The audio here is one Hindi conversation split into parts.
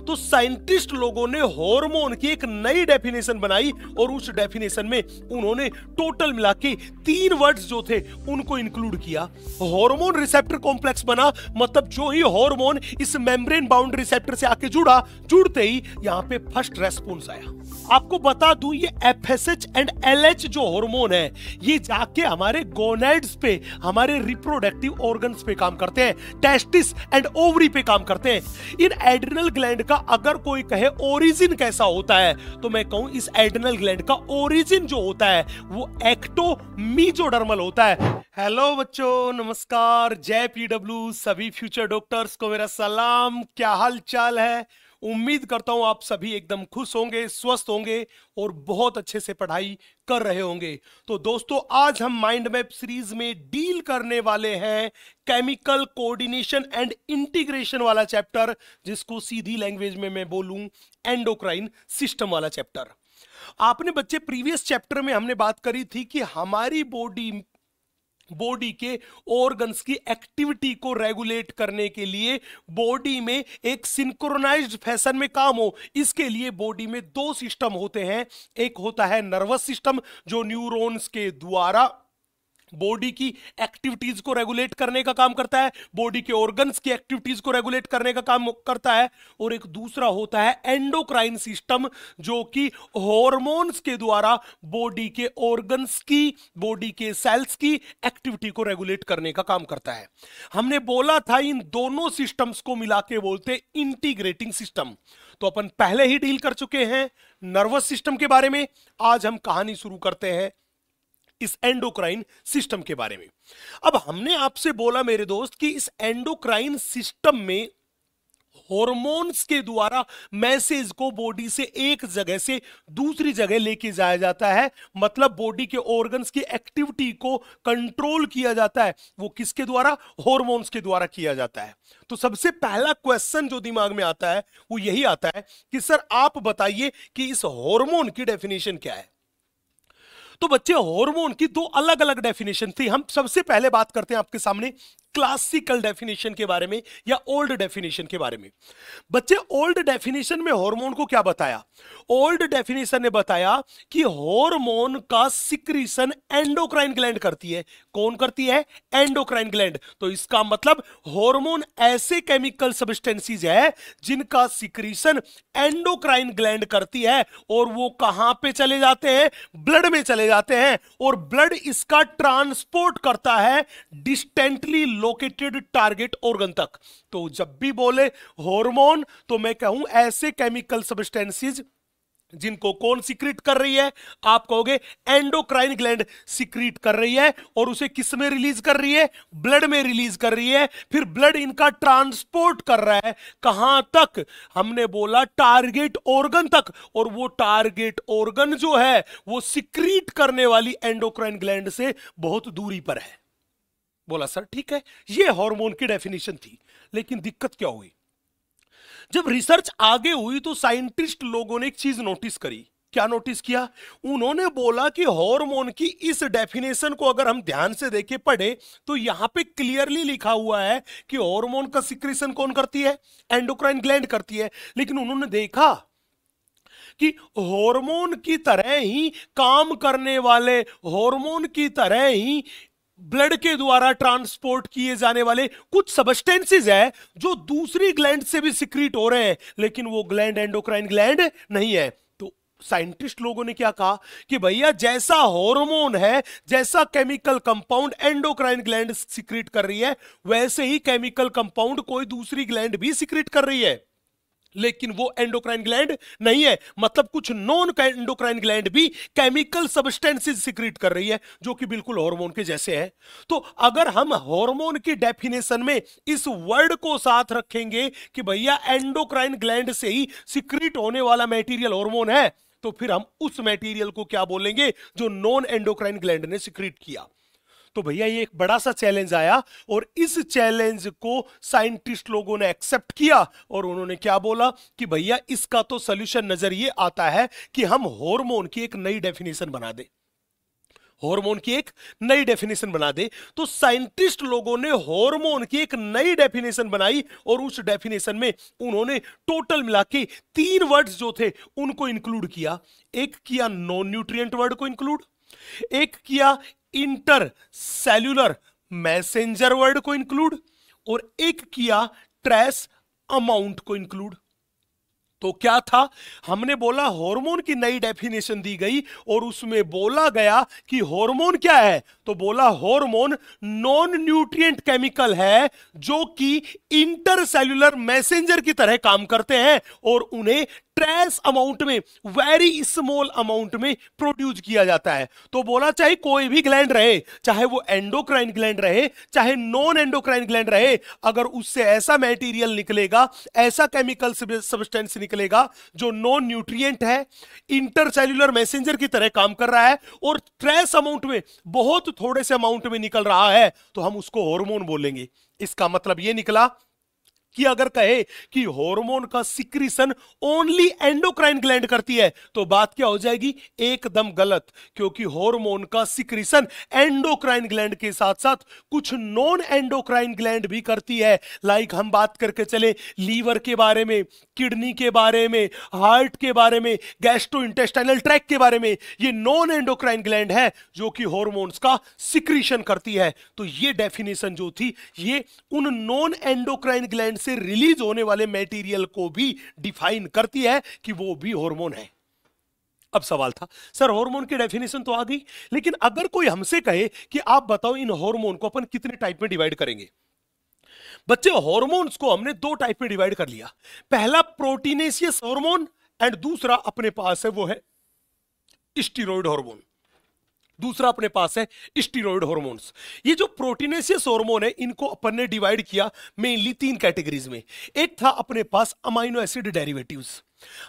तो साइंटिस्ट लोगों ने हार्मोन की एक नई डेफिनेशन बनाई और उस डेफिनेशन में उन्होंने टोटल मिला के 3 वर्ड्स जो थे उनको इंक्लूड किया। हार्मोन रिसेप्टर कॉम्प्लेक्स बना, मतलब जो ही हार्मोन इस मेम्ब्रेन बाउंड रिसेप्टर से आके जुड़ा, जुड़ते ही यहां पे फर्स्ट रेस्पॉन्स आया। आपको बता दूं ये एफएसएच एंड एलएच जो हार्मोन है ये जाके हमारे गोनेड्स पे, हमारे रिप्रोडक्टिव ऑर्गन्स पे काम करते हैं, टेस्टिस एंड ओवरी पे काम करते हैं। इन एड्रिनल ग्लैंड का अगर कोई कहे ओरिजिन कैसा होता है तो मैं कहूं इस एड्रिनल ग्लैंड का ओरिजिन जो होता है वो एक्टोमीजोडर्मल होता है। हेलो बच्चों, नमस्कार, जय पीडब्ल्यू, सभी फ्यूचर डॉक्टर्स को मेरा सलाम। क्या हाल चाल है? उम्मीद करता हूं आप सभी एकदम खुश होंगे, स्वस्थ होंगे और बहुत अच्छे से पढ़ाई कर रहे होंगे। तो दोस्तों, आज हम माइंड मैप सीरीज में डील करने वाले हैं केमिकल कोऑर्डिनेशन एंड इंटीग्रेशन वाला चैप्टर, जिसको सीधी लैंग्वेज में मैं बोलूं एंडोक्राइन सिस्टम वाला चैप्टर। आपने बच्चे प्रीवियस चैप्टर में हमने बात करी थी कि हमारी बॉडी के ऑर्गन्स की एक्टिविटी को रेगुलेट करने के लिए बॉडी में एक सिंक्रोनाइज्ड फैशन में काम हो, इसके लिए बॉडी में 2 सिस्टम होते हैं। एक होता है नर्वस सिस्टम जो न्यूरॉन्स के द्वारा बॉडी की एक्टिविटीज को रेगुलेट करने का काम करता है, बॉडी के ऑर्गन्स की एक्टिविटीज को रेगुलेट करने का काम करता है। और एक दूसरा होता है एंडोक्राइन सिस्टम जो कि हॉर्मोन्स के द्वारा बॉडी के ऑर्गन्स की, बॉडी के सेल्स की एक्टिविटी को रेगुलेट करने का काम करता है। हमने बोला था इन दोनों सिस्टम्स को मिला के बोलते इंटीग्रेटिंग सिस्टम। तो अपन पहले ही डील कर चुके हैं नर्वस सिस्टम के बारे में। आज हम कहानी शुरू करते हैं इस एंडोक्राइन सिस्टम के बारे में। अब हमने आपसे बोला मेरे दोस्त कि इस एंडोक्राइन सिस्टम में हॉर्मोन्स के द्वारा मैसेज को बॉडी से एक जगह से दूसरी जगह लेके जाया जाता है, मतलब बॉडी के ऑर्गन्स की एक्टिविटी को कंट्रोल किया जाता है। वो किसके द्वारा? हॉर्मोन्स के द्वारा किया जाता है। तो सबसे पहला क्वेश्चन जो दिमाग में आता है वो यही आता है कि सर आप बताइए कि इस हार्मोन की डेफिनेशन क्या है। तो बच्चे, हार्मोन की 2 अलग अलग डेफिनेशन थी। हम सबसे पहले बात करते हैं आपके सामने क्लासिकल डेफिनेशन के बारे में या ओल्ड डेफिनेशन के बारे में। बच्चे, ओल्ड डेफिनेशन में हार्मोन को क्या बताया? ओल्ड डेफिनेशन ने बताया कि हार्मोन का सिक्रीशन एंडोक्राइन ग्लैंड करती है। कौन करती है? Endocrine gland. तो इसका मतलब हार्मोन ऐसे केमिकल सब्सटेंसेस है जिनका सिक्रीशन एंडोक्राइन ग्लैंड करती है और वो कहां पे चले जाते हैं? ब्लड में चले जाते हैं और ब्लड इसका ट्रांसपोर्ट करता है डिस्टेंटली लोकेटेड टारगेट ऑर्गन तक। तो जब भी बोले हार्मोन तो मैं कहूं ऐसे केमिकल सब्सटेंसेस जिनको कौन सीक्रेट कर रही है? आप कहोगे एंडोक्राइन ग्लैंड सीक्रेट कर रही है। और उसे किस में रिलीज कर रही है? ब्लड में रिलीज कर रही है। फिर ब्लड इनका ट्रांसपोर्ट कर रहा है कहां तक? हमने बोला टारगेट ऑर्गन तक। और वो टारगेट ऑर्गन जो है वो सीक्रेट करने वाली एंडोक्राइन ग्लैंड से बहुत दूरी पर है। बोला सर ठीक है, ये हार्मोन की डेफिनेशन थी। लेकिन दिक्कत क्या हुई? जब रिसर्च आगे हुई तो साइंटिस्ट लोगों ने एक चीज नोटिस करी। क्या नोटिस किया? उन्होंने बोला कि हार्मोन की इस डेफिनेशन को अगर हम ध्यान से देखें, पढ़े, तो यहां पे क्लियरली लिखा हुआ है कि हार्मोन का सिक्रीशन कौन करती है? एंडोक्राइन ग्लैंड करती है। लेकिन उन्होंने देखा कि हार्मोन की तरह ही काम करने वाले, हार्मोन की तरह ही ब्लड के द्वारा ट्रांसपोर्ट किए जाने वाले कुछ सब्सटेंसेस है जो दूसरी ग्लैंड से भी सिक्रीट हो रहे हैं, लेकिन वो ग्लैंड एंडोक्राइन ग्लैंड नहीं है। तो साइंटिस्ट लोगों ने क्या कहा कि भैया जैसा हार्मोन है, जैसा chemical compound endocrine gland secrete कर रही है, वैसे ही केमिकल कंपाउंड कोई दूसरी ग्लैंड भी सिक्रीट कर रही है, लेकिन वो एंडोक्राइन ग्लैंड नहीं है। मतलब कुछ नॉन एंडोक्राइन ग्लैंड भी केमिकल सब्सटेंसेस सिक्रीट कर रही है जो कि बिल्कुल हार्मोन के जैसे है। तो अगर हम हार्मोन की डेफिनेशन में इस वर्ड को साथ रखेंगे कि भैया एंडोक्राइन ग्लैंड से ही सिक्रीट होने वाला मटेरियल हार्मोन है, तो फिर हम उस मटेरियल को क्या बोलेंगे जो नॉन एंडोक्राइन ग्लैंड ने सिक्रीट किया। तो भैया ये एक बड़ा सा चैलेंज आया और इस चैलेंज को साइंटिस्ट लोगों ने एक्सेप्ट किया और उन्होंने क्या बोला कि भैया इसका तो सॉल्यूशन नजर ये आता है कि हम हार्मोन की एक नई डेफिनेशन बना दें। हार्मोन की एक नई डेफिनेशन बना दे। तो साइंटिस्ट लोगों ने हार्मोन की एक नई डेफिनेशन बनाई और उस डेफिनेशन में उन्होंने टोटल मिला के 3 वर्ड्स जो थे उनको इंक्लूड किया। एक किया नॉन न्यूट्रिएंट वर्ड को इंक्लूड, एक किया इंटर सेल्यूलर मैसेंजर वर्ड को इंक्लूड, और एक किया ट्रेस अमाउंट को इंक्लूड। तो क्या था, हमने बोला हार्मोन की नई डेफिनेशन दी गई और उसमें बोला गया कि हार्मोन क्या है, तो बोला हार्मोन नॉन न्यूट्रिएंट केमिकल है जो कि इंटरसेल्यूलर मैसेंजर की तरह काम करते हैं और उन्हें ट्रेस अमाउंट में, वेरी स्मॉल अमाउंट में प्रोड्यूस किया जाता है। तो बोला चाहे कोई भी ग्लैंड रहे, चाहे वो एंडोक्राइन ग्लैंड रहे चाहे नॉन एंडोक्राइन ग्लैंड रहे, अगर उससे ऐसा मटेरियल निकलेगा, ऐसा केमिकल सब्सटेंस निकलेगा जो नॉन न्यूट्रिएंट है, इंटरसेल्यूलर मैसेंजर की तरह काम कर रहा है और ट्रेस अमाउंट में, बहुत थोड़े से अमाउंट में निकल रहा है, तो हम उसको हार्मोन बोलेंगे। इसका मतलब यह निकला कि अगर कहे कि हार्मोन का सिक्रीशन ओनली एंडोक्राइन ग्लैंड करती है तो बात क्या हो जाएगी, एकदम गलत, क्योंकि हार्मोन का सिक्रीशन एंडोक्राइन ग्लैंड के साथ साथ कुछ नॉन एंडोक्राइन ग्लैंड भी करती है। लाइक हम बात करके चले लीवर के बारे में, किडनी के बारे में, हार्ट के बारे में, गैस्ट्रोइंटेस्टाइनल ट्रैक्ट के बारे में, ये नॉन एंडोक्राइन ग्लैंड है जो कि हार्मोन्स का सिक्रीशन करती है। तो ये डेफिनेशन जो थी ये उन नॉन एंडोक्राइन ग्लैंड से रिलीज होने वाले मटेरियल को भी डिफाइन करती है कि वो भी हार्मोन है। अब सवाल था सर हार्मोन की डेफिनेशन तो आ गई, लेकिन अगर कोई हमसे कहे कि आप बताओ इन हार्मोन को अपन कितने टाइप में डिवाइड करेंगे। बच्चे हार्मोन्स को हमने 2 टाइप में डिवाइड कर लिया। पहला प्रोटीनेशियस हार्मोन एंड दूसरा अपने पास है वो है स्टीरॉयड हार्मोन। दूसरा अपने पास है स्टीरॉयड हार्मोन्स। ये जो प्रोटीनेशियस हार्मोन है इनको अपन ने डिवाइड किया मेनली 3 कैटेगरीज में। एक था अपने पास अमाइनो एसिड डेरिवेटिव्स।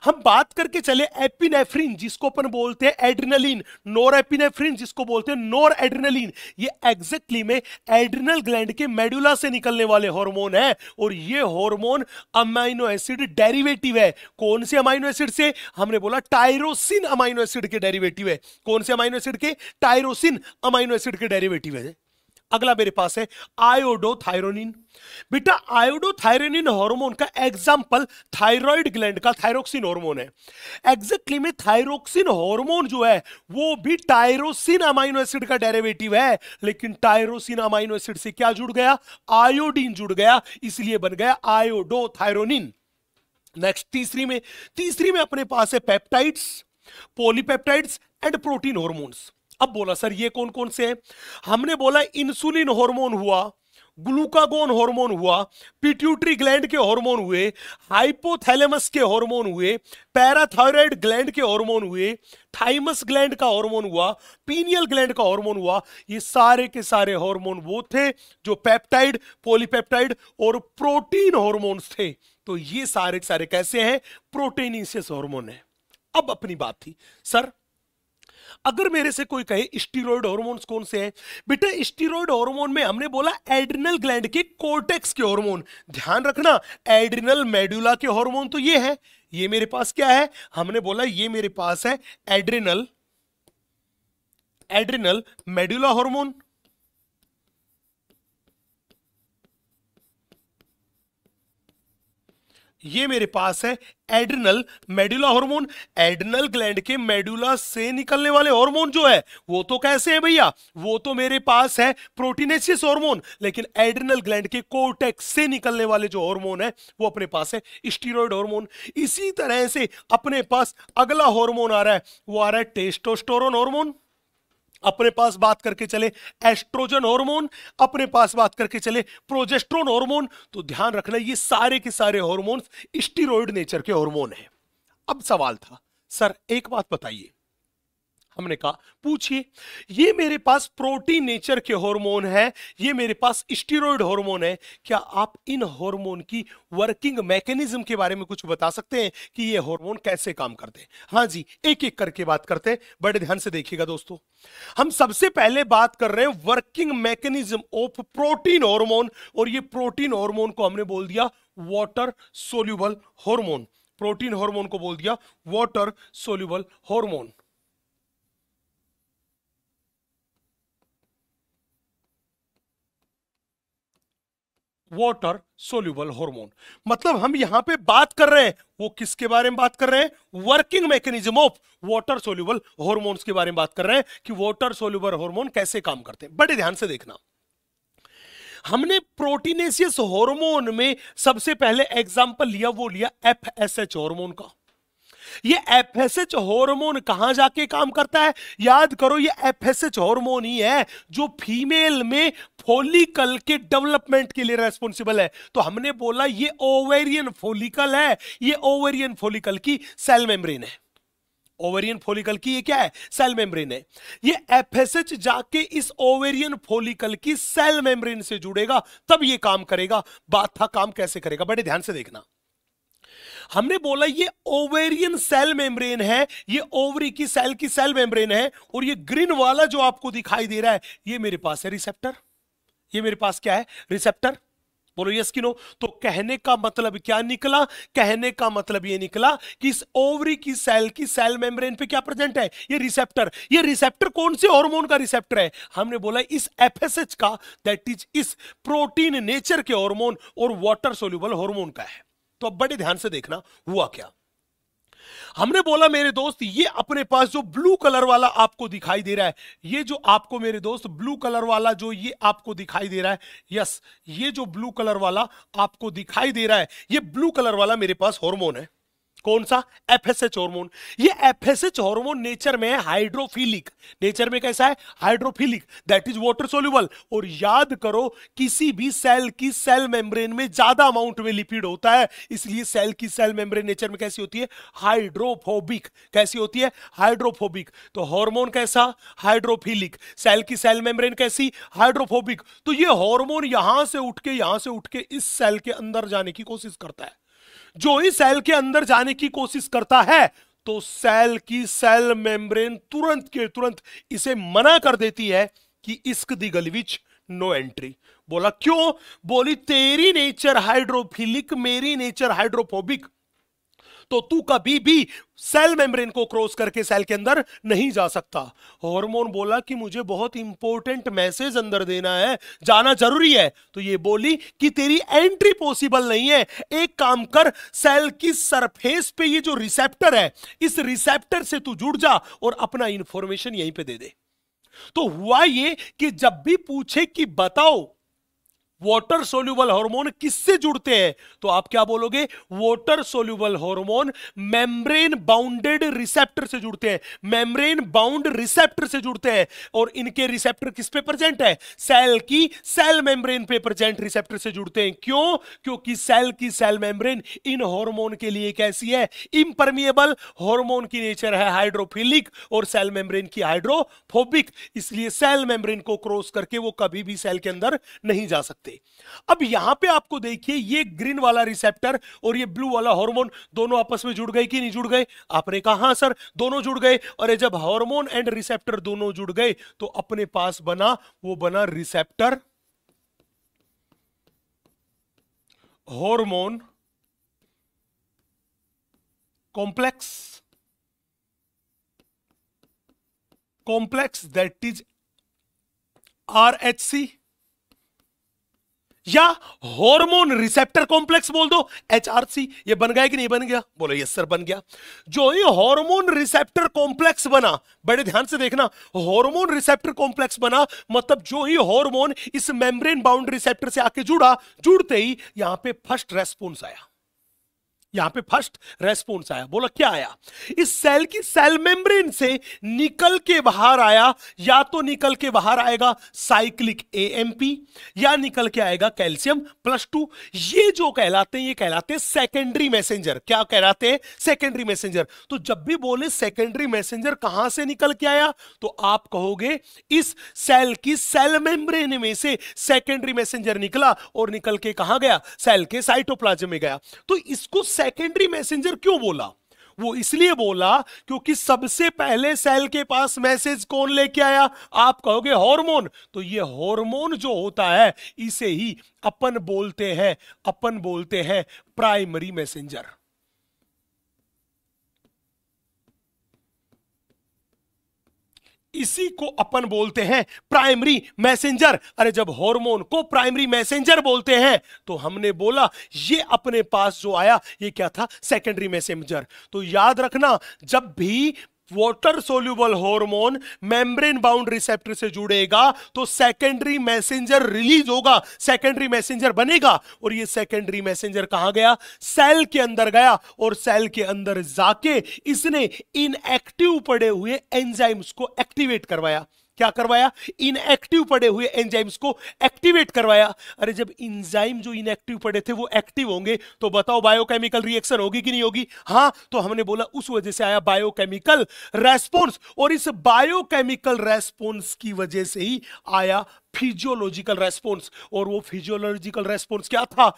हम बात करके चले एपिनेफ्रिन जिसको अपन बोलते हैं एड्रेनलिन, नोर एपिनेफ्रिन जिसको बोलते हैं नोर एड्रेनलिन, ये एग्जैक्टली में एड्रिनल ग्लैंड के मेडुला से निकलने वाले हार्मोन है और ये हार्मोन अमाइनो एसिड डेरिवेटिव है। कौन से अमाइनो एसिड से, हमने बोला टायरोसिन अमाइनो एसिड के डेरिवेटिव है। कौन से अमाइनो एसिड के, टायरोसिन अमाइनो एसिड के डेरिवेटिव है। अगला मेरे पास है आयोडोथायरोनिन। बेटा आयोडोथायरोनिन हार्मोन का एग्जांपल थायराइड ग्लैंड का थायरोक्सिन हार्मोन है। एग्जैक्टली में थायरोक्सिन हार्मोन जो है वो भी टायरोसिन अमाइनो एसिड का डेरिवेटिव है, लेकिन टायरोसिन अमाइनो एसिड से क्या जुड़ गया, आयोडीन जुड़ गया, इसलिए बन गया आयोडोथायरोनिन। नेक्स्ट तीसरी में अपने पास है peptides, polypeptides and protein hormones. अब बोला सर ये कौन कौन से हैं, हमने बोला इंसुलिन हार्मोन हुआ, ग्लूकागोन हार्मोन हुआ, पिट्यूटरी ग्लैंड के हार्मोन हुए, हाइपोथैलेमस के हार्मोन हुए, पैराथायराइड ग्लैंड के हार्मोन हुए, थाइमस ग्लैंड का हार्मोन हुआ, पीनियल ग्लैंड का हार्मोन हुआ। ये सारे के सारे हार्मोन वो थे जो पेप्टाइड, पॉलीपेप्टाइड और प्रोटीन हार्मोन्स थे। तो ये सारे के सारे कैसे हैं, प्रोटीनेशियस हार्मोन है। अब अपनी बात थी सर अगर मेरे से कोई कहे स्टीरॉयड हार्मोन्स कौन से हैं, बेटा स्टीरॉयड हार्मोन में हमने बोला एड्रिनल ग्लैंड के कोर्टेक्स के हार्मोन। ध्यान रखना एड्रिनल मेडुला के हार्मोन तो ये है, ये मेरे पास क्या है, हमने बोला ये मेरे पास है एड्रिनल मेडुला हार्मोन। ये मेरे पास है adrenal medulla hormone. Adrenal gland के मेडुला से निकलने वाले हार्मोन जो है वो तो कैसे है भैया, वो तो मेरे पास है प्रोटीनेशियस हार्मोन, लेकिन एड्रिनल ग्लैंड के कोर्टेक्स से निकलने वाले जो हार्मोन है वो अपने पास है स्टीरॉयड हार्मोन। इसी तरह से अपने पास अगला हार्मोन आ रहा है, वो आ रहा है टेस्टोस्टेरोन हार्मोन। अपने पास बात करके चले एस्ट्रोजन हार्मोन, अपने पास बात करके चले प्रोजेस्टेरोन हार्मोन। तो ध्यान रखना ये सारे के सारे हार्मोन्स स्टीरॉयड नेचर के हार्मोन हैं। अब सवाल था सर एक बात बताइए, हमने कहा पूछिए, ये मेरे पास प्रोटीन नेचर के हार्मोन है, ये मेरे पास स्टीरॉयड हार्मोन है, क्या आप इन हार्मोन की वर्किंग मैकेनिज्म के बारे में कुछ बता सकते हैं कि ये हार्मोन कैसे काम करते हैं? हाँ जी, एक एक करके बात करते हैं, बड़े ध्यान से देखिएगा दोस्तों। हम सबसे पहले बात कर रहे हैं working mechanism of protein hormone, और ये प्रोटीन हार्मोन को हमने बोल दिया water soluble hormone. Protein hormone को बोल दिया water soluble hormone. Water soluble hormone. मतलब हम यहां पे बात कर रहे हैं, वो किसके बारे में बात कर रहे हैं? Working mechanism of water soluble hormones के बारे में बात कर रहे हैं कि वाटर सोल्यूबल हार्मोन कैसे काम करते हैं। बड़े ध्यान से देखना, हमने प्रोटीनेशियस हार्मोन में सबसे पहले एग्जांपल लिया, वो लिया एफएसएच हार्मोन का। ये एफएसएच हार्मोन कहां जाके काम करता है? याद करो, ये एफएसएच हार्मोन ही है जो फीमेल में फॉलिकल के डेवलपमेंट के लिए रेस्पॉन्सिबल है। तो हमने बोला ये ओवेरियन फॉलिकल है, ये ओवेरियन फॉलिकल की सेल मेम्ब्रेन है। ओवेरियन फॉलिकल की ये क्या है? सेल मेम्ब्रेन है। ये एफएसएच जाके इस ओवेरियन फॉलिकल की सेल मेम्ब्रेन से जुड़ेगा, तब ये काम करेगा। बात था काम कैसे करेगा, बड़े ध्यान से देखना। हमने बोला ये ओवेरियन सेल मेम्ब्रेन है, ये ओवरी की सेल मेम्ब्रेन है, और ये ग्रीन वाला जो आपको दिखाई दे रहा है, ये मेरे पास है रिसेप्टर। ये मेरे पास क्या है? रिसेप्टर। बोलो यस कि नो? तो कहने का मतलब क्या निकला? कहने का मतलब ये निकला कि इस ओवरी की सेल मेम्ब्रेन पे क्या प्रेजेंट है? ये रिसेप्टर। ये रिसेप्टर कौन से हार्मोन का रिसेप्टर है? हमने बोला इस एफएसएच का, दैट इज इस प्रोटीन नेचर के हार्मोन और वाटर सोल्यूबल हार्मोन का है। तो अब बड़े ध्यान से देखना हुआ क्या। हमने बोला मेरे दोस्त, ये अपने पास जो ब्लू कलर वाला आपको दिखाई दे रहा है, ये जो आपको मेरे दोस्त ब्लू कलर वाला जो ये आपको दिखाई दे रहा है, यस, ये जो ब्लू कलर वाला आपको दिखाई दे रहा है, ये ब्लू कलर वाला मेरे पास हार्मोन है। कौन सा? FSH hormone. ये एफएसएच हार्मोन नेचर में है हाइड्रोफिलिक। नेचर में कैसा है? Hydrophilic, that is water soluble. और याद करो, किसी भी सेल की सेल मेम्ब्रेन में ज्यादा अमाउंट में लिपिड होता है, इसलिए सेल की सेल मेम्ब्रेन नेचर में कैसी होती है? हाइड्रोफोबिक। कैसी होती है? हाइड्रोफोबिक। तो हार्मोन कैसा? हाइड्रोफिलिक। सेल की सेल मेम्ब्रेन कैसी? हाइड्रोफोबिक। तो ये हार्मोन यहां से उठ के इस सेल के अंदर जाने की कोशिश करता है। जो ही सेल के अंदर जाने की कोशिश करता है, तो सेल की सेल मेम्ब्रेन तुरंत के तुरंत इसे मना कर देती है कि इसक दी गली विच नो एंट्री। बोला क्यों? बोली तेरी नेचर हाइड्रोफिलिक, मेरी नेचर हाइड्रोफोबिक, तो तू कभी भी सेल मेम्ब्रेन को क्रॉस करके सेल के अंदर नहीं जा सकता। हार्मोन बोला कि मुझे बहुत इंपॉर्टेंट मैसेज अंदर देना है, जाना जरूरी है। तो ये बोली कि तेरी एंट्री पॉसिबल नहीं है। एक काम कर, सेल की सरफेस पे ये जो रिसेप्टर है, इस रिसेप्टर से तू जुड़ जा और अपना इंफॉर्मेशन यहीं पे दे दे। तो हुआ ये कि जब भी पूछे कि बताओ वाटर सोल्यूबल हार्मोन किससे जुड़ते हैं, तो आप क्या बोलोगे? Water soluble hormone membrane bounded receptor से जुड़ते हैं। मेम्ब्रेन बाउंड रिसेप्टर से जुड़ते हैं। और इनके रिसेप्टर किस पे प्रेजेंट है? सेल की सेल मेम्ब्रेन पे प्रेजेंट रिसेप्टर से जुड़ते हैं। क्यों? क्योंकि सेल की सेल मेम्ब्रेन इन हार्मोन के लिए कैसी है? इम्परमिएबल। हार्मोन की नेचर है हाइड्रोफिलिक और सेल मेम्ब्रेन की हाइड्रोफोबिक, इसलिए सेल मेम्ब्रेन को क्रॉस करके वो कभी भी सेल के अंदर नहीं जा सकते। अब यहां पे आपको देखिए, ये ग्रीन वाला रिसेप्टर और ये ब्लू वाला हार्मोन दोनों आपस में जुड़ गए कि नहीं जुड़ गए? आपने कहा हां सर, दोनों जुड़ गए। और जब हार्मोन एंड रिसेप्टर दोनों जुड़ गए, तो अपने पास बना receptor hormone complex that is RHC, या हार्मोन रिसेप्टर कॉम्प्लेक्स बोल दो, एचआरसी। ये बन गया कि नहीं बन गया? बोलो यस सर बन गया। जो ही हार्मोन रिसेप्टर कॉम्प्लेक्स बना, बड़े ध्यान से देखना, हार्मोन रिसेप्टर कॉम्प्लेक्स बना मतलब जो ही हार्मोन इस मेम्ब्रेन बाउंड रिसेप्टर से आके जुड़ा, जुड़ते ही यहां पे फर्स्ट रेस्पॉन्स आया। यहां पे फर्स्ट रेस्पॉन्स आया। बोला क्या आया? इस सेल की सेल मेम्ब्रेन से निकल के बाहर आया, या तो निकल के बाहर आएगा साइक्लिक एएमपी, या निकल के आएगा कैल्शियम +2। ये जो कहलाते हैं, ये कहलाते हैं सेकेंडरी मैसेंजर। क्या कहलाते हैं? Secondary messenger. तो जब भी बोले सेकेंडरी मैसेंजर कहां से निकल के आया, तो आप कहोगे इस सेल की सेल मेम्ब्रेन में से सेकेंडरी मैसेंजर निकला और निकल के कहां गया? सेल के साइटोप्लाज्म में गया। तो इसको सेकेंडरी मैसेंजर क्यों बोला? वो इसलिए बोला क्योंकि सबसे पहले सेल के पास मैसेज कौन लेके आया? आप कहोगे हार्मोन। तो ये हार्मोन जो होता है, इसे ही अपन बोलते हैं प्राइमरी मैसेंजर। इसी को अपन बोलते हैं प्राइमरी मैसेंजर। अरे जब हार्मोन को प्राइमरी मैसेंजर बोलते हैं तो हमने बोला ये अपने पास जो आया ये क्या था, सेकेंडरी मैसेंजर। तो याद रखना, जब भी water soluble hormone membrane bound receptor से जुड़ेगा तो सेकेंडरी मैसेंजर रिलीज होगा, सेकेंडरी मैसेंजर बनेगा। और ये सेकेंडरी मैसेंजर कहां गया, सेल के अंदर गया, और सेल के अंदर जाके इसने इनएक्टिव पड़े हुए एंजाइम्स को एक्टिवेट करवाया। क्या करवाया, इनएक्टिव पड़े हुए एंजाइम्स को एक्टिवेट करवाया। अरे जब एंजाइम जो इनएक्टिव पड़े थे वो एक्टिव होंगे तो बताओ बायोकेमिकल रिएक्शन होगी कि नहीं होगी? हाँ, तो हमने बोला उस वजह से आया बायोकेमिकल रेस्पॉन्स, और इस बायोकेमिकल रेस्पॉन्स की वजह से ही आया फिजियोलॉजिकल रेस्पॉन्स। और वो फिजियोलॉजिकल रेस्पॉन्स क्या था,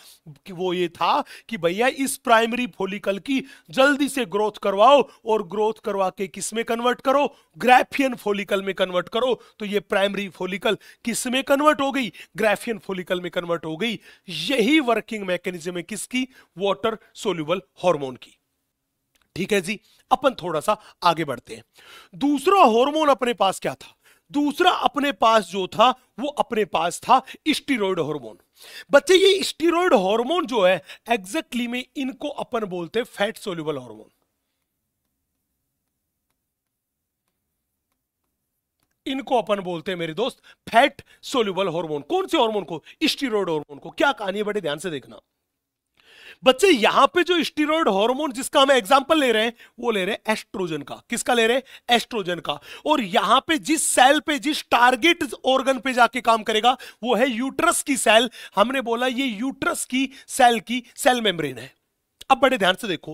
कि वो ये था कि भैया इस प्राइमरी फॉलिकल की जल्दी से ग्रोथ करवाओ, और ग्रोथ करवा के किस में कन्वर्ट करो, ग्राफियन फॉलिकल में कन्वर्ट करो। तो ये प्राइमरी फॉलिकल किस में कन्वर्ट हो गई, ग्राफियन फॉलिकल में कन्वर्ट हो गई। यही वर्किंग मैकेनिज्म है किसकी, वाटर सोल्यूबल हार्मोन की। ठीक है जी, अपन थोड़ा सा आगे बढ़ते हैं। दूसरा हार्मोन अपने पास क्या था, दूसरा अपने पास जो था वो अपने पास था स्टीरॉयड हार्मोन। बच्चे ये स्टीरॉयड हार्मोन जो है एग्जैक्टली में इनको अपन बोलते हैं फैट सोल्यूबल हार्मोन। इनको अपन बोलते हैं मेरे दोस्त फैट सोल्यूबल हार्मोन। कौन से हार्मोन को, स्टीरॉयड हार्मोन को। क्या कहानी है, बड़े ध्यान से देखना बच्चे। यहां पे जो स्टीरॉयड हार्मोन जिसका हम एग्जांपल ले रहे हैं वो ले रहे हैं एस्ट्रोजन का। किसका ले रहे हैं, एस्ट्रोजन का। और यहां पे जिस सेल पे, जिस टारगेट ऑर्गन पे जाके काम करेगा वो है यूट्रस की सेल। हमने बोला ये यूट्रस की सेल मेम्ब्रेन है। अब बड़े ध्यान से देखो,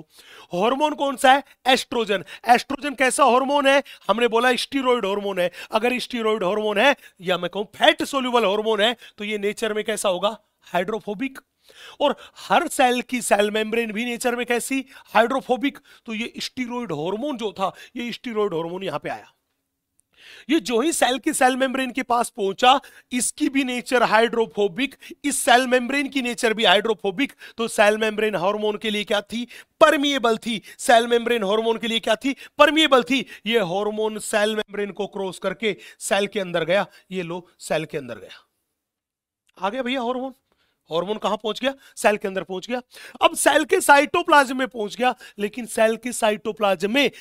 हार्मोन कौन सा है, एस्ट्रोजन। एस्ट्रोजन कैसा हार्मोन है, हमने बोला स्टीरॉयड हार्मोन है। अगर स्टीरॉयड हार्मोन है या मैं कहूं फैट सोल्यूबल हार्मोन है तो ये नेचर में कैसा होगा, हाइड्रोफोबिक। और हर सेल की सेल मेम्ब्रेन भी नेचर में कैसी, हाइड्रोफोबिक। तो ये स्टीरॉयड हार्मोन जो था, ये स्टीरॉयड हार्मोन यहां पे आया। ये जो ही सेल की सेल मेम्ब्रेन के पास पहुंचा, इसकी भी नेचर हाइड्रोफोबिक, इस सेल मेम्ब्रेन की नेचर भी हाइड्रोफोबिक। तो सेल मेम्ब्रेन हार्मोन के लिए क्या थी, परमिएबल थी। सेल मेम्ब्रेन हार्मोन के लिए क्या थी, परमिएबल थी। ये हार्मोन सेल मेम्ब्रेन को क्रॉस करके सेल के अंदर गया। ये लो सेल के अंदर गया, आ गया भैया हार्मोन। हार्मोन कहां पहुंच गया, सेल के अंदर पहुंच गया। अब सेल के साइटोप्लाज्म में पहुंच गया, लेकिन सेल के साइटोप्लाज्म में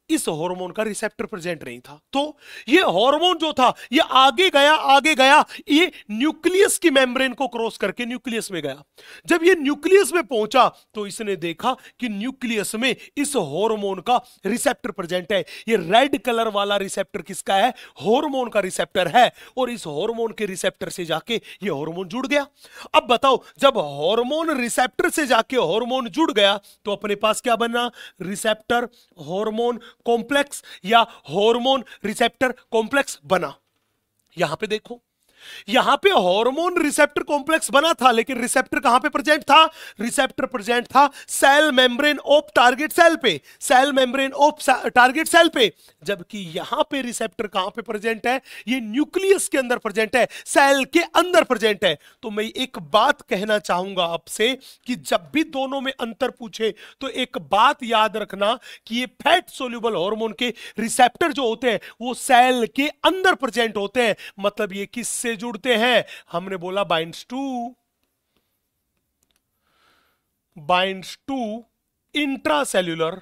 इस हार्मोन का रिसेप्टर प्रेजेंट नहीं था। तो ये हार्मोन जो था ये आगे गया, ये न्यूक्लियस की मेम्ब्रेन को क्रॉस करके न्यूक्लियस में गया। जब ये न्यूक्लियस में पहुंचा तो इसने देखा कि न्यूक्लियस में इस हार्मोन का रिसेप्टर प्रेजेंट है। ये रेड कलर वाला रिसेप्टर किसका है, हार्मोन का रिसेप्टर है। और इस हार्मोन के रिसेप्टर से जाके ये हार्मोन जुड़ गया। अब बताओ, जब हार्मोन रिसेप्टर से जाके हार्मोन जुड़ गया तो अपने पास क्या बना, रिसेप्टर हार्मोन कॉम्प्लेक्स या हार्मोन रिसेप्टर कॉम्प्लेक्स बना। यहां पे देखो, यहां पे हार्मोन रिसेप्टर कॉम्प्लेक्स बना था, लेकिन रिसेप्टर कहां पे प्रेजेंट था, रिसेप्टर प्रेजेंट था cell membrane of target cell पे, cell membrane of target cell पे। जबकि यहां पे रिसेप्टर कहां पे प्रेजेंट है, ये न्यूक्लियस के अंदर प्रेजेंट है, सेल के अंदर प्रेजेंट है। तो मैं एक बात कहना चाहूंगा आपसे कि जब भी दोनों में अंतर पूछे तो एक बात याद रखना कि ये फैट सोल्यूबल हार्मोन के रिसेप्टर जो होते हैं वो सेल के अंदर प्रेजेंट होते हैं। मतलब ये किससे जुड़ते हैं, हमने बोला बाइंड्स टू इंट्रासेल्यूलर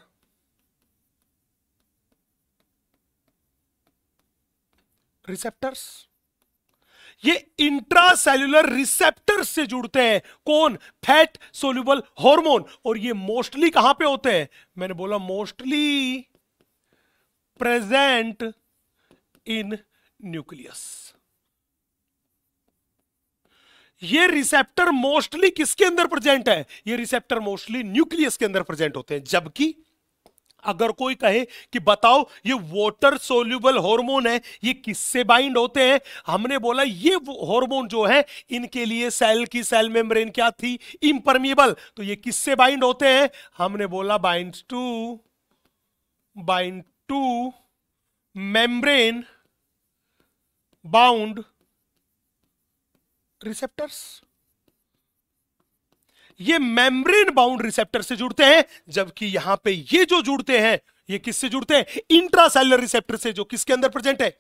रिसेप्टर्स। ये इंट्रासेल्यूलर रिसेप्टर्स से जुड़ते हैं, कौन, फैट सोल्यूबल हार्मोन। और ये मोस्टली कहां पे होते हैं, मैंने बोला मोस्टली प्रेजेंट इन न्यूक्लियस। ये रिसेप्टर मोस्टली किसके अंदर प्रेजेंट है, ये रिसेप्टर मोस्टली न्यूक्लियस के अंदर प्रेजेंट होते हैं। जबकि अगर कोई कहे कि बताओ ये वाटर सोल्यूबल हार्मोन है, ये किससे बाइंड होते हैं, हमने बोला ये हार्मोन जो है इनके लिए सेल की सेल मेम्ब्रेन क्या थी, इम्परमिएबल। तो ये किससे बाइंड होते हैं, हमने बोला bind two membrane bound receptors. ये मेम्ब्रेन बाउंड रिसेप्टर से जुड़ते हैं। जबकि यहां पे ये जो जुड़ते हैं ये किससे जुड़ते हैं, इंट्रासेल्युलर रिसेप्टर से, जो किसके अंदर प्रेजेंट है,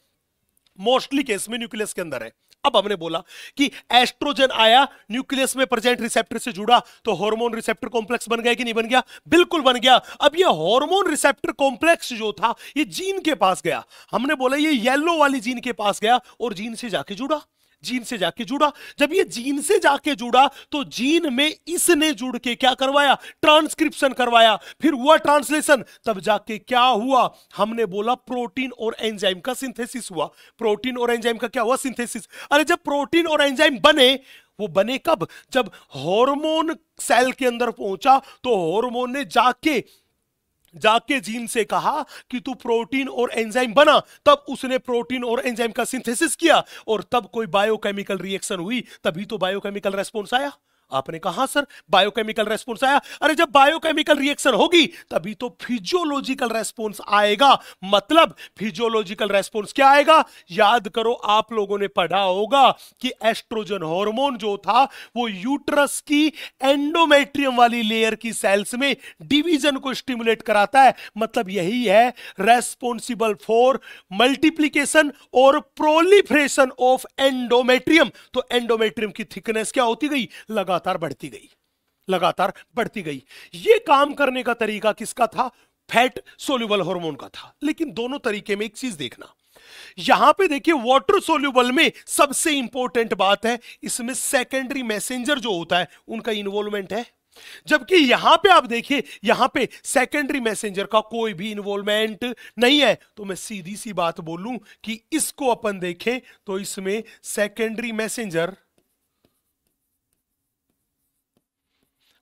मोस्टली केस में न्यूक्लियस के अंदर है। अब हमने बोला कि एस्ट्रोजन आया, न्यूक्लियस में प्रेजेंट रिसेप्टर से जुड़ा, तो हार्मोन रिसेप्टर कॉम्प्लेक्स बन गया कि नहीं बन गया? बिल्कुल बन गया। अब ये हार्मोन रिसेप्टर कॉम्प्लेक्स जो था ये जीन के पास गया। हमने बोला ये येलो वाली जीन के पास गया और जीन से जाके जुड़ा, जीन से जाके जुड़ा। जब ये जीन से जाके जुड़ा तो जीन में इसने जुड़ के क्या करवाया? ट्रांसक्रिप्शन करवाया। फिर हुआ ट्रांसलेशन, तब जाके क्या हुआ? हमने बोला प्रोटीन और एंजाइम का सिंथेसिस हुआ। प्रोटीन और एंजाइम का क्या हुआ? सिंथेसिस। अरे जब प्रोटीन और एंजाइम बने, वो बने कब? जब हार्मोन सेल के अंदर पहुंचा तो हार्मोन ने जाके जीन से कहा कि तू प्रोटीन और एंजाइम बना, तब उसने प्रोटीन और एंजाइम का सिंथेसिस किया और तब कोई बायोकेमिकल रिएक्शन हुई, तभी तो बायोकेमिकल रेस्पॉन्स आया। आपने कहा सर बायोकेमिकल रेस्पॉन्स आया। अरे जब बायोकेमिकल रिएक्शन होगी तभी तो फिजियोलॉजिकल रेस्पॉन्स आएगा। मतलब फिजियोलॉजिकल रेस्पॉन्स क्या आएगा? याद करो, आप लोगों ने पढ़ा होगा कि एस्ट्रोजन हार्मोन जो था वो यूट्रस की एंडोमेट्रियम वाली लेयर की सेल्स में डिवीजन को स्टिमुलेट कराता है। मतलब यही है रेस्पॉन्सिबल फॉर मल्टीप्लीकेशन और प्रोलिफरेशन ऑफ एंडोमेट्रियम। तो एंडोमेट्रियम की थिकनेस क्या होती गई? लगातार बढ़ती गई, लगातार बढ़ती गई। यह काम करने का तरीका किसका था? फैट सोल्यूबल हार्मोन का था। लेकिन दोनों तरीके में एक चीज देखना, यहां पे देखिए वाटर सोल्यूबल में सबसे इंपॉर्टेंट बात है, इसमें सेकेंडरी मैसेंजर जो होता है उनका इन्वॉल्वमेंट है। जबकि यहां पे आप देखिए, यहां पे सेकेंडरी मैसेंजर का कोई भी इन्वॉल्वमेंट नहीं है। तो मैं सीधी सी बात बोलूं कि इसको अपन देखें तो इसमें सेकेंडरी मैसेंजर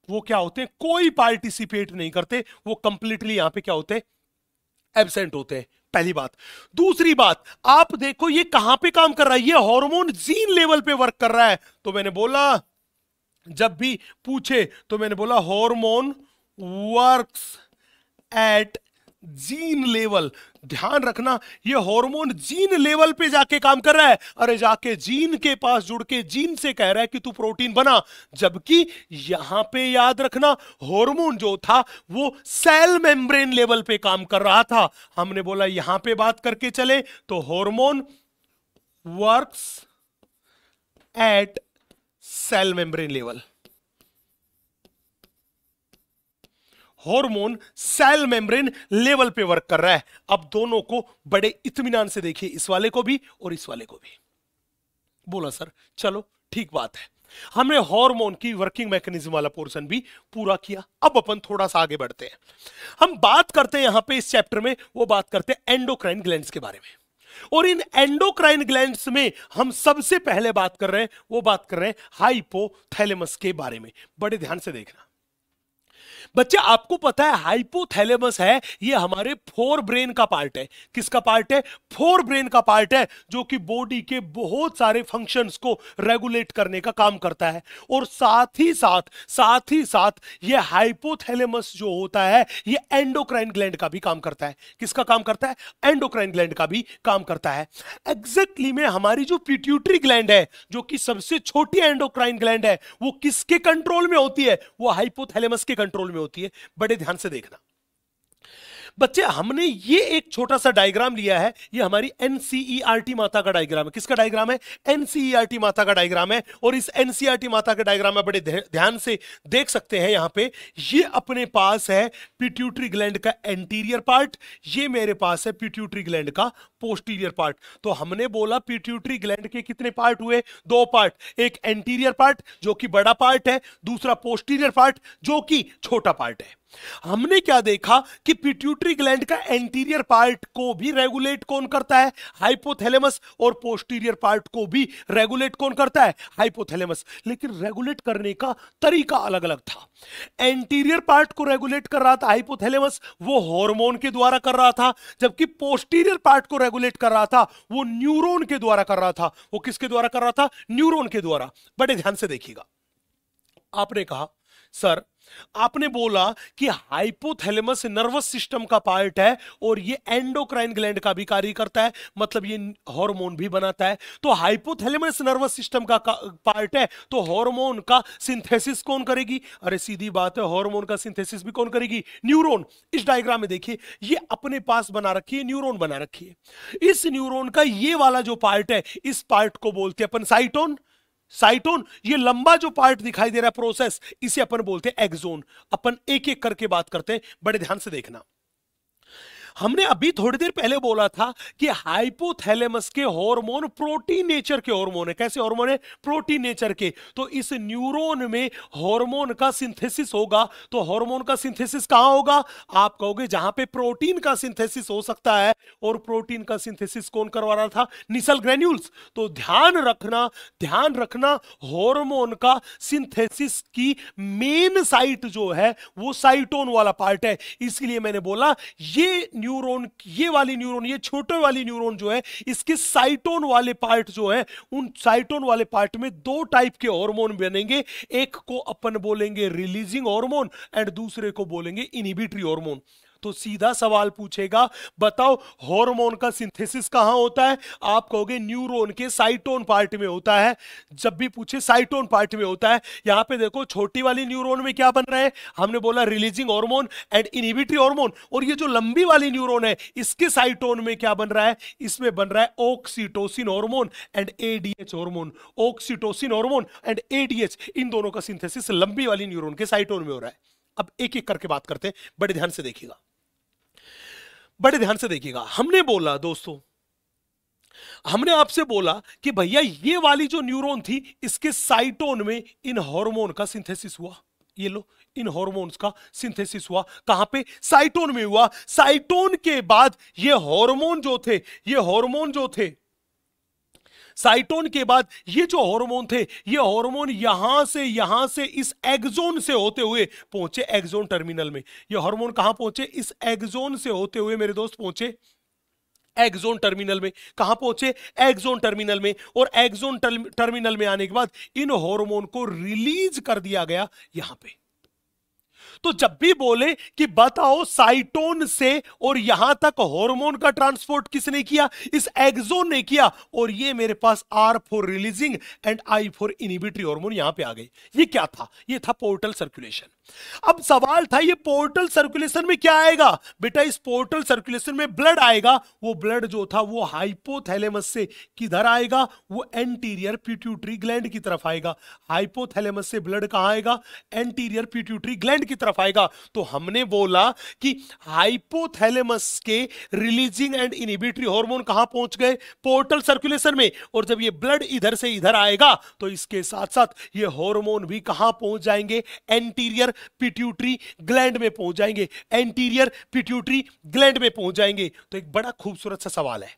वो क्या होते हैं? कोई पार्टिसिपेट नहीं करते, वो कंप्लीटली यहां पे क्या होते हैं? एब्सेंट होते हैं। पहली बात। दूसरी बात, आप देखो ये कहां पे काम कर रहा है? ये हार्मोन जीन लेवल पे वर्क कर रहा है। तो मैंने बोला, जब भी पूछे तो मैंने बोला hormone works eight gene level. ध्यान रखना, ये हार्मोन जीन लेवल पे जाके काम कर रहा है। अरे जाके जीन के पास जुड़ के जीन से कह रहा है कि तू प्रोटीन बना। जबकि यहां पे याद रखना, हार्मोन जो था वो सेल मेम्ब्रेन लेवल पे काम कर रहा था। हमने बोला यहां पे बात करके चले तो hormone works at cell membrane level. Hormone cell membrane level पे वर्क कर रहा है। अब दोनों को बड़े इत्मीनान से देखिए, इस वाले को भी और इस वाले को भी। बोला सर चलो ठीक बात है, हमने हार्मोन की वर्किंग मैकेनिज्म वाला पोर्शन भी पूरा किया। अब अपन थोड़ा सा आगे बढ़ते हैं। हम बात करते हैं यहां पे इस चैप्टर में, वो बात करते हैं एंडोक्राइन ग्लैंड्स के बारे में। और इन एंडोक्राइन ग्लैंड्स में हम सबसे पहले बात कर रहे हैं, वो बात कर रहे हैं हाइपोथैलेमस के बारे में। बड़े ध्यान से देखना बच्चे, आपको पता है हाइपोथैलेमस है ये हमारे फोर ब्रेन का पार्ट है। किसका पार्ट है? फोर ब्रेन का पार्ट है, जो कि बॉडी के बहुत सारे फंक्शंस को रेगुलेट करने का काम करता है। और साथ ही साथ ये हाइपोथैलेमस जो होता है ये एंडोक्राइन ग्लैंड का भी काम करता है। किसका काम करता है? एंडोक्राइन ग्लैंड का भी काम करता है। एग्जैक्टली में हमारी जो पिट्यूटरी ग्लैंड है, जो कि सबसे छोटी एंडोक्राइन ग्लैंड है, वो किसके कंट्रोल में होती है? वो हाइपोथैलेमस के कंट्रोल में होती है। बड़े ध्यान से देखना बच्चे, हमने ये एक छोटा सा डायग्राम लिया है, ये हमारी एनसीईआरटी माता का डायग्राम है। किसका डायग्राम है? एनसीईआरटी माता का डायग्राम है। और इस एनसीईआरटी माता के डायग्राम में बड़े ध्यान से देख सकते हैं, यहां पे ये अपने पास है पिट्यूटरी ग्लैंड का एंटीरियर पार्ट, ये मेरे पास है पिट्यूटरी ग्लैंड का पोस्टीरियर पार्ट। तो हमने बोला पिट्यूटरी ग्लैंड के कितने पार्ट हुए? दो पार्ट, एक एंटीरियर पार्ट जो कि बड़ा पार्ट है, दूसरा पोस्टीरियर पार्ट जो कि छोटा पार्ट है। हमने क्या देखा कि पिट्यूटरी ग्लैंड का एंटीरियर पार्ट को भी रेगुलेट कौन करता है? हाइपोथैलेमस। और पोस्टीरियर पार्ट को भी रेगुलेट कौन करता है? हाइपोथैलेमस। लेकिन रेगुलेट करने का तरीका अलग अलग था। एंटीरियर पार्ट को रेगुलेट कर रहा था हाइपोथैलेमस, वो हार्मोन के द्वारा कर रहा था। जबकि पोस्टीरियर पार्ट को रेगुलेट कर रहा था वो न्यूरॉन के द्वारा कर रहा था। वो किसके द्वारा कर रहा था? न्यूरॉन के द्वारा। बड़े ध्यान से देखिएगा, आपने कहा सर आपने बोला कि हाइपोथैलेमस नर्वस सिस्टम का पार्ट है और ये एंडोक्राइन ग्लैंड का भी कार्य करता है, मतलब ये हार्मोन भी बनाता है। तो हाइपोथैलेमस नर्वस सिस्टम का पार्ट है, तो हार्मोन का सिंथेसिस कौन करेगी? अरे सीधी बात है, हार्मोन का सिंथेसिस भी कौन करेगी? न्यूरॉन। इस डायग्राम में देखिए, ये अपने पास बना रखी है, न्यूरॉन बना रखी है। इस न्यूरॉन का ये वाला जो पार्ट है, इस पार्ट को बोलते हैं अपन साइटोन। साइटोन, ये लंबा जो पार्ट दिखाई दे रहा है प्रोसेस, इसे अपन बोलते हैं एक्सोन। अपन एक एक करके बात करते हैं, बड़े ध्यान से देखना। हमने अभी थोड़ी देर पहले बोला था कि हाइपोथैलेमस के हार्मोन प्रोटीन नेचर के हार्मोन है। कैसे हार्मोन है? प्रोटीन नेचर के। तो इस न्यूरॉन में हार्मोन का सिंथेसिस होगा। तो हार्मोन का सिंथेसिस कहां होगा? आप कहोगे जहां पे प्रोटीन का सिंथेसिस हो सकता है, और प्रोटीन का सिंथेसिस कौन करवा रहा था? निसल ग्रेन्यूल्स। तो ध्यान रखना हार्मोन का सिंथेसिस की मेन साइट जो है वो साइटोन वाला पार्ट है। इसलिए मैंने बोला ये न्यूरॉन, ये छोटे वाली न्यूरॉन जो है, इसके साइटोन वाले पार्ट जो है, उन साइटोन वाले पार्ट में दो टाइप के हार्मोन बनेंगे। एक को अपन बोलेंगे रिलीजिंग हार्मोन एंड दूसरे को बोलेंगे इनहिबिटरी हार्मोन। तो सीधा सवाल पूछेगा, बताओ हार्मोन का सिंथेसिस कहां होता है? आप कहोगे न्यूरॉन के साइटोन पार्ट में होता है। जब भी पूछे साइटोन पार्ट में होता है। यहां पे देखो छोटी वाली न्यूरॉन में क्या बन रहा है? हमने बोला releasing hormone and inhibitory hormone. और ये जो लंबी वाली न्यूरॉन है, इसके साइटोन में क्या बन रहा है? इसमें बन रहा है oxytocin hormone and ADH hormone. Oxytocin hormone and ADH, इन दोनों का सिंथेसिस लंबी वाली न्यूरॉन के साइटोन में हो रहा है। अब एक एक करके बात करते हैं, बड़े ध्यान से देखिएगा, बड़े ध्यान से देखिएगा। हमने बोला दोस्तों, हमने आपसे बोला कि भैया ये वाली जो न्यूरॉन थी, इसके साइटोन में इन हार्मोन का सिंथेसिस हुआ। ये लो, इन हार्मोन्स का सिंथेसिस हुआ। कहां पे? साइटोन में हुआ। साइटोन के बाद ये हार्मोन जो थे, साइटोन के बाद ये जो हार्मोन थे, ये हार्मोन यहां से इस एक्सोन से होते हुए पहुंचे एक्सोन टर्मिनल में। ये हार्मोन कहां पहुंचे? इस एक्सोन से होते हुए मेरे दोस्त पहुंचे एक्सोन टर्मिनल में। कहां पहुंचे? एक्सोन टर्मिनल में। और एक्सोन टर्मिनल में आने के बाद इन हार्मोन को रिलीज कर दिया गया यहां पे। तो जब भी बोले कि बताओ साइटोन से और यहां तक हार्मोन का ट्रांसपोर्ट किसने किया? इस एक्सोन ने किया। और ये मेरे पास R for releasing and I for inhibitory hormone यहां पे आ गए। ये क्या था? ये था पोर्टल सर्कुलेशन। अब सवाल था, ये पोर्टल सर्कुलेशन में क्या आएगा? बेटा इस पोर्टल सर्कुलेशन में ब्लड आएगा। वो ब्लड जो था वो हाइपोथैलेमस से किधर आएगा? वो एंटीरियर पिट्यूटरी ग्लैंड की तरफ आएगा। हाइपोथैलेमस से ब्लड कहां आएगा? एंटीरियर पिट्यूटरी ग्लैंड की तरफ आएगा। तो हमने बोला कि हाइपोथैलेमस के रिलीजिंग एंड इनहिबिटरी हार्मोन कहां पहुंच गए? पोर्टल सर्कुलेशन में। और जब ये ब्लड इधर से इधर आएगा तो इसके साथ साथ ये हार्मोन भी कहां पहुंच जाएंगे? एंटीरियर पिट्यूटरी ग्लैंड में पहुंच जाएंगे। एंटीरियर पिट्यूटरी ग्लैंड में पहुंच जाएंगे। तो एक बड़ा खूबसूरत सा सवाल है,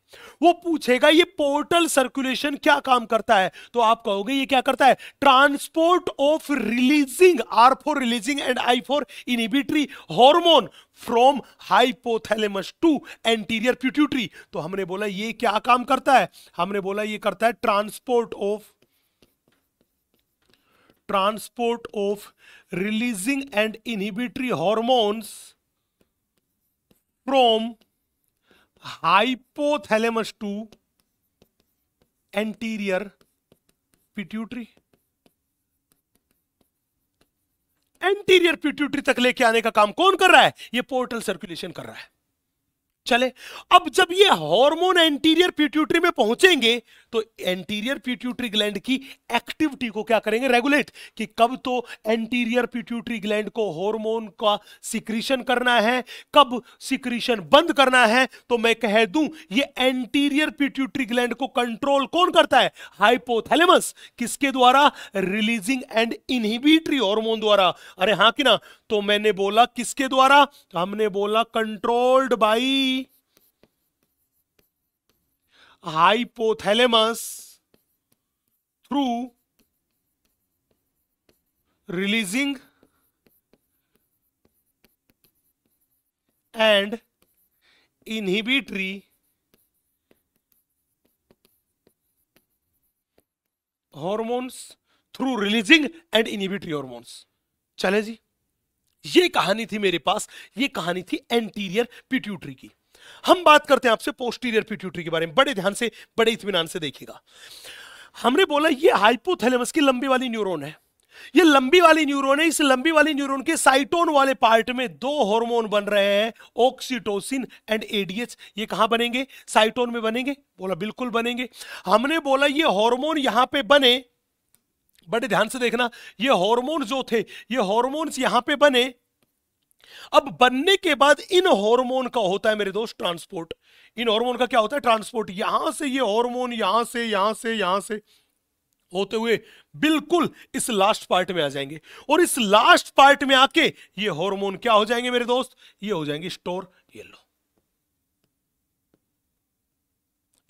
वो पूछेगा ये पोर्टल सर्कुलेशन क्या काम करता है? तो आप कहोगे ये क्या करता है? Transport of releasing, R for releasing and I for inhibitory hormone from hypothalamus to anterior pituitary. तो हमने बोला ये क्या काम करता है? हमने बोला ये करता है transport of releasing and inhibitory hormones from hypothalamus to anterior pituitary। Anterior pituitary तक लेके आने का काम कौन कर रहा है? ये पोर्टल सर्कुलेशन कर रहा है। चले, अब जब ये हार्मोन एंटीरियर पिट्यूटरी में पहुंचेंगे तो एंटीरियर पिट्यूटरी ग्लैंड की एक्टिविटी को क्या करेंगे? रेगुलेट। कि कब तो एंटीरियर पिट्यूटरी ग्लैंड को हार्मोन का सिक्रीशन करना है, कब सिक्रीशन बंद करना है। तो मैं कह दूं ये एंटीरियर पिट्यूटरी ग्लैंड को कंट्रोल कौन करता है? हाइपोथैलेमस। किसके द्वारा? रिलीजिंग एंड इनहिबिटरी हार्मोन द्वारा। अरे हां कि ना? तो मैंने बोला किसके द्वारा? हमने बोला controlled by hypothalamus through releasing and inhibitory hormones, through releasing and inhibitory hormones। चले जी, ये कहानी थी मेरे पास, ये कहानी थी एंटीरियर पिट्यूटरी की। हम बात करते हैं आपसे पोस्टीरियर पिट्यूटरी के बारे में। बड़े ध्यान से, बड़े इत्मीनान से देखिएगा। हमने बोला ये हाइपोथैलेमस की लंबी वाली न्यूरॉन है, ये लंबी वाली न्यूरॉन है। इस लंबी वाली न्यूरॉन के साइटोन वाले पार्ट में दो हार्मोन बन रहे हैं, ऑक्सीटोसिन एंड एडीएच। ये कहां बनेंगे? साइटोन में बनेंगे। बोला बिल्कुल बनेंगे। हमने बोला ये हार्मोन यहां पे बने, बड़े ध्यान से देखना, ये हार्मोन जो थे, ये हार्मोन्स यहां पे बने। अब बनने के बाद इन हार्मोन का होता है मेरे दोस्त ट्रांसपोर्ट। इन हार्मोन का क्या होता है? ट्रांसपोर्ट। यहां से ये हार्मोन यहां से यहां से यहां से होते हुए बिल्कुल इस लास्ट पार्ट में आ जाएंगे, और इस लास्ट पार्ट में आके ये हार्मोन क्या हो जाएंगे मेरे दोस्त? ये हो जाएंगे स्टोर। ये लो,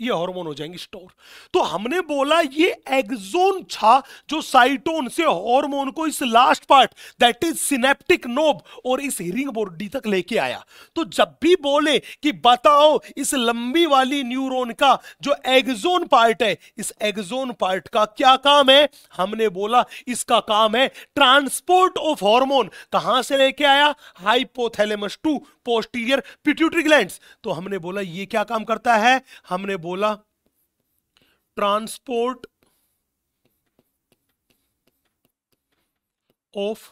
ये हार्मोन हो जाएंगे स्टोर। तो हमने बोला ये एक्सोन था जो साइटोन से हार्मोन को इस last part, that is synaptic knob और इस हियरिंग बॉडी तक लेके आया। तो जब भी बोले कि बताओ इस लंबी वाली न्यूरॉन का जो एक्सोन पार्ट है, इस एक्सोन पार्ट का क्या काम है? हमने बोला इसका काम है ट्रांसपोर्ट ऑफ हार्मोन। कहां से लेके आया? Hypothalamus to posterior pituitary glands. तो हमने बोला ये क्या काम करता है? हमने बोला ट्रांसपोर्ट ऑफ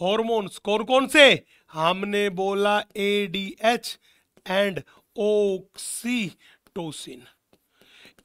हार्मोन्स। कौन कौन से? हमने बोला ADH and oxytocin.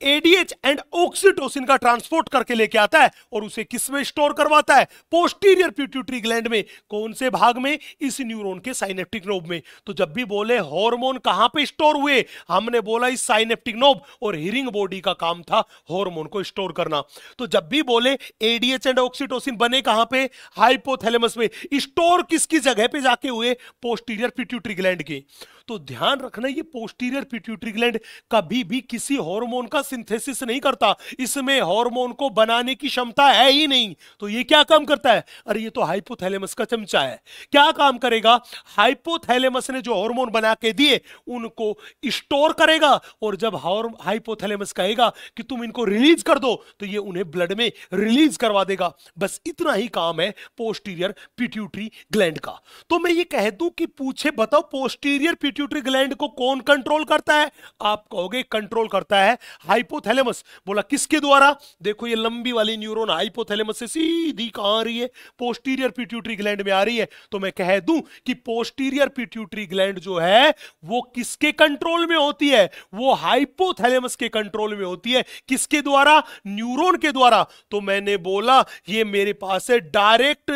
ADH and oxytocin का ट्रांसपोर्ट करके लेके आता है और उसे किस में स्टोर करवाता है? पोस्टीरियर पिट्यूटरी ग्लैंड में। कौन से भाग में? इस न्यूरॉन के साइनेप्टिक नोब में। तो जब भी बोले हार्मोन कहां पे स्टोर हुए, हमने बोला इस साइनेप्टिक नोब, और हियरिंग बॉडी का काम था हार्मोन को स्टोर करना। तो जब भी बोले एडीएच एंड ऑक्सीटोसिन बने कहां पे? हाइपोथैलेमस में। स्टोर किसकी जगह पे जाके हुए? पोस्टीरियर पिट्यूटरी ग्लैंड के। तो ध्यान रखना ये पोस्टीरियर पिट्यूटरी ग्लैंड कभी भी किसी हार्मोन का सिंथेसिस नहीं करता, इसमें हार्मोन को बनाने की क्षमता है ही नहीं। तो ये क्या काम करता है? अरे ये तो हाइपोथैलेमस का चमचा है। क्या काम करेगा? हाइपोथैलेमस ने जो हार्मोन बना के दिए उनको स्टोर करेगा, और जब हाइपोथैलेमस कहेगा कि तुम इनको रिलीज कर दो, तो ये उन्हें ब्लड में रिलीज करवा देगा। बस इतना ही काम है पोस्टीरियर पिट्यूटरी ग्लैंड का। तो मैं ये कह दूं कि पूछे बताओ पोस्टीरियर पिट्यूटरी ग्लैंड को कौन कंट्रोल करता है? आप कहोगे कंट्रोल करता है हाइपोथैलेमस। बोला किसके द्वारा? देखो ये लंबी वाली न्यूरॉन हाइपोथैलेमस से सीधी कहां आ रही है? पोस्टीरियर पिट्यूटरी ग्लैंड में आ रही है। तो मैं कह दूं कि पोस्टीरियर पिट्यूटरी ग्लैंड जो है वो किसके कंट्रोल में होती है? वो हाइपोथैलेमस के कंट्रोल में होती है। किसके द्वारा? न्यूरॉन के द्वारा। तो मैंने बोला ये मेरे पास है direct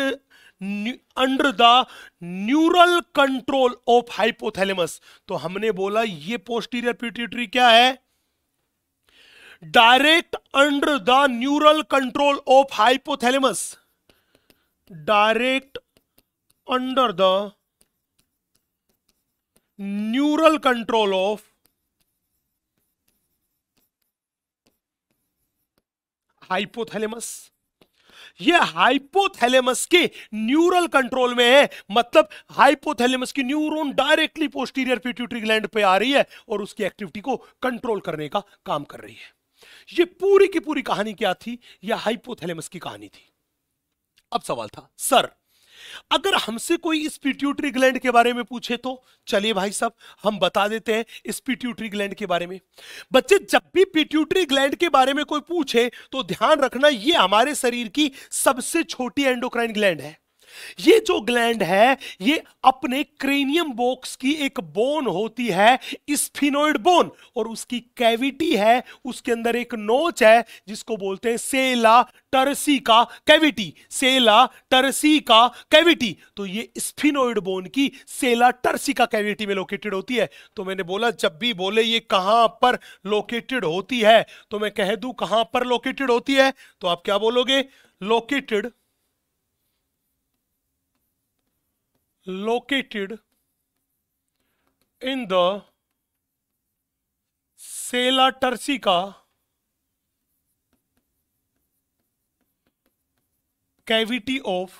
under the neural control of hypothalamus. तो हमने बोला ये पोस्टीरियर पिट्यूटरी क्या है? Direct under the neural control of hypothalamus. Direct under the neural control of hypothalamus. ये हाइपोथैलेमस के न्यूरल कंट्रोल में है, मतलब हाइपोथैलेमस की neuron directly posterior pituitary gland पे आ रही है और उसकी एक्टिविटी को कंट्रोल करने का काम कर रही है। ये पूरी की पूरी कहानी क्या थी? यह हाइपोथैलेमस की कहानी थी। अब सवाल था सर अगर हमसे कोई इस पिट्यूटरी ग्लैंड के बारे में पूछे तो? चलिए भाई साहब हम बता देते हैं इस पिट्यूटरी ग्लैंड के बारे में। बच्चे जब भी पिट्यूटरी ग्लैंड के बारे में कोई पूछे तो ध्यान रखना ये हमारे शरीर की सबसे छोटी एंडोक्राइन ग्लैंड है। ये जो ग्लैंड है ये अपने क्रेनियम बॉक्स की एक बोन होती है, स्फिनोइड बोन, और उसकी कैविटी है, उसके अंदर एक नोच है जिसको बोलते हैं सेला टर्सिका कैविटी। सेला टर्सिका कैविटी। तो ये स्फिनोइड बोन की सेला टर्सिका कैविटी में लोकेटेड होती है। तो मैंने बोला जब भी बोले ये कहां पर लोकेटेड होती है तो मैं कह दूं कहां पर लोकेटेड होती है, तो आप क्या बोलोगे? Located in the sella turcica cavity of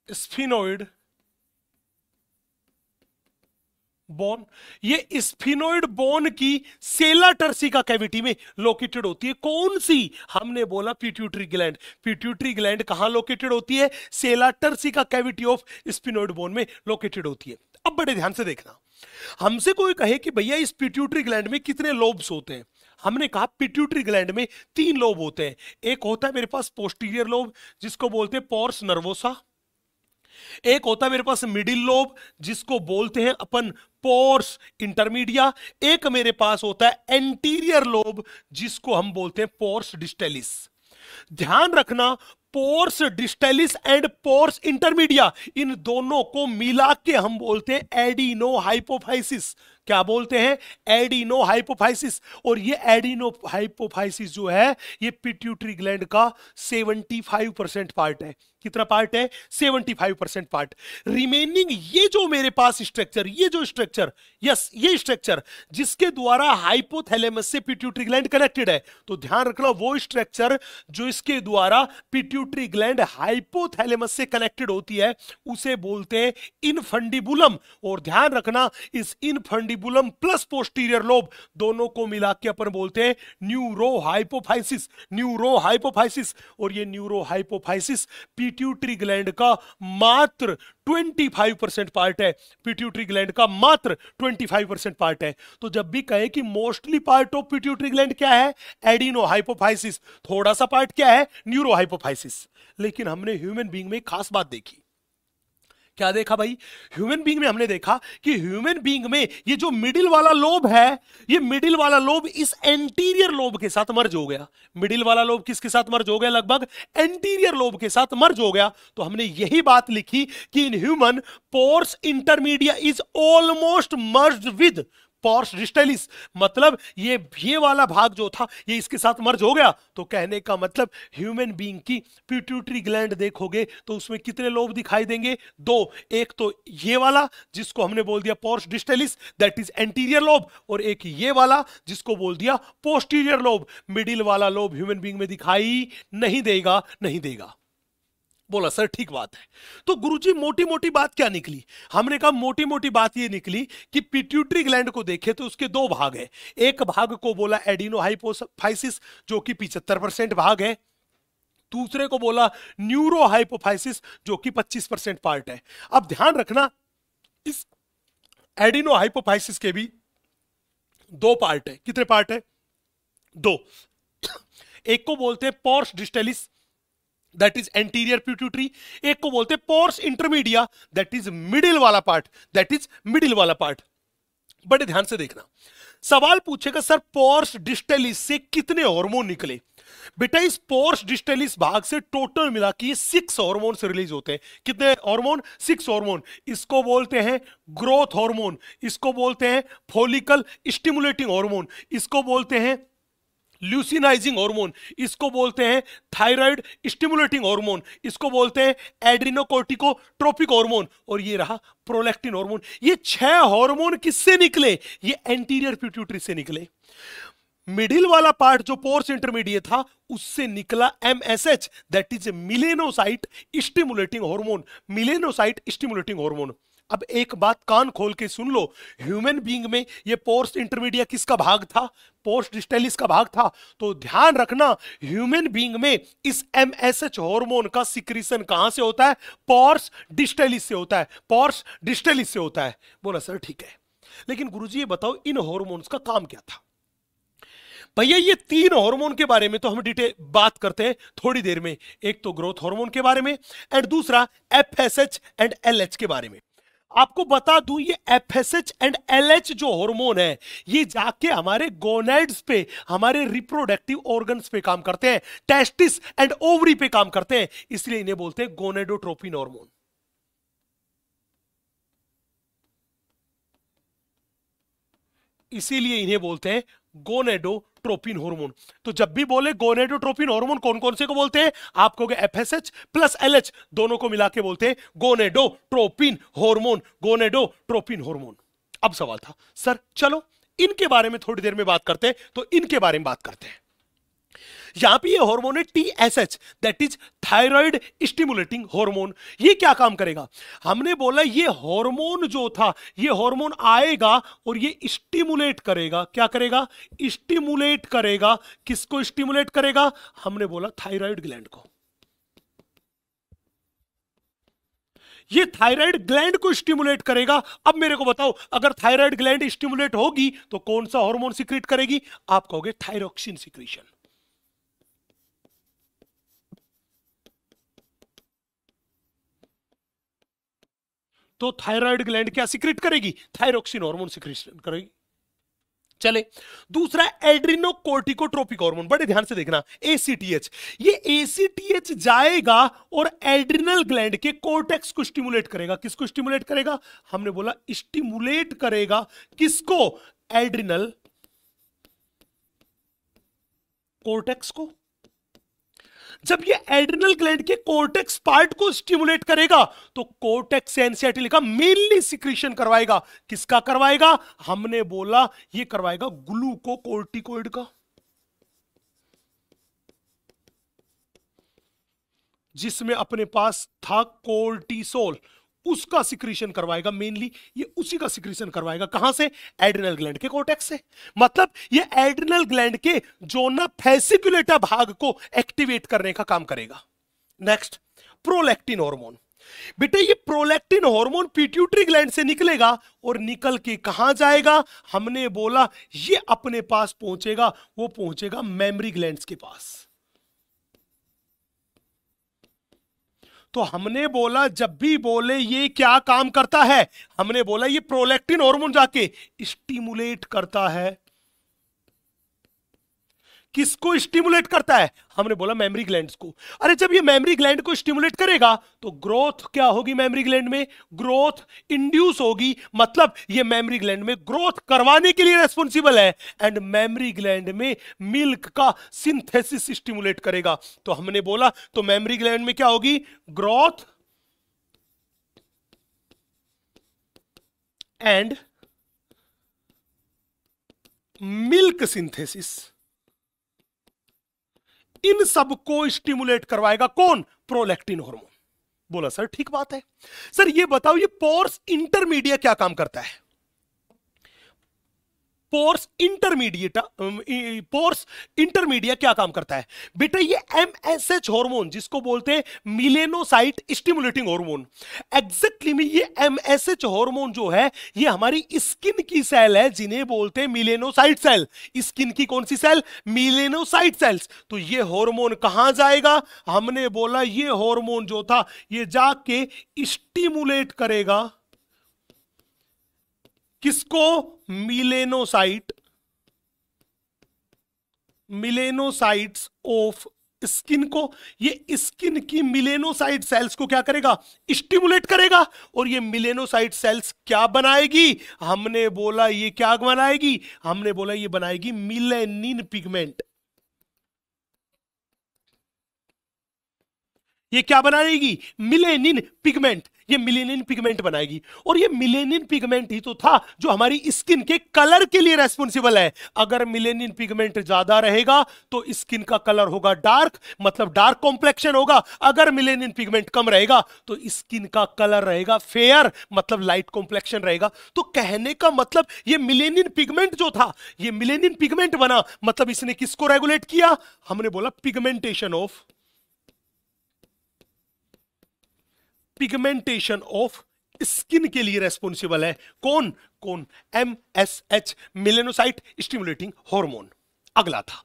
sphenoid bone, ये स्फिनोइड बोन की सेला टर्सिका कैविटी में लोकेटेड होती है। कौन सी? हमने बोला पिट्यूटरी ग्लैंड। पिट्यूटरी ग्लैंड कहां लोकेटेड होती है? Sella turcica cavity of sphenoid bone में लोकेटेड होती है। अब बड़े ध्यान से देखना, हमसे कोई कहे कि भैया इस पिट्यूटरी ग्लैंड में कितने लोब्स होते हैं, हमने कहा पिट्यूटरी ग्लैंड में 3 लोब होते हैं। एक होता है मेरे पास पोस्टीरियर लोब जिसको बोलते हैं पोर्स नर्वोसा, एक होता है मेरे पास मिडिल लोब जिसको बोलते हैं अपन पोर्स इंटरमीडिया, एक मेरे पास होता है एंटीरियर लोब जिसको हम बोलते हैं पोर्स डिस्टेलिस। ध्यान रखना, pars distalis and pars intermedia, इन दोनों को मिला के हम बोलते हैं एडिनो हाइपोफाइसिस। क्या बोलते हैं? Adeno hypophysis. और ये एडिनो हाइपोफाइसिस जो है ये पिट्यूटरी ग्लैंड का 75% पार्ट है। कितना पार्ट है? 75% पार्ट। रिमेनिंग ये जो मेरे पास स्ट्रक्चर, ये जो स्ट्रक्चर, यस ये स्ट्रक्चर जिसके द्वारा हाइपोथैलेमस से पिट्यूटरी ग्लैंड कनेक्टेड है, तो ध्यान रखना वो स्ट्रक्चर जो इसके द्वारा पिट्यूटरी ग्लैंड हाइपोथैलेमस से कनेक्टेड होती है उसे बोलते हैं इनफंडिबुलम। और ध्यान रखना इस इनफंडिबुलम प्लस पोस्टीरियर लोब दोनों को मिला के अपन बोलते हैं न्यूरो हाइपोफाइसिस। Neuro hypophysis. और ये न्यूरो हाइपोफाइसिस पिट्यूटरी ग्लैंड का मात्र 25% पार्ट है। पिट्यूटरी ग्लैंड का मात्र 25% पार्ट है। तो जब भी कहे कि mostly part of pituitary gland क्या है? Adeno hypophysis. थोड़ा सा पार्ट क्या है? Neuro hypophysis. लेकिन हमने ह्यूमन बीइंग में खास बात देखी। क्या देखा भाई? ह्यूमन बीइंग में हमने देखा कि ह्यूमन बीइंग में ये जो मिडिल वाला लोब है, ये मिडिल वाला लोब इस एंटीरियर लोब के साथ मर्ज हो गया। मिडिल वाला लोब किसके साथ मर्ज हो गया? लगभग एंटीरियर लोब के साथ मर्ज हो गया। तो हमने यही बात लिखी कि in human pores intermedia is almost merged with pores distalis. मतलब ये वाला भाग जो था ये इसके साथ मर्ज हो गया। तो कहने का मतलब ह्यूमन बीइंग की पिट्यूटरी ग्लैंड देखोगे तो उसमें कितने लोब दिखाई देंगे? 2। एक तो ये वाला जिसको हमने बोल दिया pores distalis, that is anterior lobe, और एक ये वाला जिसको बोल दिया पोस्टीरियर लोब। मिडिल वाला लोब ह्यूमन बीइंग में दिखाई नहीं देगा, नहीं देगा। बोला सर ठीक बात है। तो गुरुजी मोटी मोटी बात क्या निकली? हमने कहा मोटी मोटी बात ये निकली कि पिट्यूटरी ग्लैंड को देखे तो उसके 2 भाग है। एक भाग को बोला एडिनो हाइपोफाइसिस जो कि 75% भाग है, दूसरे को बोला न्यूरो हाइपोफाइसिस जो कि 25% पार्ट है। अब ध्यान रखना इस एडिनो हाइपोफाइसिस के भी 2 पार्ट है। कितने पार्ट है? 2। एक को बोलते हैं pores distalis, that is anterior pituitary. एक को बोलते हैं pores intermedia, that is middle वाला पार्ट, दैट इज मिडिल वाला पार्ट। बड़े ध्यान से देखना, सवाल पूछेगा सर पोर्स डिस्टेलिस से कितने हार्मोन निकले? बेटा इस पोर्स डिस्टेलिस भाग से टोटल मिला के 6 हार्मोन से रिलीज होते हैं। कितने हार्मोन? 6 हार्मोन। इसको बोलते हैं ग्रोथ हार्मोन, इसको बोलते हैं फॉलिकल स्टिमुलेटिंग हार्मोन, इसको बोलते हैं ल्यूसिनाइजिंग हार्मोन, इसको बोलते हैं थायराइड स्टिमुलेटिंग हार्मोन, इसको बोलते हैं एड्रिनोकोर्टिकोट्रोपिक हार्मोन, और ये रहा प्रोलैक्टिन हार्मोन। ये 6 हार्मोन किससे निकले? ये एंटीरियर पिट्यूटरी से निकले। मिडिल वाला पार्ट जो पोर्स इंटरमीडिएट था उससे निकला MSH, that is melanocyte stimulating hormone. Melanocyte stimulating hormone. अब एक बात कान खोल के सुन लो, ह्यूमन बीइंग में ये पोर्स इंटरमीडिया किसका भाग था? पोर्स डिस्टेलिस का भाग था। तो ध्यान रखना ह्यूमन बीइंग में इस MSH हार्मोन का सिक्रीशन कहां से होता है? पोर्स डिस्टेलिस से होता है। पोर्स डिस्टेलिस से होता है। बोला सर ठीक है, लेकिन गुरुजी ये बताओ इन हार्मोन्स का काम क्या था? भैया ये 3 हार्मोन के बारे में तो हम डिटेल बात करते हैं थोड़ी देर में। एक तो ग्रोथ हार्मोन के बारे में एंड दूसरा FSH एंड LH के बारे में। आपको बता दूं ये FSH एंड LH जो हार्मोन है ये जाके हमारे गोनेड्स पे, हमारे रिप्रोडक्टिव ऑर्गन्स पे काम करते हैं, टेस्टिस एंड ओवरी पे काम करते हैं, इसलिए इन्हें बोलते हैं गोनेडोट्रोपिन हार्मोन। इसीलिए इन्हें बोलते हैं गोनेडोट्रोपिन हार्मोन। तो जब भी बोले गोनेडोट्रोपिन हार्मोन कौन कौन से को बोलते हैं? आप कहोगे FSH प्लस LH दोनों को मिला के बोलते हैं गोनेडोट्रोपिन हार्मोन। Gonadotropin hormone. अब सवाल था सर चलो इनके बारे में थोड़ी देर में बात करते हैं, तो इनके बारे में बात करते हैं। यहां पे ये हार्मोन है TSH, that is thyroid stimulating hormone. ये क्या काम करेगा? हमने बोला ये हार्मोन जो था, ये हार्मोन आएगा और ये स्टिमुलेट करेगा। क्या करेगा? स्टिमुलेट करेगा। किसको स्टिमुलेट करेगा? हमने बोला थायराइड ग्लैंड को। ये थायराइड ग्लैंड को स्टिमुलेट करेगा। अब मेरे को बताओ, अगर थायराइड ग्लैंड स्टिमुलेट होगी तो कौन सा हार्मोन सीक्रेट करेगी? आप कहोगे थायरोक्सिन सीक्रेशन। तो थायराइड ग्लैंड क्या सीक्रेट करेगी? थायरोक्सिन हार्मोन सीक्रेट करेगी। चले, दूसरा एड्रिनोकोर्टिकोट्रोपिक हार्मोन, बड़े ध्यान से देखना, ACTH। ये ACTH जाएगा और एड्रिनल ग्लैंड के कोर्टेक्स को स्टिमुलेट करेगा। किसको स्टिमुलेट करेगा? हमने बोला स्टिमुलेट करेगा। किसको? एड्रिनल कोर्टेक्स को। जब ये एड्रिनल ग्लैंड के कोर्टेक्स पार्ट को स्टिमुलेट करेगा तो कोर्टेक्स से एनसीआरटी का मेनली सिक्रीशन करवाएगा। किसका करवाएगा? हमने बोला ये करवाएगा ग्लूकोकोर्टिकोइड का, जिसमें अपने पास था कोर्टिसोल, उसका सिक्रीशन करवाएगा। मेनली ये उसी का सिक्रीशन करवाएगा। कहां से? एड्रिनल ग्लैंड के कोर्टेक्स से। मतलब ये एड्रिनल ग्लैंड के जोना फेसिकुलेटा भाग को एक्टिवेट करने का काम करेगा। Next, prolactin hormone. बेटे ये प्रोलैक्टिन हार्मोन पिट्यूटरी ग्लैंड से निकलेगा और निकल के कहां जाएगा? हमने बोला ये अपने पास पहुंचेगा, वो पहुंचेगा मेमोरी ग्लैंड्स के पास। तो हमने बोला जब भी बोले ये क्या काम करता है, हमने बोला ये प्रोलैक्टिन हार्मोन जाके स्टिमुलेट करता है। किसको स्टिमुलेट करता है? हमने बोला मेमोरी ग्लैंड्स को। अरे जब ये मेमोरी ग्लैंड को स्टिमुलेट करेगा तो ग्रोथ क्या होगी? मेमोरी ग्लैंड में ग्रोथ इंड्यूस होगी। मतलब ये मेमोरी ग्लैंड में ग्रोथ करवाने के लिए रेस्पॉन्सिबल है एंड मेमोरी ग्लैंड में मिल्क का सिंथेसिस स्टिमुलेट करेगा। तो हमने बोला तो मेमोरी ग्लैंड में क्या होगी? ग्रोथ एंड मिल्क सिंथेसिस, इन सबको स्टिमुलेट करवाएगा कौन? Prolactin hormone. बोला सर ठीक बात है। सर ये बताओ ये पोर्स इंटरमीडिया क्या काम करता है? पोर्स इंटरमीडिया क्या काम करता है? बेटा ये MSH हार्मोन, जिसको बोलते हैं मिलेनोसाइट स्टिमुलेटिंग हार्मोन। एग्जैक्टली में ये MSH हार्मोन जो है ये हमारी स्किन की सेल है जिन्हें बोलते हैं मिलेनोसाइट सेल। स्किन की कौन सी सेल? Melanocyte sales. तो ये हार्मोन कहां जाएगा? हमने बोला ये हार्मोन जो था ये जाके स्टिमुलेट करेगा। किसको? मिलेनोसाइट्स ऑफ स्किन को। ये स्किन की मिलेनोसाइट सेल्स को क्या करेगा? स्टिमुलेट करेगा। और ये मिलेनोसाइट सेल्स क्या बनाएगी? हमने बोला ये क्या बनाएगी? हमने बोला ये बनाएगी मिलेनिन पिगमेंट। ये क्या बनाएगी? Melanin pigment. ये मिलेनिन पिगमेंट बनाएगी। और ये मिलेनिन पिगमेंट ही तो था जो हमारी स्किन के कलर के लिए रेस्पॉन्सिबल है। अगर मिलेनिन पिगमेंट ज्यादा रहेगा तो स्किन का कलर होगा डार्क, मतलब डार्क कॉम्प्लेक्शन होगा। अगर मिलेनिन पिगमेंट कम रहेगा तो स्किन का कलर रहेगा फेयर, मतलब लाइट कॉम्प्लेक्शन रहेगा। तो कहने का मतलब ये मिलेनिन पिगमेंट जो था, ये मिलेनिन पिगमेंट बना, मतलब इसने किसको रेगुलेट किया? हमने बोला पिगमेंटेशन ऑफ स्किन के लिए रेस्पॉन्सिबल है। कौन? MSH, melanocyte stimulating hormone. अगला था,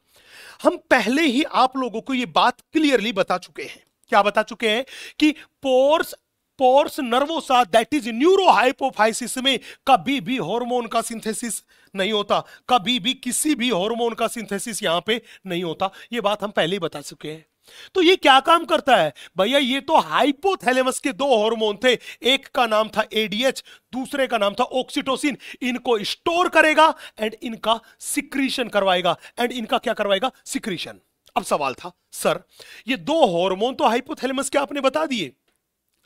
हम पहले ही आप लोगों को यह बात क्लियरली बता चुके हैं। क्या बता चुके हैं? कि pores nervosa that is neurohypophysis में कभी भी हार्मोन का सिंथेसिस नहीं होता। कभी भी किसी भी हार्मोन का सिंथेसिस यहां पे नहीं होता। यह बात हम पहले ही बता चुके हैं। तो ये क्या काम करता है भैया? ये तो हाइपोथैलेमस के दो हार्मोन थे, एक का नाम था ADH, दूसरे का नाम था ऑक्सीटोसिन। इनको स्टोर करेगा एंड इनका सिक्रीशन करवाएगा। एंड इनका क्या करवाएगा? सिक्रीशन। अब सवाल था सर ये दो हार्मोन तो हाइपोथैलेमस के आपने बता दिए,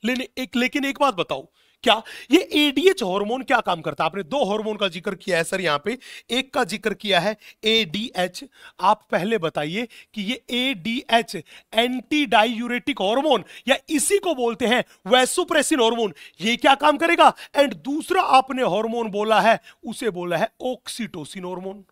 लेकिन एक बात बताओ, क्या ये एडीएच हार्मोन क्या काम करता है? आपने दो हार्मोन का जिक्र किया है सर यहां पे, एक का जिक्र किया है एडीएच। आप पहले बताइए कि ये एडीएच एंटी डायूरेटिक हार्मोन या इसी को बोलते हैं वैसोप्रेसिन हार्मोन, ये क्या काम करेगा? एंड दूसरा आपने हार्मोन बोला है, उसे बोला है ऑक्सीटोसिन हार्मोन।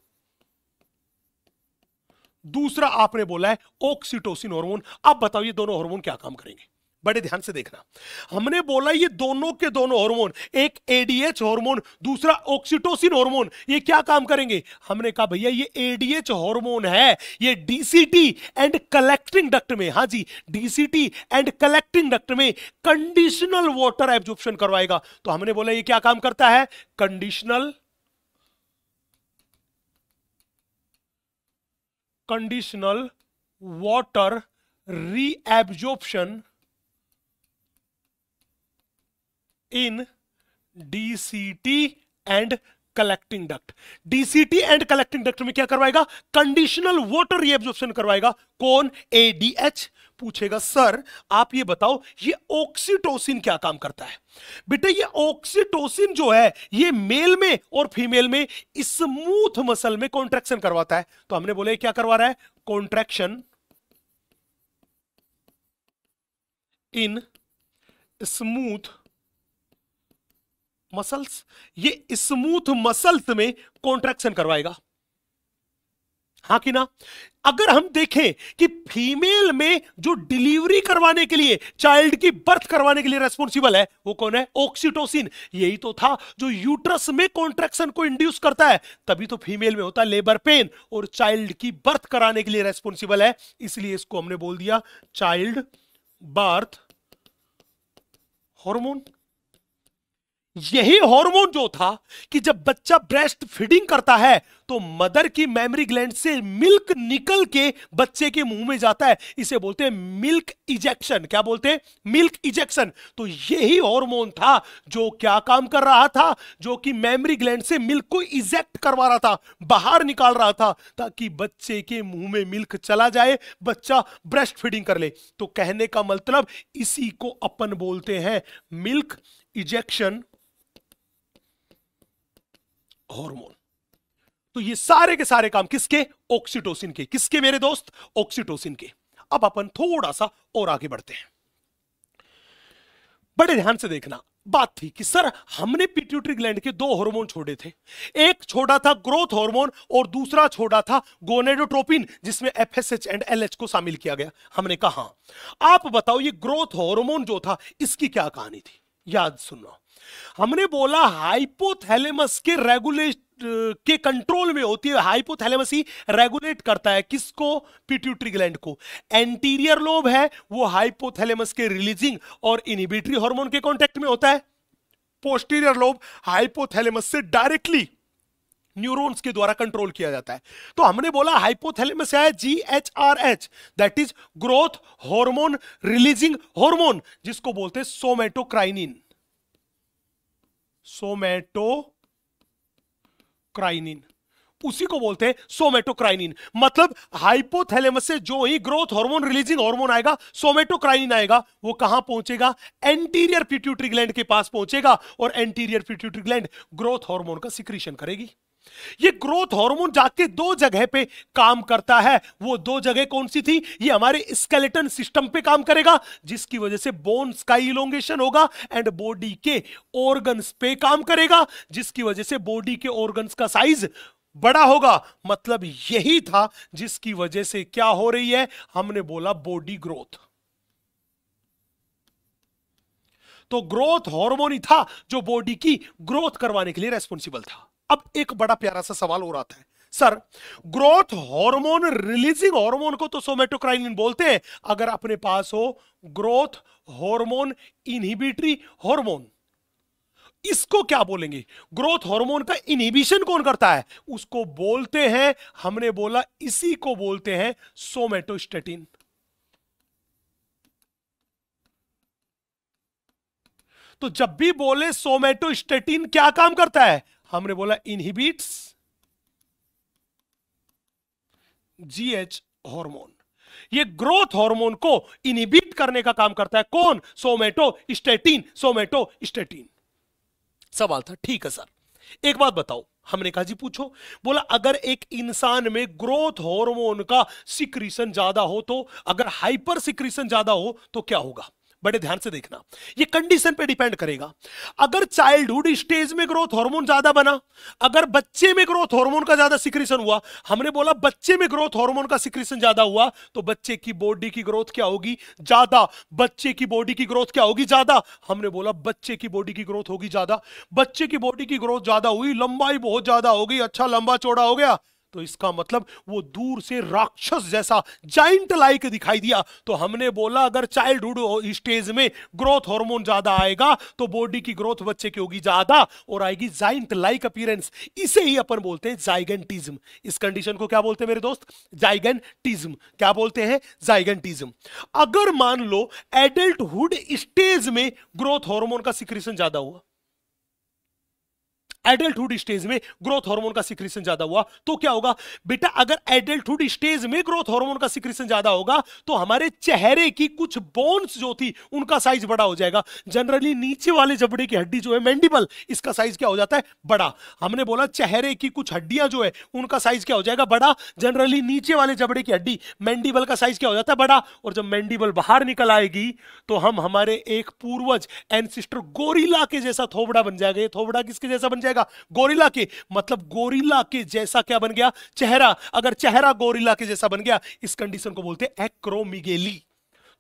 दूसरा आपने बोला है ऑक्सीटोसिन हार्मोन। अब बताओ ये दोनों हार्मोन क्या काम करेंगे? बड़े ध्यान से देखना। हमने बोला ये दोनों के दोनों हार्मोन, एक एडीएच हार्मोन दूसरा ऑक्सीटोसिन हार्मोन, ये क्या काम करेंगे? हमने कहा भैया ये एडीएच हार्मोन है, ये डीसीटी एंड कलेक्टिंग डक्ट में, हां जी, डीसीटी एंड कलेक्टिंग डक्ट में कंडीशनल वाटर एब्जॉर्प्शन करवाएगा। तो हमने बोला ये क्या काम करता है? Conditional water reabsorption in DCT and collecting duct. DCT and collecting duct में क्या करवाएगा? कंडीशनल वाटर रीएब्जॉर्प्शन करवाएगा। कौन? एडीएच। पूछेगा सर आप ये बताओ ये ऑक्सीटोसिन क्या काम करता है? बेटा ये ऑक्सीटोसिन जो है ये मेल में और फीमेल में स्मूथ मसल में कॉन्ट्रैक्शन करवाता है। तो हमने बोले क्या करवा रहा है? कॉन्ट्रैक्शन इन स्मूथ मसल्स, ये स्मूथ मसल्स में कॉन्ट्रैक्शन करवाएगा, हां कि ना? अगर हम देखें कि फीमेल में जो डिलीवरी करवाने के लिए, चाइल्ड की बर्थ करवाने के लिए रेस्पॉन्सिबल है वो कौन है? ऑक्सीटोसिन। यही तो था जो यूट्रस में कॉन्ट्रैक्शन को इंड्यूस करता है, तभी तो फीमेल में होता है लेबर पेन, और चाइल्ड की बर्थ कराने के लिए रेस्पॉन्सिबल है, इसलिए इसको हमने बोल दिया चाइल्ड बर्थ हार्मोन। यही हार्मोन जो था कि जब बच्चा ब्रेस्ट फीडिंग करता है तो मदर की मेमरी ग्लैंड से मिल्क निकल के बच्चे के मुंह में जाता है, इसे बोलते हैं मिल्क इजेक्शन। क्या बोलते हैं? Milk ejection. तो यही हार्मोन था जो क्या काम कर रहा था? जो कि मेमरी ग्लैंड से मिल्क को इजेक्ट करवा रहा था, बाहर निकाल रहा था, ताकि बच्चे के मुंह में मिल्क चला जाए, बच्चा ब्रेस्ट फीडिंग कर ले। तो कहने का मतलब इसी को अपन बोलते हैं मिल्क इजेक्शन हार्मोन। तो ये सारे के सारे काम किसके? ऑक्सीटोसिन के। किसके मेरे दोस्त? ऑक्सीटोसिन के। अब अपन थोड़ा सा और आगे बढ़ते हैं। बड़े ध्यान से देखना। बात थी कि सर हमने पिट्यूटरी ग्लैंड के दो हार्मोन छोड़े थे, एक छोड़ा था ग्रोथ हार्मोन और दूसरा छोड़ा था गोनेडोट्रोपिन, जिसमें एफएसएच एंड एलएच को शामिल किया गया। हमने कहा हाँ। आप बताओ ये ग्रोथ हार्मोन जो था इसकी क्या कहानी थी? याद सुनो। हमने बोला हाइपोथैलेमस के रेगुलेट के कंट्रोल में होती है, हाइपोथैलेमस ही रेगुलेट करता है किसको? पिट्यूटरी ग्लैंड को। एंटीरियर लोब है वो हाइपोथैलेमस के रिलीजिंग और इनहिबिटरी हार्मोन के कांटेक्ट में होता है। पोस्टीरियर लोब हाइपोथैलेमस से डायरेक्टली न्यूरॉन्स के द्वारा कंट्रोल किया जाता है। तो हमने बोला हाइपोथैलेमस है GHRH, that is growth hormone releasing hormone, जिसको बोलते हैं सोमेटोक्राइनिन। सोमेटोक्राइनिन, उसी को बोलते हैं सोमेटोक्राइनिन। मतलब हाइपोथैलेमस से जो ही ग्रोथ हार्मोन रिलीजिंग हार्मोन आएगा, सोमेटोक्राइनिन आएगा, वो कहां पहुंचेगा? एंटीरियर पिट्यूटरी ग्लैंड के पास पहुंचेगा, और anterior pituitary gland growth hormone का सिक्रीशन करेगी। ये ग्रोथ हार्मोन जाके दो जगह पे काम करता है। वो दो जगह कौन सी थी? ये हमारे स्केलेटन सिस्टम पे काम करेगा, जिसकी वजह से बोन्स का इलोंगेशन होगा, एंड बॉडी के ऑर्गन्स पे काम करेगा, जिसकी वजह से बॉडी के ऑर्गन्स का साइज बड़ा होगा। मतलब यही था जिसकी वजह से क्या हो रही है? हमने बोला बॉडी ग्रोथ। तो ग्रोथ हार्मोन ही था जो बॉडी की ग्रोथ करवाने के लिए रेस्पॉन्सिबल था। अब एक बड़ा प्यारा सा सवाल और आता है, sir growth hormone releasing hormone को तो सोमेटोक्राइनिन बोलते हैं, अगर अपने पास हो ग्रोथ हार्मोन इनहिबिटरी हार्मोन, इसको क्या बोलेंगे? ग्रोथ हार्मोन का इनहिबिशन कौन करता है? उसको बोलते हैं, हमने बोला इसी को बोलते हैं सोमेटोस्टेटिन। तो जब भी बोले सोमेटोस्टेटिन क्या काम करता है? हमने बोला इनहिबिट्स GH हार्मोन। ये ग्रोथ हार्मोन को इनहिबिट करने का काम करता है। कौन? सोमेटोस्टेटिन। सोमेटोस्टेटिन। सवाल था। ठीक है सर, एक बात बताओ। हमने कहा जी पूछो। बोला अगर एक इंसान में ग्रोथ हार्मोन का सिक्रीशन ज्यादा हो तो, अगर हाइपर सिक्रीशन ज्यादा हो तो क्या होगा? बड़े ध्यान से देखना, ये कंडीशन पे डिपेंड करेगा। अगर चाइल्डहुड स्टेज में ग्रोथ हार्मोन ज्यादा बना, अगर बच्चे में ग्रोथ हार्मोन का ज्यादा सिक्रीशन हुआ, हमने बोला बच्चे में ग्रोथ हार्मोन का सिक्रीशन ज्यादा हुआ तो बच्चे की बॉडी की ग्रोथ क्या होगी? ज्यादा। बच्चे की बॉडी की ग्रोथ क्या होगी? ज्यादा। हमने बोला बच्चे की बॉडी की ग्रोथ होगी ज्यादा। बच्चे की बॉडी की ग्रोथ ज्यादा हुई, लंबाई बहुत ज्यादा हो गई, अच्छा लंबा चौड़ा हो गया, तो इसका मतलब वो दूर से राक्षस जैसा जाइंट लाइक दिखाई दिया। तो हमने बोला अगर चाइल्डहुड स्टेज में ग्रोथ हार्मोन ज्यादा आएगा तो बॉडी की ग्रोथ बच्चे की होगी ज्यादा और आएगी जाइंट लाइक अपीयरेंस। इसे ही अपन बोलते हैं जाइगेंटिज्म। इस कंडीशन को क्या बोलते हैं मेरे दोस्त? जाइगेंटिज्म। क्या बोलते हैं? जाइगेंटिज्म। अगर मान लो एडल्टहुड स्टेज में ग्रोथ हार्मोन का सिक्रीशन ज्यादा हुआ, एडल्टहुड स्टेज में ग्रोथ हार्मोन का सिक्रीशन ज्यादा हुआ तो क्या होगा बेटा? अगर एडल्टहुड स्टेज में ग्रोथ हार्मोन का सिक्रीशन ज्यादा होगा तो हमारे चेहरे की कुछ बोन्स जो थी उनका साइज बड़ा हो जाएगा। जनरली नीचे वाले जबड़े की हड्डी जो है मैंडिबल, इसका साइज क्या हो जाता है? बड़ा। हमने बोला चेहरे की कुछ हड्डियां जो है उनका साइज क्या हो जाएगा? बड़ा। जनरली नीचे वाले जबड़े की हड्डी मैंडिबल का साइज क्या हो जाता है? बड़ा। और जब मैंडिबल बाहर निकल आएगी तो हम हमारे एक पूर्वज एंसिस्टर गोरिल्ला के जैसा थोबड़ा बन जाएगा। ये थोबड़ा किसके जैसा बन जाएगा? गोरिल्ला के। मतलब गोरिल्ला के जैसा क्या बन गया? चेहरा। अगर चेहरा गोरिल्ला के जैसा बन गया, इस कंडीशन को बोलते हैं एक्रोमीगेली।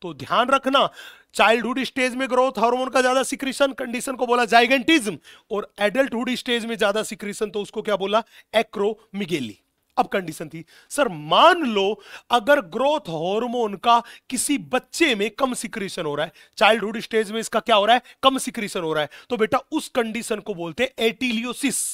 तो ध्यान रखना, चाइल्डहुड स्टेज में ग्रोथ हार्मोन का ज्यादा सिक्रीशन, कंडीशन को बोला जाइगेंटिज्म, और एडल्टहुड स्टेज में ज्यादा सिक्रीशन तो उसको क्या बोला? एक्रोमीगेली। अब कंडीशन थी सर मान लो अगर ग्रोथ हार्मोन का किसी बच्चे में कम सिक्रीशन हो रहा है, चाइल्डहुड स्टेज में इसका क्या हो रहा है? कम सिक्रीशन हो रहा है, तो बेटा उस कंडीशन को बोलते हैं एटिलियोसिस।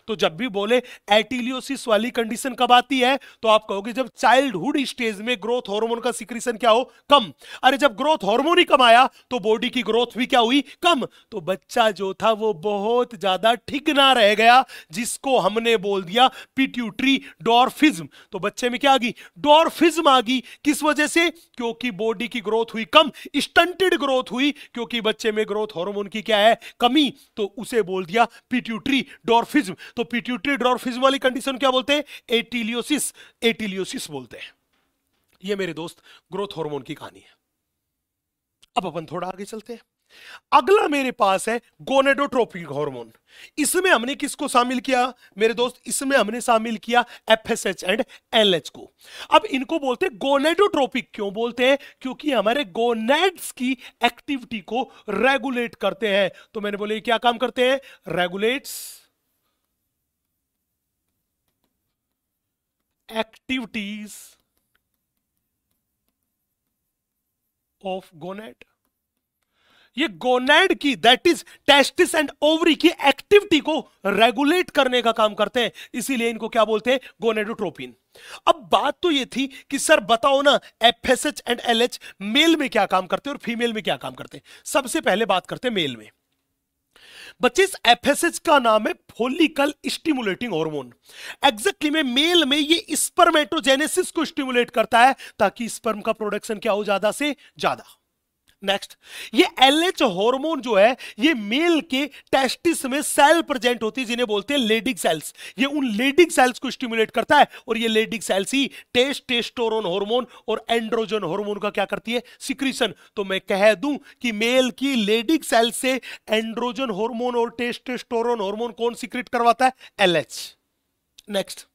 तो जब भी बोले एटिलियोसिस वाली कंडीशन कब आती है तो आप कहोगे जब चाइल्डहुड स्टेज में ग्रोथ हार्मोन का सिक्रीशन क्या हो? कम। अरे जब ग्रोथ हार्मोन ही कम आया तो बॉडी की ग्रोथ भी क्या हुई? कम। तो बच्चा जो था वो बहुत ज्यादा ठिकना रह गया, जिसको हमने बोल दिया पिट्यूटरी डॉर्फिज्म। तो बच्चे में क्या आ गई? डॉर्फिज्म आ गई। किस वजह से? क्योंकि बॉडी की ग्रोथ हुई कम, स्टंटेड ग्रोथ हुई, क्योंकि बच्चे में ग्रोथ हार्मोन की क्या है? कमी। तो उसे बोल दिया पिट्यूटरी डॉर्फिज्म। तो पिट्यूटरी डॉर्फिज्म वाली कंडीशन क्या बोलते हैं? एटिलियोसिस। एटिलियोसिस बोलते हैं। ये मेरे दोस्त ग्रोथ हार्मोन की कहानी है। अब अपन थोड़ा आगे चलते हैं। अगला मेरे पास है गोनेडोट्रोपिक हार्मोन। इसमें हमने किसको शामिल किया मेरे दोस्त? इसमें हमने शामिल किया एफएसएच एंड एलएच को। अब इनको बोलते हैं गोनेडोट्रोपिक। क्यों बोलते हैं? क्योंकि हमारे गोनेड्स की एक्टिविटी को रेगुलेट करते हैं। तो मैंने बोले क्या काम करते हैं? Regulates activities of gonad. ये गोनेड की that is testis and ovary की एक्टिविटी को रेगुलेट करने का काम करते हैं, इसीलिए इनको क्या बोलते हैं? गोनेडोट्रोपिन। अब बात तो ये थी कि सर बताओ ना एफएसएच एंड एलएच मेल में क्या काम करते हैं और फीमेल में क्या काम करते हैं। सबसे पहले बात करते हैं मेल में। बच्चे इस एफएसएच का नाम है फॉलिकल स्टिमुलेटिंग हार्मोन। एग्जैक्टली में मेल में ये स्पर्मेटोजेनेसिस को स्टिमुलेट करता है ताकि स्पर्म का प्रोडक्शन क्या हो? ज्यादा से ज्यादा। नेक्स्ट, ये एलएच हार्मोन जो है ये मेल के टेस्टिस में सेल प्रेजेंट होती है जिन्हें बोलते हैं लेडिग सेल्स। ये उन लेडिग सेल्स को स्टिमुलेट करता है और ये लेडिग सेल्स ही टेस्टोस्टेरोन हार्मोन और एंड्रोजन हार्मोन का क्या करती है? सिक्रीशन। तो मैं कह दूं कि मेल की लेडिग सेल से एंड्रोजन हार्मोन और टेस्टोस्टेरोन हार्मोन कौन सिक्रीट करवाता है? एलएच। नेक्स्ट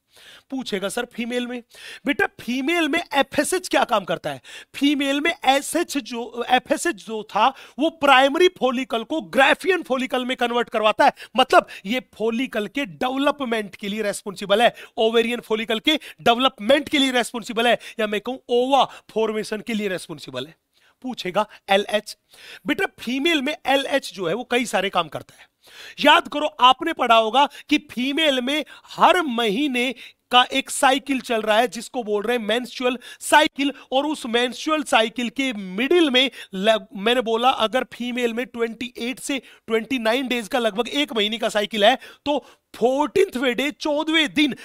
पूछेगा सर फीमेल में। बेटा फीमेल में एफएसएच क्या काम करता है? फीमेल में एफएसएच जो था वो प्राइमरी फॉलिकल को ग्राफियन फॉलिकल में कन्वर्ट करवाता है। मतलब ये फॉलिकल के डेवलपमेंट के लिए रेस्पॉन्सिबल है, ओवेरियन फॉलिकल के डेवलपमेंट के लिए रेस्पॉन्सिबल है, या मैं कहूं ओवा फॉर्मेशन के लिए रेस्पॉन्सिबल है। पूछेगा एलएच। बेटा फीमेल में एलएच जो है वो कई सारे काम करता है। याद करो आपने पढ़ा होगा कि फीमेल में हर महीने का एक साइकिल चल रहा है जिसको बोल रहे हैं मेंस्ट्रुअल साइकिल, और उस मेंस्ट्रुअल साइकिल के मिडिल में मैंने बोला अगर फीमेल में 28 से 29 डेज का लगभग एक महीने का साइकिल है तो 14वें डे 14वें दिन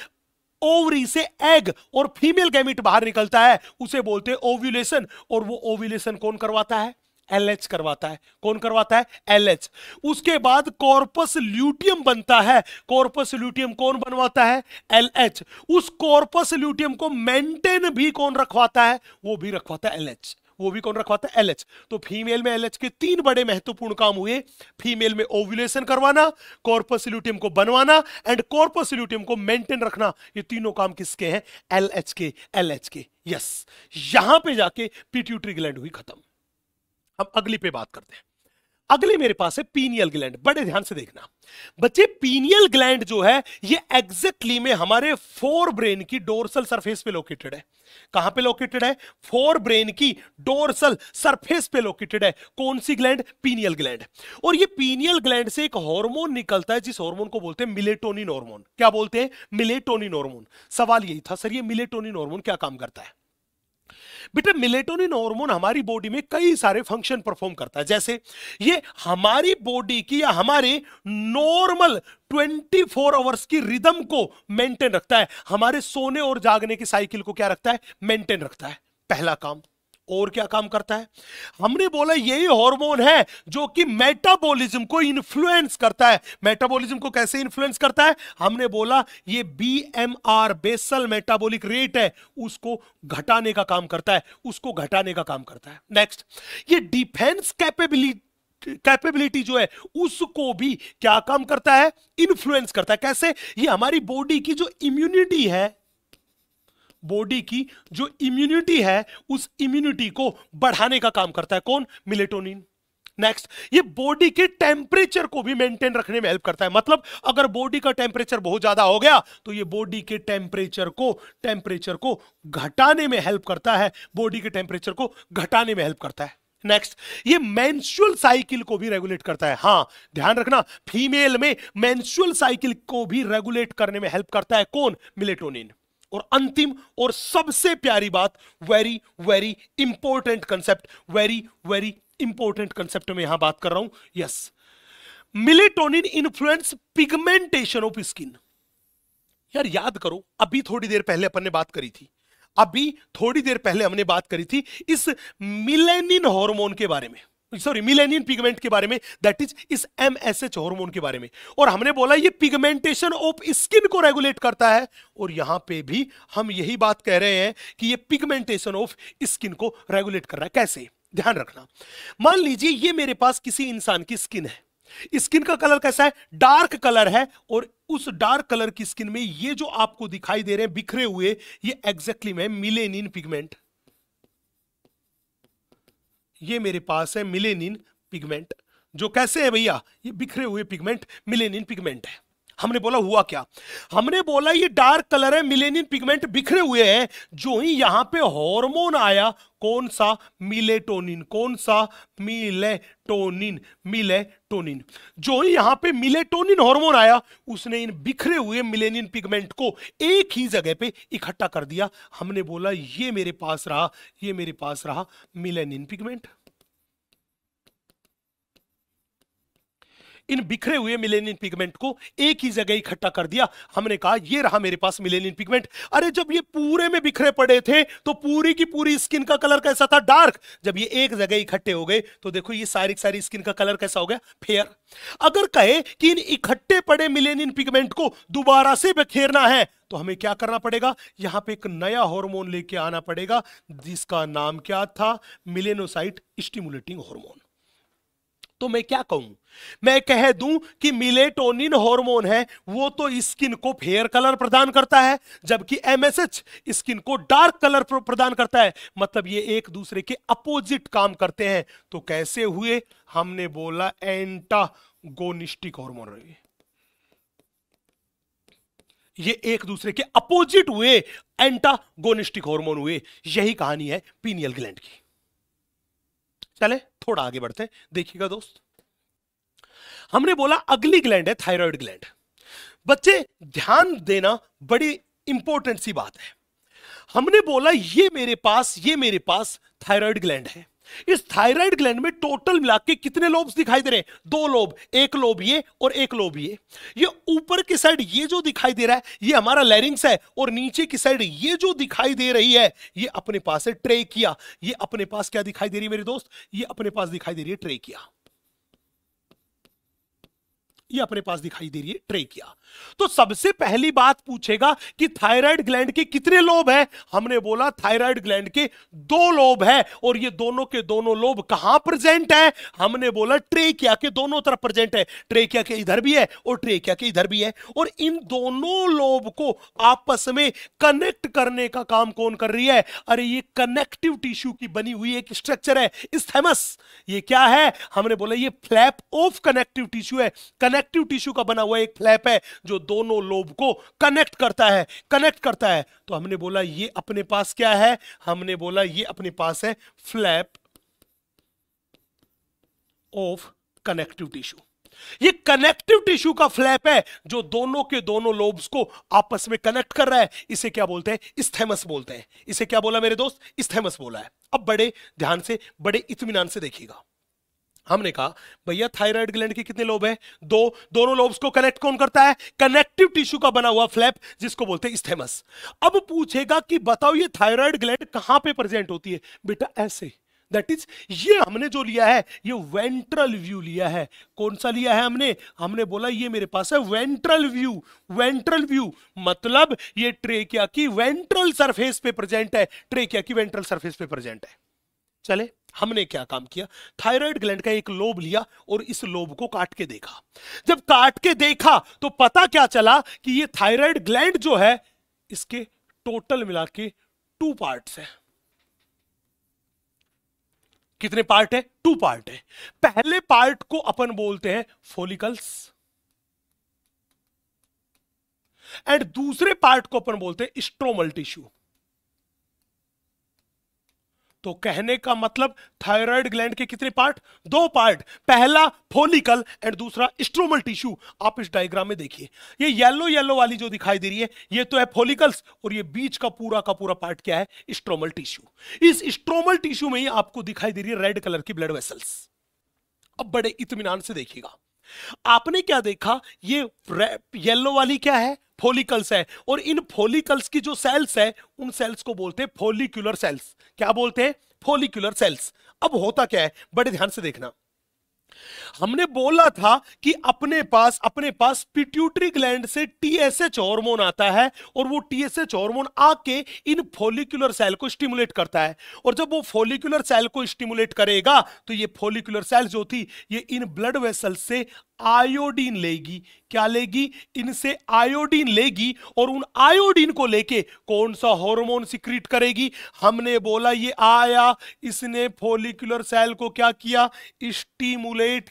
ओवरी से एग और फीमेल गैमीट बाहर निकलता है, उसे बोलते हैं ओव्यूलेशन। और वो ओव्यूलेशन कौन करवाता है? LH करवाता है। कौन करवाता है? LH। उसके बाद कॉर्पस ल्यूटियम बनता है। कॉर्पस ल्यूटियम कौन बनवाता है? LH। उस कॉर्पस ल्यूटियम को मेंटेन भी कौन रखवाता है? वो भी रखवाता है LH। वो भी कौन रखवाता है? LH। तो फीमेल में LH के 3 बड़े महत्वपूर्ण काम हुए। फीमेल में ओव्यूलेशन करवाना, कॉर्पस ल्यूटियम को बनवाना एंड कॉर्पस ल्यूटियम को मेंटेन रखना। ये तीनों काम किसके हैं? LH के, LH के। यस, यहां पे जाके पिट्यूटरी ग्लैंड हुई खत्म। हम अगली पे बात करते हैं। अगले मेरे पास है पीनियल ग्लैंड। बड़े ध्यान से देखना बच्चे, पीनियल ग्लैंड जो है ये एग्जैक्टली में हमारे फोर ब्रेन की डोर्सल सरफेस पे लोकेटेड है। कहां पे लोकेटेड है? फोर ब्रेन की डोर्सल सरफेस पे लोकेटेड है। कौन सी ग्लैंड? Pineal gland. और ये पीनियल ग्लैंड से एक हार्मोन निकलता है जिस हार्मोन को बोलते हैं मिलेटोनिन हार्मोन। क्या बोलते हैं? Melatonin hormone. सवाल यही था सर ये मिलेटोनिन हार्मोन क्या काम करता है? बेटा मिलेटोनिन हार्मोन हमारी बॉडी में कई सारे फंक्शन परफॉर्म करता है। जैसे ये हमारी बॉडी की या हमारे नॉर्मल 24 आवर्स की रिदम को मेंटेन रखता है। हमारे सोने और जागने की साइकिल को क्या रखता है? मेंटेन रखता है। पहला काम। और क्या काम करता है? हमने बोला यही हार्मोन है जो कि मेटाबॉलिज्म को इन्फ्लुएंस करता है। मेटाबॉलिज्म को कैसे इन्फ्लुएंस करता है? हमने बोला ये BMR बेसल मेटाबॉलिक रेट है, उसको घटाने का काम करता है। उसको घटाने का काम करता है। नेक्स्ट, ये डिफेंस कैपेबिलिटी जो है उसको भी क्या काम करता है? इन्फ्लुएंस करता है। कैसे? ये हमारी बॉडी की जो इम्यूनिटी है, बॉडी की जो इम्यूनिटी है उस इम्यूनिटी को बढ़ाने का काम करता है। कौन? मिलेटोनिन। नेक्स्ट, ये बॉडी के टेम्परेचर को भी मेंटेन रखने में हेल्प करता है। मतलब अगर बॉडी का टेम्परेचर बहुत ज्यादा हो गया तो ये बॉडी के टेम्परेचर को घटाने में हेल्प करता है। बॉडी के टेम्परेचर को घटाने में हेल्प करता है। नेक्स्ट, ये मेंस्ट्रुअल साइकिल को भी रेगुलेट करता है। हां, ध्यान रखना फीमेल में मेंस्ट्रुअल साइकिल को भी रेगुलेट करने में हेल्प करता है। कौन? मिलेटोनिन। और अंतिम और सबसे प्यारी बात, very very important concept, very very important concept में यहां बात कर रहा हूं। Yes, melatonin influence pigmentation of skin. यार याद करो, अभी थोड़ी देर पहले अपन ने बात करी थी इस मिलेनिन हार्मोन के बारे में, सॉरी मिलेनिन पिगमेंट के बारे में, दैट इज इस MSH हार्मोन के बारे में। और हमने बोला ये पिगमेंटेशन ऑफ स्किन को रेगुलेट करता है। और यहां पे भी हम यही बात कह रहे हैं कि ये पिगमेंटेशन ऑफ स्किन को रेगुलेट कर रहा है। कैसे? ध्यान रखना, मान लीजिए ये मेरे पास किसी इंसान की स्किन है। स्किन का कलर कैसा है? डार्क कलर है। और उस डार्क कलर की स्किन में ये जो आपको दिखाई दे रहे हैं बिखरे हुए, ये एग्जैक्टली में मिलेनिन पिगमेंट। ये मेरे पास है मिलेनिन पिगमेंट, जो कैसे है भैया? ये बिखरे हुए पिगमेंट मिलेनिन पिगमेंट है। हमने बोला हुआ क्या? हमने बोला ये डार्क कलर है, मिलेनिन पिगमेंट बिखरे हुए हैं। जो ही यहां पे हार्मोन आया, कौन सा? मिलेटोनिन। कौन सा? मिलेटोनिन। मिलेटोनिन। जो ही यहां पे मिलेटोनिन हार्मोन आया, उसने इन बिखरे हुए मिलेनिन पिगमेंट को एक ही जगह पे इकट्ठा कर दिया। हमने बोला ये मेरे पास रहा मिलेनिन पिगमेंट। इन बिखरे हुए मिलेनिन पिगमेंट को एक ही जगह इकट्ठा कर दिया। हमने कहा ये रहा मेरे पास मिलेनिन पिगमेंट। अरे जब ये पूरे में बिखरे पड़े थे तो पूरी की पूरी स्किन का कलर कैसा था? डार्क। जब ये एक जगह इकट्ठे हो गए तो देखो ये सारी स्किन का कलर कैसा हो गया? फेयर। अगर कहे कि इन इकट्ठे पड़े मिलेनिन पिगमेंट को दोबारा से बिखेरना है तो हमें क्या करना पड़ेगा? यहां पे एक नया हार्मोन लेके आना पड़ेगा जिसका नाम क्या था? Melanocyte stimulating hormone. तो मैं क्या कहूं? मैं कह दूं कि मिलेटोनिन हार्मोन है वो तो स्किन को फेयर कलर प्रदान करता है, जबकि MSH स्किन को डार्क कलर प्रदान करता है। मतलब ये एक दूसरे के अपोजिट काम करते हैं। तो कैसे हुए? हमने बोला एंटागोनिस्टिक हार्मोन रहे। ये एक दूसरे के अपोजिट हुए, एंटागोनिस्टिक हार्मोन हुए। यही कहानी है पीनियल ग्लैंड की। चले थोड़ा आगे बढ़ते हैं, देखिएगा दोस्त। हमने बोला अगली ग्लैंड है थायराइड ग्लैंड। बच्चे ध्यान देना, बड़ी इंपॉर्टेंट सी बात है। हमने बोला ये मेरे पास थायराइड ग्लैंड है। इस थायराइड ग्लैंड में टोटल मिला के कितने लोब्स दिखाई दे रहे हैं? 2 लोब, एक लोब ये और एक लोब ये। ये ऊपर की साइड ये जो दिखाई दे रहा है ये हमारा लैरिंग्स है, और नीचे की साइड ये जो दिखाई दे रही है ये अपने पास है ट्रेकिया। ये अपने पास क्या दिखाई दे रही है मेरे दोस्त? ये अपने पास दिखाई दे रही है ट्रेकिया। ये अपने पास दिखाई दे रही है ट्रेकिया। तो सबसे पहली बात पूछेगा कि थायराइड ग्लैंड के कितने लोब है? हमने बोला थायराइड ग्लैंड के 2 लोब है, और ये दोनों के दोनों लोब कहां प्रेजेंट है? हमने बोला ट्रेकिया के दोनों तरफ प्रेजेंट है। ट्रेकिया के इधर भी है और ट्रेकिया के इधर भी है, और इन दोनों लोब को आपस में कनेक्ट करने का काम कौन कर रही है? अरे ये कनेक्टिव टिश्यू की बनी हुई एक स्ट्रक्चर है इस्थेमस। ये क्या है? हमने बोला ये फ्लैप ऑफ कनेक्टिव टिश्यू है। कनेक्टिव टिश्यू का बना हुआ एक फ्लैप है जो दोनों लोब को कनेक्ट करता है। तो हमने बोला ये अपने पास क्या है? हमने बोला ये अपने पास है फ्लैप ऑफ कनेक्टिव टिश्यू। ये कनेक्टिव टिश्यू का फ्लैप है जो दोनों के दोनों लोब्स को आपस में कनेक्ट कर रहा है। इसे क्या बोलते हैं? इस्थेमस बोलते हैं। इसे क्या बोला मेरे दोस्त? इस्थेमस बोला है। अब बड़े ध्यान से, बड़े इत्मीनान से देखिएगा। हमने कहा भैया थायराइड ग्लैंड के कितने लोब हैं? 2। दोनों लोब्स को कनेक्ट कौन करता है? कनेक्टिव टिश्यू का बना हुआ फ्लैप, जिसको बोलते हैं इस्थेमस। अब पूछेगा कि बताओ ये थायराइड ग्लैंड कहां पे प्रेजेंट होती है? बेटा ऐसे, दैट इज ये हमने जो लिया है ये वेंट्रल व्यू लिया है। कौन सा लिया है हमने बोला ये मेरे पास है वेंट्रल व्यू। वेंट्रल व्यू मतलब ये ट्रेकिया की वेंट्रल सरफेस पे प्रेजेंट है। ट्रेकिया की वेंट्रल सरफेस पे प्रेजेंट है। चले, हमने क्या काम किया? थायराइड ग्लैंड का एक लोब लिया और इस लोब को काट के देखा। जब काट के देखा तो पता क्या चला कि ये थायराइड ग्लैंड जो है इसके टोटल मिला के 2 पार्ट्स है। कितने पार्ट है? 2 पार्ट है। पहले पार्ट को अपन बोलते हैं फॉलिकल्स, एंड दूसरे पार्ट को अपन बोलते हैं स्ट्रोमल टिश्यू। तो कहने का मतलब थायराइड ग्लैंड के कितने पार्ट? 2 पार्ट। पहला फॉलिकल एंड दूसरा स्ट्रोमल टिश्यू। आप इस डायग्राम में देखिए, ये येलो येलो वाली जो दिखाई दे रही है ये तो है फॉलिकल्स, और ये बीच का पूरा पार्ट क्या है? Stromal tissue. इस स्ट्रोमल टिश्यू में ही आपको दिखाई दे रही है रेड कलर की ब्लड वेसल्स। अब बड़े इत्मीनान से देखिएगा, आपने क्या देखा? ये येलो वाली क्या है? फॉलिकल्स है, और इन फॉलिकल्स की जो सेल्स है उन सेल्स को बोलते हैं फॉलिक्यूलर सेल्स। क्या बोलते हैं? Follicular cells. अब होता क्या है, बड़े ध्यान से देखना। हमने बोला था कि अपने पास पिट्यूटरी ग्लैंड से टीएसएच हार्मोन आता है, और वो टीएसएच हार्मोन आके इन फॉलिक्यूलर सेल को स्टिमुलेट करता है, और जब वो फॉलिक्यूलर सेल को स्टिमुलेट करेगा तो ये फॉलिक्यूलर सेल जो थी ये इन ब्लड वेसल से आयोडीन लेगी। क्या लेगी? इनसे आयोडीन लेगी, और उन आयोडीन को लेके कौन सा हार्मोन सिक्रीट करेगी? हमने बोला ये आया, इसने फॉलिक्यूलर सेल को क्या किया? स्टिमुलेट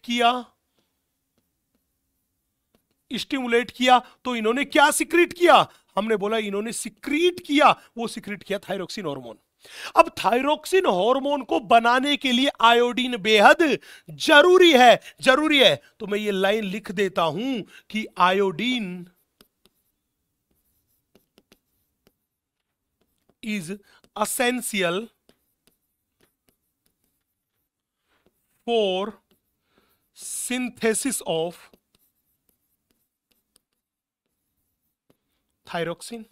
किया। तो इन्होंने क्या सिक्रीट किया? हमने बोला इन्होंने सिक्रीट किया, वो सिक्रीट किया थायरोक्सिन हार्मोन। अब थायरोक्सिन हार्मोन को बनाने के लिए आयोडीन बेहद जरूरी है। तो मैं ये लाइन लिख देता हूं कि iodine is essential for synthesis of thyroxine.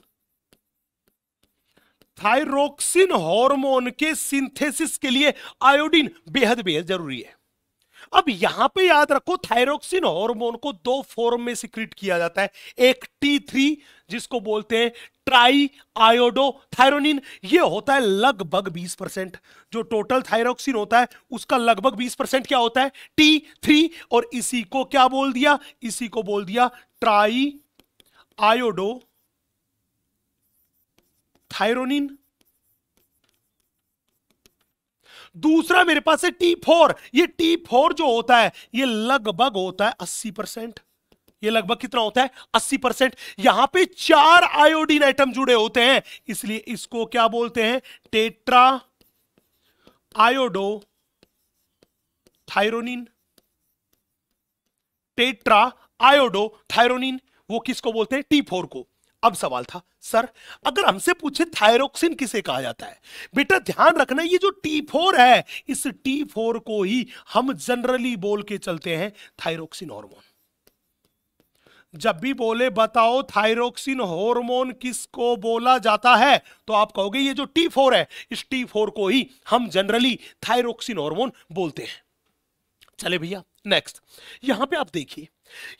Thyroxine hormone के सिंथेसिस के लिए आयोडीन बेहद जरूरी है। अब यहां पे याद रखो थायरोक्सिन हार्मोन को 2 फॉर्म में सिक्रीट किया जाता है। एक T3 जिसको बोलते हैं ट्राई आयोडो थायरोनिन, ये होता है लगभग 20%। जो टोटल थायरोक्सिन होता है उसका लगभग 20% क्या होता है? T3। और इसी को क्या बोल दिया? इसी को बोल दिया ट्राई आयोडो थायरोनिन। दूसरा मेरे पास है T4। ये T4 जो होता है ये लगभग होता है 80%। ये लगभग कितना होता है? 80%। यहां पे 4 आयोडीन एटम जुड़े होते हैं, इसलिए इसको क्या बोलते हैं? Tetraiodothyronine. Tetraiodothyronine, वो किसको बोलते हैं? T4 को। अब सवाल था सर, अगर हमसे पूछे थायरोक्सिन किसे कहा जाता है, बेटा ध्यान रखना ये जो T4 है, इस T4 को ही हम जनरली बोल के चलते हैं थायरोक्सिन हार्मोन। जब भी बोले बताओ थायरोक्सिन हार्मोन किसको बोला जाता है, तो आप कहोगे ये जो T4 है, इस T4 को ही हम जनरली थायरोक्सिन हार्मोन बोलते हैं। चले भैया नेक्स्ट, यहां पे आप देखिए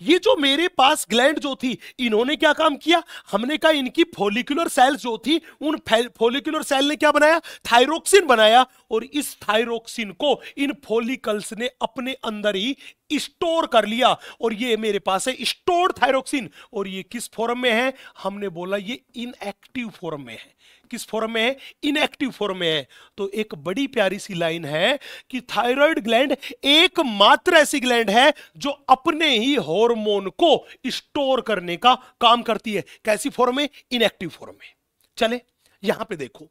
ये जो मेरे पास ग्लैंड जो थी, इन्होंने क्या काम किया, हमने कहा इनकी फॉलिकुलर सेल्स जो थी, उन फॉलिकुलर सेल ने क्या बनाया, थायरोक्सिन बनाया, और इस थायरोक्सिन को इन फॉलिकल्स ने अपने अंदर ही स्टोर कर लिया, और ये मेरे पास है स्टोर्ड थायरोक्सिन। और ये किस फॉर्म में है, हमने बोला ये इनएक्टिव फॉर्म में है। किस फॉर्म में है, इनएक्टिव फॉर्म में है। तो एक बड़ी प्यारी सी लाइन है कि थायराइड ग्लैंड एकमात्र ऐसी ग्लैंड है जो अपने ही हार्मोन को स्टोर करने का काम करती है। कैसी फॉर्म में, इनएक्टिव फॉर्म में। चले यहां पे देखो,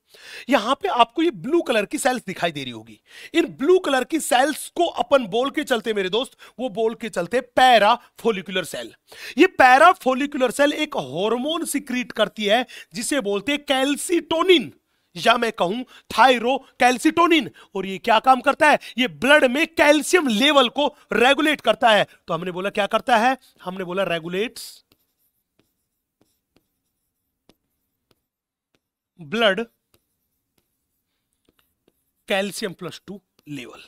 यहां पे आपको ये ब्लू कलर की सेल्स दिखाई दे रही होगी। इन ब्लू कलर की सेल्स को अपन बोल के चलते मेरे दोस्त, वो बोल के चलते पैरा फोलिकुलर सेल। ये पैरा फोलिकुलर सेल एक हार्मोन सिक्रीट करती है जिसे बोलते हैं कैल्सिटोनिन, या मैं कहूं थायरो कैल्सिटोनिन। और ये क्या काम करता है, ये ब्लड में कैल्शियम लेवल को रेगुलेट करता है। तो हमने बोला क्या करता है, हमने बोला रेगुलेट्स ब्लड कैल्शियम +2 लेवल।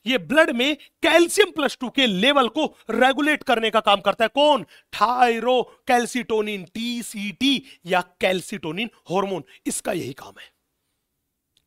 ये ब्लड में कैल्शियम +2 के लेवल को रेगुलेट करने का काम करता है कौन, थायरो कैल्सिटोनिन, TCT या कैल्सिटोनिन हार्मोन, इसका यही काम है।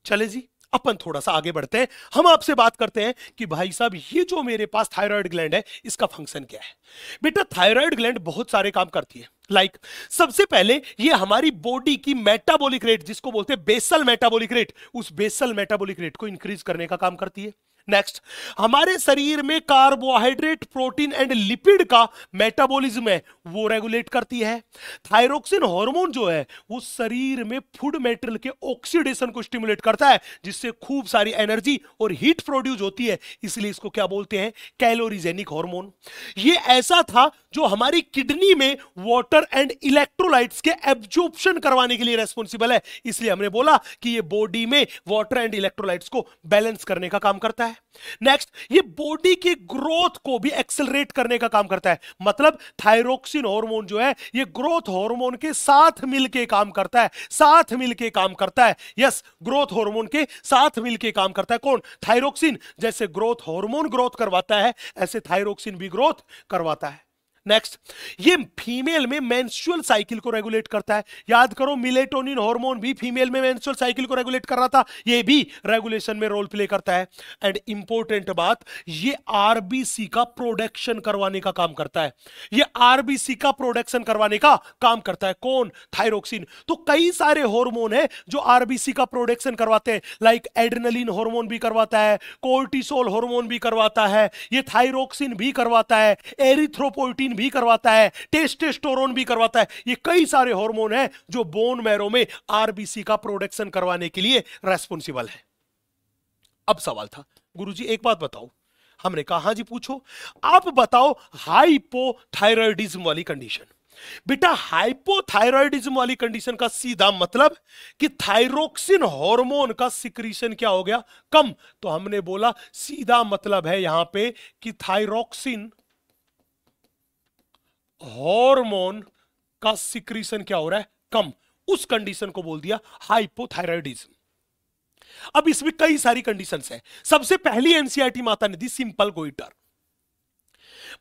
चले जी अपन थोड़ा सा आगे बढ़ते हैं, हम आपसे बात करते हैं कि भाई साहब ये जो मेरे पास थायराइड ग्लैंड है इसका फंक्शन क्या है। बेटा थायराइड ग्लैंड बहुत सारे काम करती है। लाइक सबसे पहले ये हमारी बॉडी की मेटाबॉलिक रेट, जिसको बोलते हैं बेसल मेटाबॉलिक रेट, उस बेसल मेटाबॉलिक रेट को इंक्रीज करने का काम करती है। नेक्स्ट, हमारे शरीर में कार्बोहाइड्रेट, प्रोटीन एंड लिपिड का मेटाबॉलिज्म है, वो रेगुलेट करती है। थायरोक्सिन हार्मोन जो है वो शरीर में फूड मेटेरियल के ऑक्सीडेशन को स्टिमुलेट करता है, जिससे खूब सारी एनर्जी और हीट प्रोड्यूस होती है, इसलिए इसको क्या बोलते हैं, कैलोरीजेनिक हार्मोन। ये ऐसा था जो हमारी किडनी में वाटर एंड इलेक्ट्रोलाइट्स के एब्जॉर्प्शन करवाने के लिए रेस्पॉन्सिबल है, इसलिए हमने बोला कि ये बॉडी में वाटर एंड इलेक्ट्रोलाइट्स को बैलेंस करने का काम करता है। नेक्स्ट, ये बॉडी की ग्रोथ को भी एक्सेलरेट करने का काम करता है। मतलब थायरोक्सिन हार्मोन जो है ये ग्रोथ हार्मोन के साथ मिलके काम करता है, साथ मिलके काम करता है। यस, ग्रोथ हार्मोन के साथ मिलके काम करता है कौन, थायरोक्सिन। जैसे ग्रोथ हार्मोन ग्रोथ करवाता है, ऐसे थायरोक्सिन भी ग्रोथ करवाता है। नेक्स्ट, ये फीमेल में मेंस्ट्रुअल साइकिल को रेगुलेट करता है। याद करो मेलेटोनिन हार्मोन भी फीमेल में मेंस्ट्रुअल साइकिल को रेगुलेट कर रहा था, ये भी रेगुलेशन में रोल प्ले करता है। एंड इंपॉर्टेंट बात, ये आरबीसी का प्रोडक्शन करवाने का काम करता है। ये आरबीसी का प्रोडक्शन करवाने का काम करता है कौन, थायरोक्सिन। तो कई सारे हार्मोन है जो आरबीसी का प्रोडक्शन करवाते हैं, लाइक एड्रेनलिन हार्मोन भी करवाता है, कोर्टिसोल हार्मोन भी करवाता है, ये थायरोक्सिन भी करवाता है, एरिथ्रोपोइटिन भी करवाता है, टेस्टोस्टेरोन भी करवाता है। ये कई सारे हार्मोन हैं जो बोन मैरो में आरबीसी का प्रोडक्शन करवाने के लिए रेस्पॉन्सिबल है। अब सवाल था गुरुजी एक बात बताओ, हमने कहा हाँ जी पूछो। आप बताओ हाइपोथायराइडिज्म वाली कंडीशन। बेटा हाइपोथायराइडिज्म वाली कंडीशन का सीधा मतलब कि थायरोक्सिन हार्मोन का सिक्रीशन क्या हो गया, कम। तो हमने बोला सीधा मतलब है यहां पे कि थायरोक्सिन हार्मोन का सिक्रीशन क्या हो रहा है, कम। उस कंडीशन को बोल दिया हाइपोथायराइडिज्म। अब इसमें कई सारी कंडीशंस हैं। सबसे पहली एनसीईआरटी माता ने दी सिंपल गोइटर।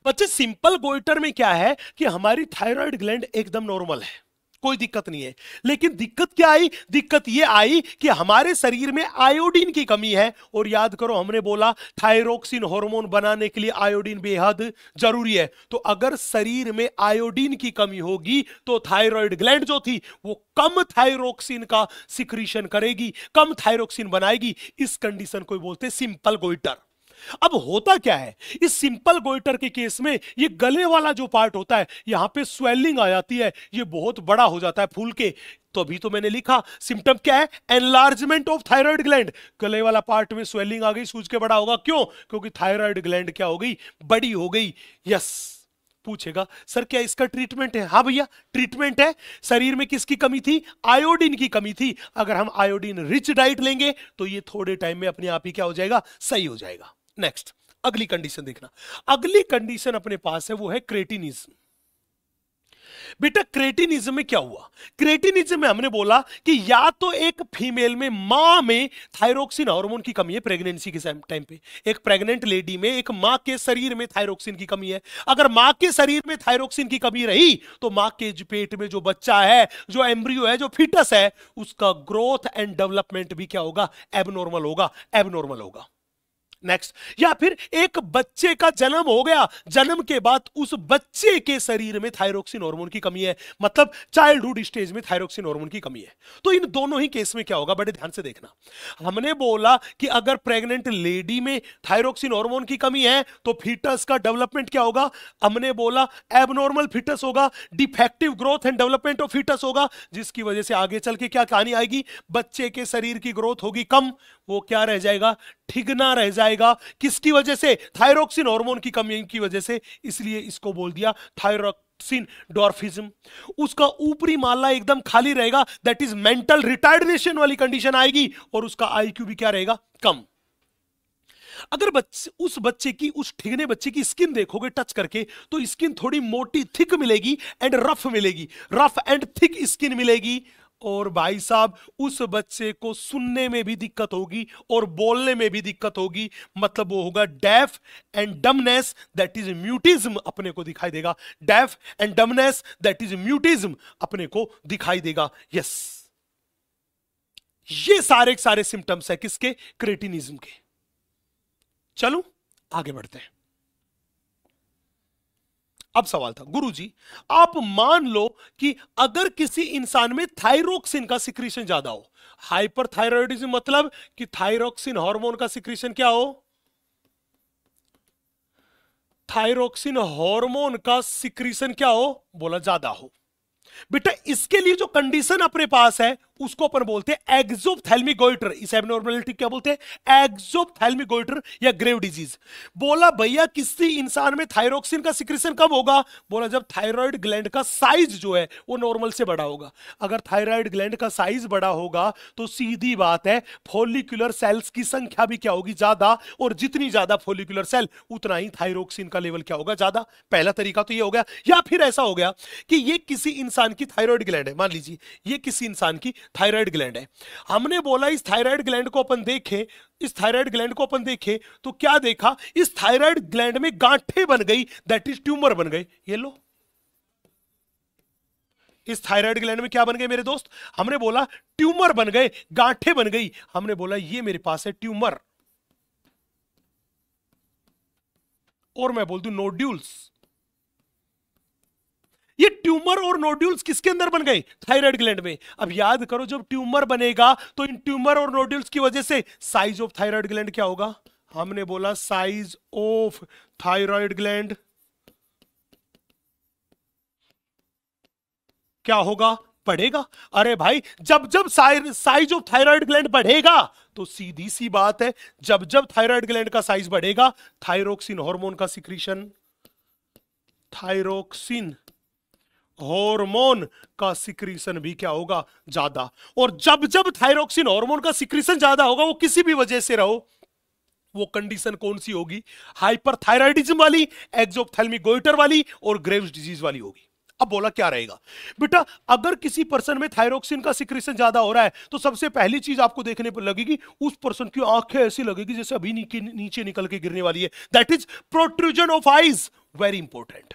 बच्चे सिंपल गोइटर में क्या है कि हमारी थायराइड ग्लैंड एकदम नॉर्मल है, कोई दिक्कत नहीं है। लेकिन दिक्कत क्या आई, दिक्कत यह आई कि हमारे शरीर में आयोडीन की कमी है। और याद करो हमने बोला थायरोक्सिन हार्मोन बनाने के लिए आयोडीन बेहद जरूरी है। तो अगर शरीर में आयोडीन की कमी होगी तो थायराइड ग्लैंड जो थी वो कम थायरोक्सिन का सिक्रीशन करेगी, कम थायरोक्सिन बनाएगी। इस कंडीशन को बोलते हैं सिंपल गोइटर। अब होता क्या है इस सिंपल गोइटर के केस में, ये गले वाला जो पार्ट होता है यहां पे स्वेलिंग आ जाती है, ये बहुत बड़ा हो जाता है फूल के। तो अभी तो मैंने लिखा सिम्टम क्या है, एनलार्जमेंट ऑफ थायराइड ग्लैंड। गले वाला पार्ट में स्वेलिंग आ गई, सूज के बड़ा होगा। क्यों, क्योंकि थायराइड ग्लैंड क्या हो गई, बड़ी हो गई। यस, पूछेगा सर क्या इसका ट्रीटमेंट है? हाँ भैया ट्रीटमेंट है। शरीर में किसकी कमी थी? आयोडीन की कमी थी। अगर हम आयोडीन रिच डाइट लेंगे तो ये थोड़े टाइम में अपने आप ही क्या हो जाएगा? सही हो जाएगा। नेक्स्ट अगली कंडीशन देखना। अगली कंडीशन अपने पास है वो है क्रेटिनिज्म। बेटा क्रेटिनिज्म में क्या हुआ? क्रेटिनिज्म में हमने बोला कि या तो एक फीमेल में, मां में थायरोक्सिन हार्मोन की कमी है प्रेगनेंसी के टाइम पे, एक प्रेग्नेंट लेडी में, एक मां के शरीर में थायरोक्सिन की कमी है। अगर मां के शरीर में थायरोक्सिन की कमी रही तो मां के पेट में जो बच्चा है, जो एम्ब्रियो है, जो फीटस है, उसका ग्रोथ एंड डेवलपमेंट भी क्या होगा? एबनॉर्मल होगा, एबनॉर्मल होगा। नेक्स्ट, या फिर एक बच्चे का जन्म हो गया, जन्म के बाद उस बच्चे के शरीर में थायरोक्सिन हार्मोन की कमी है, मतलब चाइल्डहुड स्टेज में थायरोक्सिन हार्मोन की कमी है। तो इन दोनों ही केस में क्या होगा? बड़े ध्यान से देखना। हमने बोला कि अगर प्रेग्नेंट लेडी में थायरोक्सिन हार्मोन की कमी है तो फीटस का डेवलपमेंट क्या होगा? हमने बोला एबनॉर्मल फीटस होगा, defective growth and development of foetus होगा, जिसकी वजह से आगे चल के क्या कहानी आएगी? बच्चे के शरीर की ग्रोथ होगी कम, वो क्या रह जाएगा? ठिगना रह जाएगा। किसकी वजह से? थायरोक्सिन हार्मोन की कमी की वजह से। इसलिए इसको बोल दिया थायरोक्सिन डॉर्फिज्म। उसका ऊपरी माला एकदम खाली रहेगा, दैट इज मेंटल रिटार्डेशन वाली कंडीशन आएगी, और उसका आईक्यू भी क्या रहेगा? कम। अगर उस बच्चे की, उस ठिगने बच्चे की स्किन देखोगे टच करके, तो स्किन थोड़ी मोटी थिक मिलेगी एंड रफ मिलेगी, रफ एंड थिक स्किन मिलेगी। और भाई साहब उस बच्चे को सुनने में भी दिक्कत होगी और बोलने में भी दिक्कत होगी, मतलब वो होगा deaf and dumbness, that is mutism अपने को दिखाई देगा। Deaf and dumbness that is mutism अपने को दिखाई देगा। यस, ये सारे सारे सिम्टम्स है किसके? क्रेटिनिज्म के। चलो आगे बढ़ते हैं। अब सवाल था, गुरुजी आप मान लो कि अगर किसी इंसान में थायरोक्सिन का सिक्रीशन ज्यादा हो, हाइपरथायरॉयडिज्म मतलब कि थायरोक्सिन हार्मोन का सिक्रीशन क्या हो? थायरोक्सिन हार्मोन का सिक्रीशन क्या हो? बोला ज्यादा हो। बेटा इसके लिए जो कंडीशन अपने पास है उसको अपन बोलते हैं एक्सोप्थेल्मिक गोइटर। इस एबनॉर्मलिटी क्या बोलते हैं? एक्सोप्थेल्मिक गोइटर या ग्रेव डिजीज। बोला भैया किसी इंसान में थायरोक्सिन का सिक्रीशन कब होगा? बोला जब थायराइड ग्लैंड का साइज जो है वो नॉर्मल से बड़ा होगा। अगर थायराइड ग्लैंड का साइज बड़ा होगा तो सीधी बात है फॉलिकुलर सेल्स की संख्या भी क्या होगी? ज्यादा, और जितनी ज्यादा फॉलिकुलर सेल उतना ही थायरोक्सिन का लेवल क्या होगा? ज्यादा। पहला तरीका तो ये हो गया। या फिर ऐसा हो गया कि ये किसी इंसान की थायराइड ग्लैंड है, मान लीजिए ये किसी इंसान की थायराइड ग्लैंड है। हमने बोला इस थायराइड ग्लैंड को अपन देखें, इस थायराइड ग्लैंड को अपन देखें तो क्या देखा? इस थायराइड ग्लैंड में गांठें बन गई, दैट इज ट्यूमर बन गए। ये लो, इस थायराइड ग्लैंड में क्या बन गए मेरे दोस्त? हमने बोला ट्यूमर बन गए, गांठें बन गई। हमने बोला ये मेरे पास है ट्यूमर, और मैं बोल दूं नोड्यूल्स। ये ट्यूमर और नोड्यूल्स किसके अंदर बन गए? थायराइड ग्लैंड में। अब याद करो जब ट्यूमर बनेगा तो इन ट्यूमर और नोड्यूल्स की वजह से साइज ऑफ थायराइड ग्लैंड क्या होगा? हमने बोला साइज ऑफ थायराइड ग्लैंड क्या होगा? बढ़ेगा। अरे भाई जब जब साइज ऑफ थायराइड ग्लैंड बढ़ेगा तो सीधी सी बात है, जब जब थायराइड ग्लैंड का साइज बढ़ेगा थायरोक्सिन हार्मोन का सिक्रीशन, थायरोक्सिन हार्मोन का सिक्रीशन भी क्या होगा? ज्यादा। और जब जब थायरोक्सिन हार्मोन का सिक्रीशन ज्यादा होगा, वो किसी भी वजह से रहो, वो कंडीशन कौन सी होगी? हाइपरथायराइडिज्म वाली, एक्सोप्थेल्मिक गोइटर वाली और ग्रेव्स डिजीज वाली होगी। अब बोला क्या रहेगा? बेटा अगर किसी पर्सन में थायरोक्सिन का सिक्रीशन ज्यादा हो रहा है तो सबसे पहली चीज आपको देखने पर लगेगी, उस पर्सन की आंखें ऐसी लगेगी जैसे अभी नीचे निकल के गिरने वाली है, that is protrusion of eyes. Very important,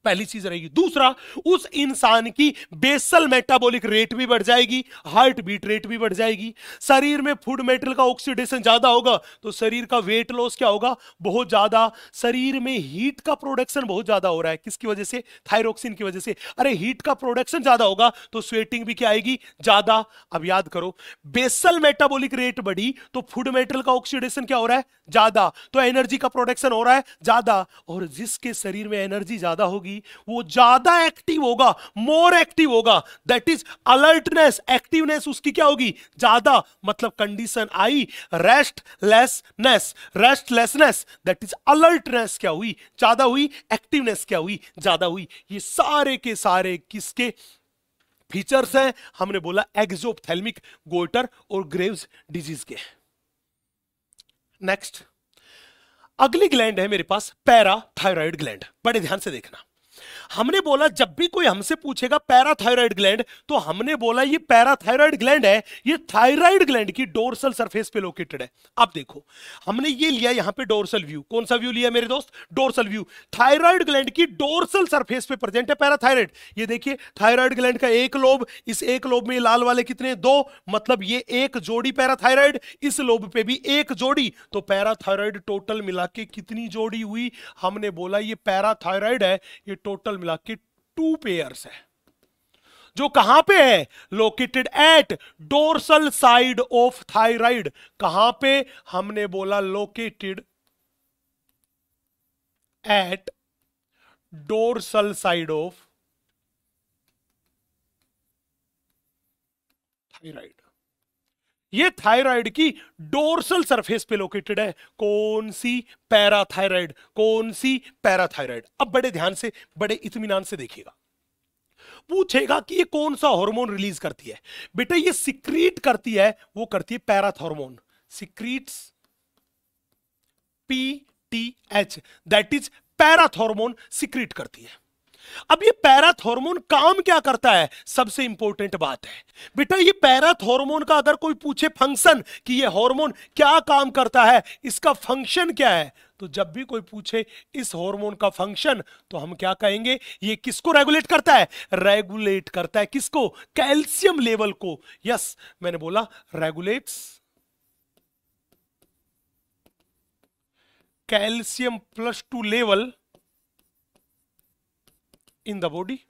पहली चीज रहेगी। दूसरा, उस इंसान की बेसल मेटाबॉलिक रेट भी बढ़ जाएगी, हार्ट बीट रेट भी बढ़ जाएगी। शरीर में फूड मेटल का ऑक्सीडेशन ज्यादा होगा तो शरीर का वेट लॉस क्या होगा? बहुत ज्यादा। शरीर में हीट का प्रोडक्शन बहुत ज्यादा हो रहा है, किसकी वजह से? थायरोक्सिन की वजह से। अरे हीट का प्रोडक्शन ज्यादा होगा तो स्वेटिंग भी क्या आएगी? ज्यादा। अब याद करो बेसल मेटाबॉलिक रेट बढ़ी तो फूड मेटल का ऑक्सीडेशन क्या हो रहा है? ज्यादा, तो एनर्जी का प्रोडक्शन हो रहा है ज्यादा। और जिसके शरीर में एनर्जी ज्यादा होगी होगी, वो ज्यादा एक्टिव होगा, मोर एक्टिव होगा, दैट इज अलर्टनेस, एक्टिवनेस उसकी क्या होगी, ज्यादा। मतलब condition I restlessness, restlessness that is alertness क्या हुई, ज्यादा हुई, एक्टिवनेस क्या हुई, ज्यादा हुई। ये सारे के सारे किसके फीचर्स हैं, हमने बोला एक्सोप्थेल्मिक गोइटर और ग्रेव्स डिजीज के। नेक्स्ट अगली ग्लैंड है मेरे पास पैराथायराइड ग्लैंड। बड़े ध्यान से देखना, हमने बोला जब भी कोई हमसे पूछेगा पैराथायराइड ग्लैंड, तो हमने बोला ये पैराथायराइड ग्लैंड है, ये थायराइड ग्लैंड की डोर्सल सरफेस पे लोकेटेड है। अब देखो हमने ये लिया यहां पे डोर्सल व्यू, कौन सा व्यू लिया मेरे दोस्त, डोर्सल व्यू। थायराइड ग्लैंड की डोर्सल सरफेस पे प्रेजेंट है पैराथायराइड। ये देखिए थायराइड ग्लैंड का एक लोब, इस एक लोब में लाल वाले कितने, दो, मतलब ये एक जोड़ी पैराथायराइड, इस लोब पे भी एक जोड़ी, तो पैराथायराइड टोटल मिला के कितनी जोड़ी हुई, हमने बोला ये पैराथायराइड है, ये टोटल मिला के 2 पेयर्स है। जो कहां पे है, located at dorsal side of thyroid. कहां पे, हमने बोला located at dorsal side of thyroid. ये थायराइड की डोर्सल सरफेस पे लोकेटेड है। कौन सी, पैराथायराइड। कौन सी, पैराथायराइड। अब बड़े ध्यान से, बड़े इत्मीनान से देखिएगा, पूछेगा कि ये कौन सा हार्मोन रिलीज करती है। बेटा ये सिक्रीट करती है, वो करती है parathormone, secretes PTH, that is parathormone secrete करती है। अब ये पैराथॉर्मोन काम क्या करता है, सबसे इंपॉर्टेंट बात है बेटा, ये पैराथॉर्मोन का अगर कोई पूछे फंक्शन कि ये हार्मोन क्या काम करता है, इसका फंक्शन क्या है, तो जब भी कोई पूछे इस हार्मोन का फंक्शन, तो हम क्या कहेंगे, ये किसको रेगुलेट करता है, रेगुलेट करता है किसको, कैल्शियम लेवल को। यस मैंने बोला regulates calcium +2 level in the body.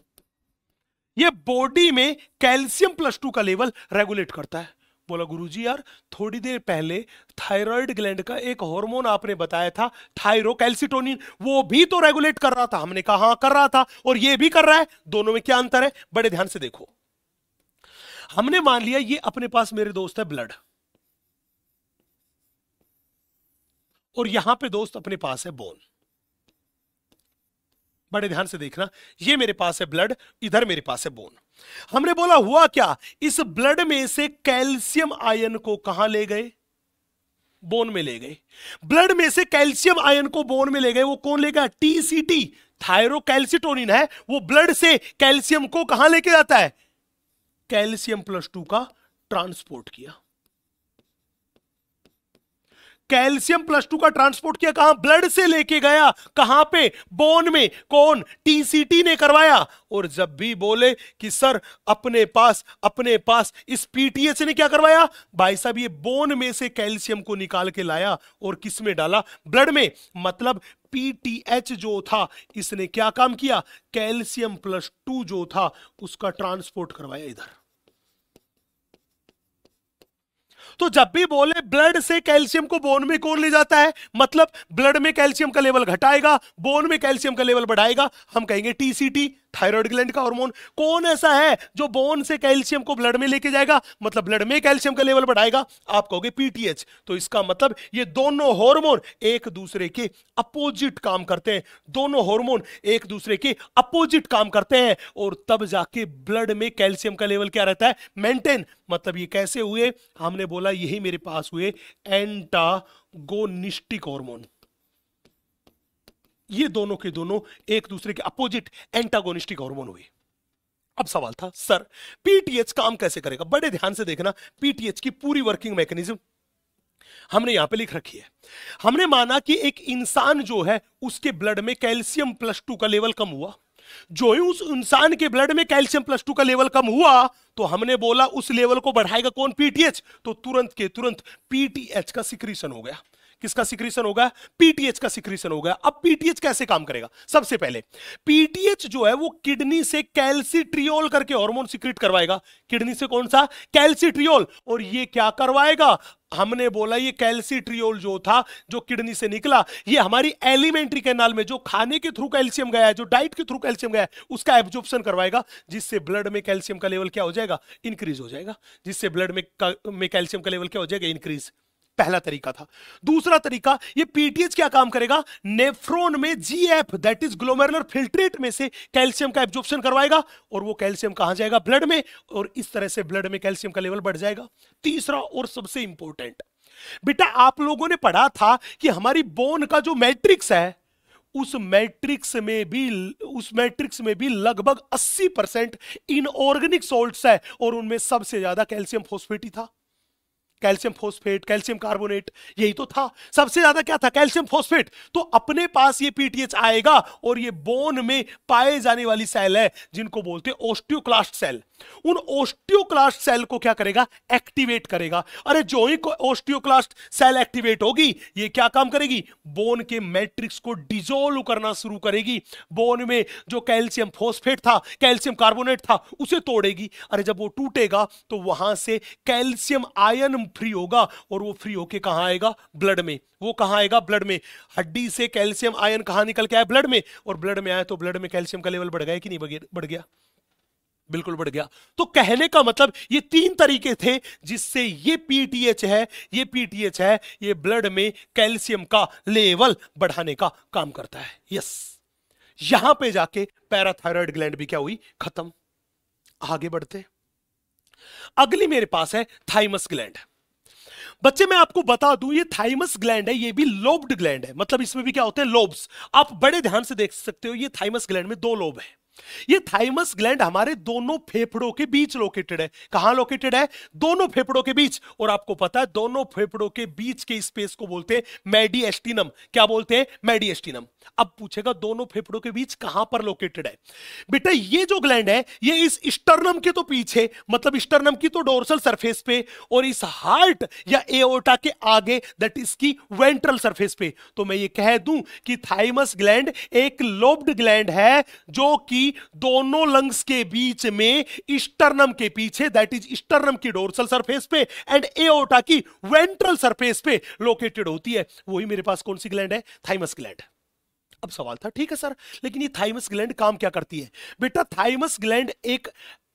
ये बॉडी में कैल्शियम +2 का लेवल रेगुलेट करता है। बोला गुरुजी यार थोड़ी देर पहले थायराइड ग्लैंड का एक हार्मोन आपने बताया था थायरोकैल्सिटोनिन, वो भी तो रेगुलेट कर रहा था। हमने कहा हाँ कर रहा था, और ये भी कर रहा है, दोनों में क्या अंतर है, बड़े ध्यान से देखो। हमने मान लिया ये अपने पास मेरे दोस्त है ब्लड, और यहां पे दोस्त अपने पास है बोन। बड़े ध्यान से देखना, ये मेरे पास है ब्लड, इधर मेरे पास है बोन। हमने बोला हुआ क्या, इस ब्लड में से कैल्शियम आयन को कहां ले गए, बोन में ले गए। ब्लड में से कैल्शियम आयन को बोन में ले गए, वो कौन ले गया, TCT, थायरोकैल्सिटोनिन है, वो ब्लड से कैल्शियम को कहां लेके जाता है, कैल्शियम +2 का ट्रांसपोर्ट किया। कैल्शियम +2 का ट्रांसपोर्ट किया, कहां, ब्लड से लेके गया, कहां पे, बोन में। कौन, TCT ने करवाया। और जब भी बोले कि सर अपने पास इस PTH ने क्या करवाया, भाई साहब ये बोन में से कैल्शियम को निकाल के लाया और किस में डाला, ब्लड में। मतलब PTH जो था इसने क्या काम किया, कैल्शियम +2 जो था उसका ट्रांसपोर्ट करवाया इधर। तो जब भी बोले ब्लड से कैल्शियम को बोन में कौन ले जाता है, मतलब ब्लड में कैल्शियम का लेवल घटाएगा, बोन में कैल्शियम का लेवल बढ़ाएगा, हम कहेंगे TCT, थायराइड ग्लैंड का हार्मोन। कौन ऐसा है जो बोन से कैल्शियम को ब्लड में लेके जाएगा, मतलब ब्लड में कैल्शियम का लेवल बढ़ाएगा, आप कहोगे PTH। तो इसका मतलब ये दोनों हार्मोन एक दूसरे के अपोजिट काम करते हैं, दोनों हार्मोन एक दूसरे के अपोजिट काम करते हैं, और तब जाके ब्लड में कैल्शियम का लेवल क्या रहता है, मेंटेन। मतलब ये कैसे हुए, हमने बोला यही मेरे पास हुए एंटागोनिस्टिक हार्मोन। ये दोनों के दोनों एक दूसरे के अपोजिट एंटागोनिस्टिक हार्मोन हुए। अब सवाल था सर PTH काम कैसे करेगा। बड़े ध्यान से देखना, PTH की पूरी वर्किंग मैकेनिज्म हमने यहां पे लिख रखी है। हमने माना कि एक इंसान जो है उसके ब्लड में कैल्शियम +2 का लेवल कम हुआ। जो ही उस इंसान के ब्लड में कैल्शियम +2 का लेवल कम हुआ, तो हमने बोला उस लेवल को बढ़ाएगा कौन, PTH। तो तुरंत के तुरंत PTH का सिक्रीशन हो गया। किसका सिक्रीशन होगा? पीटीएच का सिक्रीशन होगा। अब पीटीएच कैसे काम करेगा? सबसे पहले पीटीएच जो है वो किडनी से कैल्सिट्रियोल करके हार्मोन सिक्रीट करवाएगा। किडनी से कौन सा? कैल्सिट्रियोल। और ये क्या करवाएगा? हमने बोला ये कैल्सिट्रियोल जो था, जो किडनी से निकला, ये हमारी एलिमेंट्री कैनाल में जो खाने के थ्रू कैल्शियम गया है, जो डाइट के थ्रू कैल्शियम गया है, उसका एब्जॉर्प्शन करवाएगा, जिससे ब्लड में कैल्शियम का लेवल क्या हो जाएगा? इंक्रीज हो जाएगा। जिससे ब्लड में कैल्शियम का लेवल क्या हो जाएगा? इंक्रीज। पहला तरीका था। दूसरा तरीका, ये पीटीएच क्या काम करेगा? नेफ्रॉन में GF that is glomerular filtrate में से कैल्शियम का एब्जॉर्प्शन करवाएगा, और वो कैल्शियम कहां जाएगा? ब्लड में, और इस तरह से ब्लड में कैल्शियम का लेवल बढ़ जाएगा। तीसरा और सबसे इंपॉर्टेंट, बेटा आप लोगों ने पढ़ा था कि हमारी बोन का जो मैट्रिक्स है, उस मैट्रिक्स में भी लगभग 80% इनऑर्गेनिक सॉल्ट्स है, और उनमें सबसे ज्यादा कैल्शियम फॉस्फेट ही था। कैल्शियम फॉस्फेट, कैल्शियम कार्बोनेट, यही तो था। सबसे ज्यादा क्या था? Calcium phosphate. तो अपने पास ये पीटीएच आएगा, और ये बोन में पाए जाने वाली सेल है जिनको बोलते हैं ओस्टियोक्लास्ट सेल। उन ओस्टियोक्लास्ट सेल को क्या करेगा? एक्टिवेट करेगा। अरे जो ही ओस्टियोक्लास्ट सेल एक्टिवेट होगी, ये क्या काम करेगी? बोन के मैट्रिक्स को डिसॉल्व करना शुरू करेगी। बोन में जो कैल्शियम फॉस्फेट था, कैल्शियम कार्बोनेट था, उसे तोड़ेगी। अरे जब वो टूटेगा तो वहां से कैल्शियम आयन फ्री होगा, और वो फ्री होके कहां आएगा? ब्लड में। वो कहां आएगा? ब्लड में। हड्डी से कैल्शियम आयन कहां निकल के आया? ब्लड में। और ब्लड में आया तो ब्लड में कैल्शियम का लेवल बढ़ गया कि नहीं बढ़ गया? बिल्कुल बढ़ गया। तो कहने का मतलब ये तीन तरीके थे जिससे ये पीटीएच है, ये ब्लड में कैल्शियम का लेवल बढ़ाने का काम करता है। यस, यहां पे जाके पैराथायराइड ग्लैंड भी क्या हुई? खत्म। आगे बढ़ते, अगली मेरे पास है थाइमस ग्लैंड। बच्चे मैं आपको बता दूं, ये थाइमस ग्लैंड है, ये भी लोब्ड ग्लैंड है, मतलब इसमें भी क्या होते हैं? लोब्स। आप बड़े ध्यान से देख सकते हो, ये थाइमस ग्लैंड में दो लोब है। ये थाइमस ग्लैंड हमारे दोनों फेफड़ों के बीच लोकेटेड है। कहां लोकेटेड है? दोनों फेफड़ों के बीच। और आपको पता है दोनों फेफड़ों के बीच के स्पेस को बोलते हैं मेडिएस्टिनम। क्या बोलते हैं? मेडिएस्टिनम। अब पूछेगा दोनों फेफड़ों के बीच कहां पर लोकेटेड है? बेटा ये जो ग्लैंड है, ये इस स्टर्नम के तो पीछे, मतलब स्टर्नम की तो डोर्सल सरफेस पे, और इस हार्ट या एओर्टा के आगे, दैट इज की वेंट्रल सरफेस पे। तो मैं ये कह दूं कि थाइमस ग्लैंड एक लोब्ड ग्लैंड है, जो कि दोनों लंग्स के बीच में स्टर्नम के पीछे, दैट इज स्टर्नम की डोर्सल सरफेस पे एंड एओर्टा की वेंट्रल सरफेस पे लोकेटेड होती है। वही मेरे पास कौन सी ग्लैंड है? Thymus gland. अब सवाल था, ठीक है सर, लेकिन ये थाइमस ग्लैंड काम क्या करती है? बेटा थाइमस ग्लैंड एक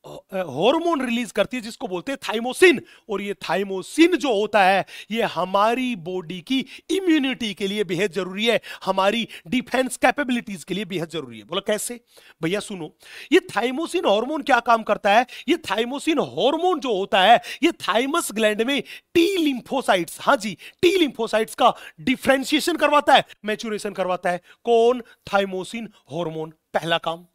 हार्मोन रिलीज करती है जिसको बोलते हैं थाइमोसिन। और ये थाइमोसिन जो होता है, ये हमारी बॉडी की इम्यूनिटी के लिए बेहद जरूरी है, हमारी डिफेंस कैपेबिलिटीज के लिए बेहद जरूरी है। बोला कैसे? भैया सुनो, ये थाइमोसिन हार्मोन क्या काम करता है? ये थाइमोसिन हार्मोन जो होता है, ये थाइमस ग्लैंड में टी लिम्फोसाइट्स, हाँ जी, टी लिम्फोसाइट्स का डिफरेंशिएशन करवाता है, मैच्योरेशन करवाता है। कौन? Thymosin hormone. पहला काम।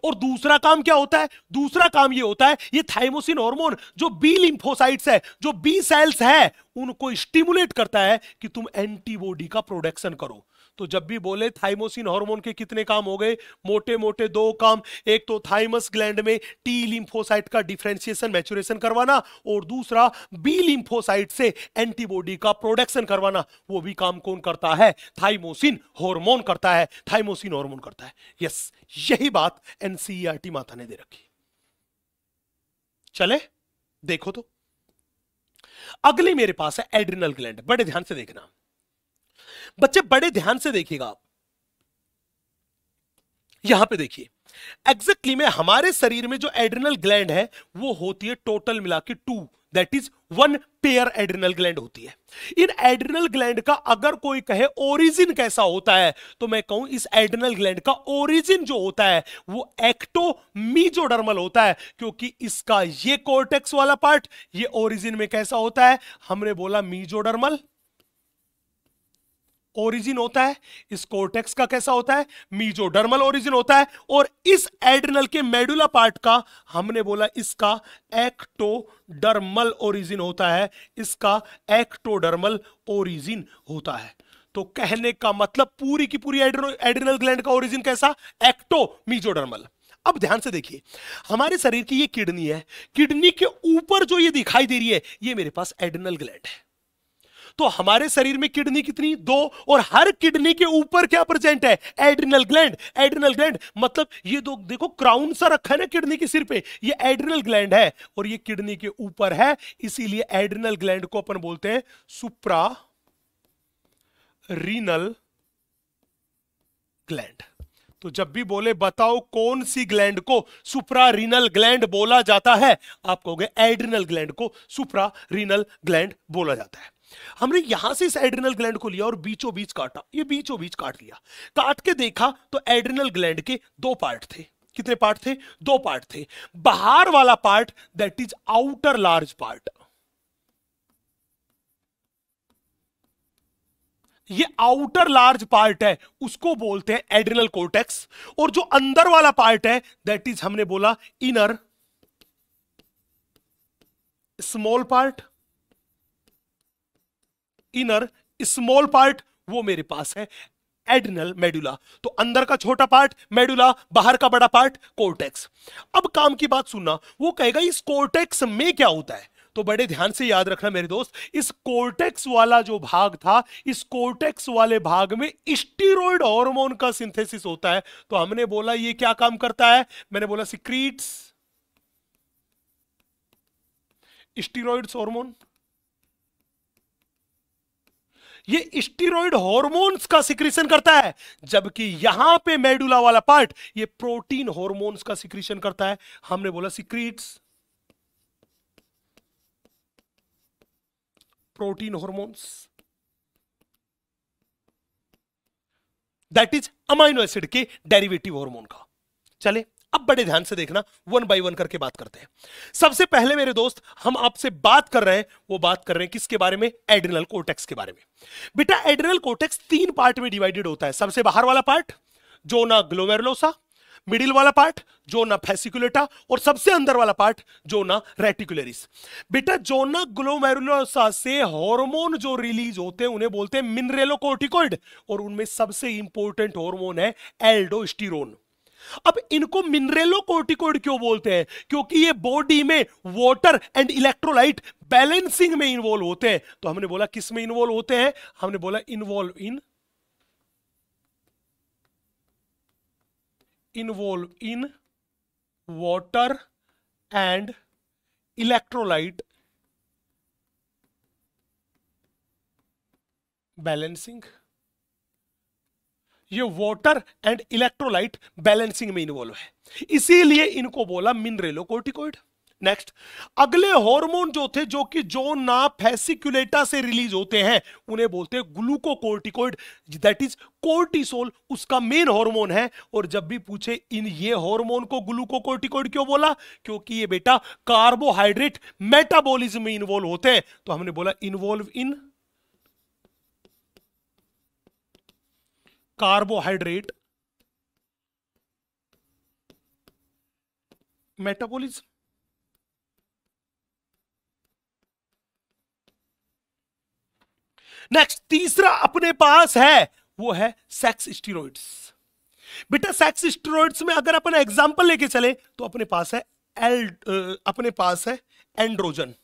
और दूसरा काम क्या होता है? दूसरा काम ये होता है, ये थाइमोसिन हार्मोन जो बी लिम्फोसाइट्स है, जो बी सेल्स है, उनको स्टिमुलेट करता है कि तुम एंटीबॉडी का प्रोडक्शन करो। तो जब भी बोले थाइमोसिन हार्मोन के कितने काम हो गए? मोटे मोटे दो काम। एक तो थाइमस ग्लैंड में टी लिम्फोसाइट का डिफरेंशिएशन, मैच्योरेशन करवाना, और दूसरा बी लिम्फोसाइट से एंटीबॉडी का प्रोडक्शन करवाना। वो भी काम कौन करता है? थाइमोसिन हार्मोन करता है, थाइमोसिन हार्मोन करता है। यस, यही बात एनसीईआरटी माता ने दे रखी। चले देखो तो अगली मेरे पास है एड्रिनल ग्लैंड। बड़े ध्यान से देखना बच्चे, बड़े ध्यान से देखिएगा आप। यहां पे देखिए, एग्जैक्टली में हमारे शरीर में जो एड्रिनल ग्लैंड है वो होती है टोटल मिला के 2, that is 1 pair adrenal gland होती है। इन एड्रिनल ग्लैंड का अगर कोई कहे ओरिजिन कैसा होता है, तो मैं कहूं इस एड्रिनल ग्लैंड का ओरिजिन जो होता है वो एक्टोमीजोडर्मल होता है, क्योंकि इसका ये कोर्टेक्स वाला पार्ट, ये ओरिजिन में कैसा होता है? हमने बोला मीजोडर्मल ओरिजिन होता है। इस कोर्टेक्स का कैसा होता है? मीजोडर्मल ओरिजिन होता है। और इस एड्रिनल के मेडुला पार्ट का हमने बोला इसका एक्टोडर्मल ओरिजिन होता है, इसका एक्टोडर्मल ओरिजिन होता है। तो कहने का मतलब पूरी की पूरी एड्रिनल ग्लैंड का ओरिजिन कैसा? एक्टोमीजोडर्मल। अब ध्यान से देखिए, हमारे शरीर की ये किडनी है, किडनी के ऊपर जो ये दिखाई दे रही है, ये मेरे पास एड्रिनल ग्लैंड है। तो हमारे शरीर में किडनी कितनी? 2, और हर किडनी के ऊपर क्या प्रेजेंट है? Adrenal gland. एड्रिनल ग्लैंड मतलब ये दो देखो क्राउन सा रखा है ना किडनी के सिर पे, ये एड्रिनल ग्लैंड है और ये किडनी के ऊपर है, इसीलिए एड्रिनल ग्लैंड को अपन बोलते हैं सुप्रा रीनल ग्लैंड। तो जब भी बोले बताओ कौन सी ग्लैंड को सुप्रारीनल ग्लैंड बोला जाता है, आप कहोगे एड्रिनल ग्लैंड को सुप्रारीनल ग्लैंड बोला जाता है। हमने यहां से इस एड्रिनल ग्लैंड को लिया और बीचों बीच काटा, ये बीचों बीच काट लिया। काट के देखा तो एड्रिनल ग्लैंड के 2 पार्ट थे। कितने पार्ट थे? 2 पार्ट थे। बाहर वाला part that is outer large part, ये आउटर लार्ज पार्ट है, उसको बोलते हैं एड्रिनल कोर्टेक्स। और जो अंदर वाला पार्ट है दैट इज हमने बोला inner small part. Inner small part वो मेरे पास है एड्रिनल मेडुला। तो अंदर का छोटा पार्ट मेडुला, बाहर का बड़ा पार्ट कोर्टेक्स। अब काम की बात सुनना, वो कहेगा इस कोर्टेक्स में क्या होता है? तो बड़े ध्यान से याद रखना मेरे दोस्त, इस कोर्टेक्स वाला जो भाग था, इस कोर्टेक्स वाले भाग में स्टीरॉयड हार्मोन का सिंथेसिस होता है। तो हमने बोला ये क्या काम करता है? मैंने बोला सिक्रीट्स स्टीरॉयड्स हार्मोन। ये स्टीरॉयड हार्मोन्स का सिक्रीशन करता है, जबकि यहां पे मेडुला वाला पार्ट ये प्रोटीन हार्मोन्स का सिक्रीशन करता है। हमने बोला secretes protein hormones, that is amino acid के डेरिवेटिव हार्मोन का। चले अब बड़े ध्यान से देखना, 1 बाय 1 करके बात करते हैं। सबसे पहले मेरे दोस्त हम आपसे बात कर रहे हैं, वो बात कर रहे हैं किसके बारे में? एड्रिनल कोर्टेक्स के बारे में। बेटा एड्रिनल कोर्टेक्स 3 पार्ट में डिवाइडेड होता है। सबसे बाहर वाला पार्ट जोना ग्लोमेरुलोसा, मिडिल वाला पार्ट जोना फेसिकुलेटा, और सबसे अंदर वाला पार्ट जोना रेटिकुलरिस। बेटा जोना ग्लोमेरुलोसा से हार्मोन जो रिलीज होते हैं उन्हें बोलते हैं मिनरेलोकोर्टिकोइड, और उनमें सबसे इंपॉर्टेंट हार्मोन है एल्डोस्टेरोन। अब इनको मिनरेलोकोर्टिकोइड क्यों बोलते हैं? क्योंकि ये बॉडी में वाटर एंड इलेक्ट्रोलाइट बैलेंसिंग में इन्वॉल्व होते हैं। तो हमने बोला किस में इन्वॉल्व होते हैं? हमने बोला involve in water and electrolyte balancing. ये वाटर एंड इलेक्ट्रोलाइट बैलेंसिंग में इन्वॉल्व है, इसीलिए इनको बोला मिनरेलोकोर्टिकोइड। नेक्स्ट, अगले हार्मोन जो थे जो कि जोना फेसिकुलेटा से रिलीज होते हैं उन्हें बोलते हैं ग्लूकोकोर्टिकोइड, दैट इज कोर्टिसोल उसका मेन हार्मोन है। और जब भी पूछे इन ये हार्मोन को ग्लूकोकोर्टिकोइड क्यों बोला? क्योंकि ये बेटा कार्बोहाइड्रेट मेटाबॉलिज्म में इन्वॉल्व होते हैं। तो हमने बोला involve in carbohydrate metabolism. Next, तीसरा अपने पास है वो है सेक्स स्टीरॉइड्स। बेटा सेक्स स्टीरॉइड्स में अगर अपन एग्जांपल लेके चले तो अपने पास है एंड्रोजन।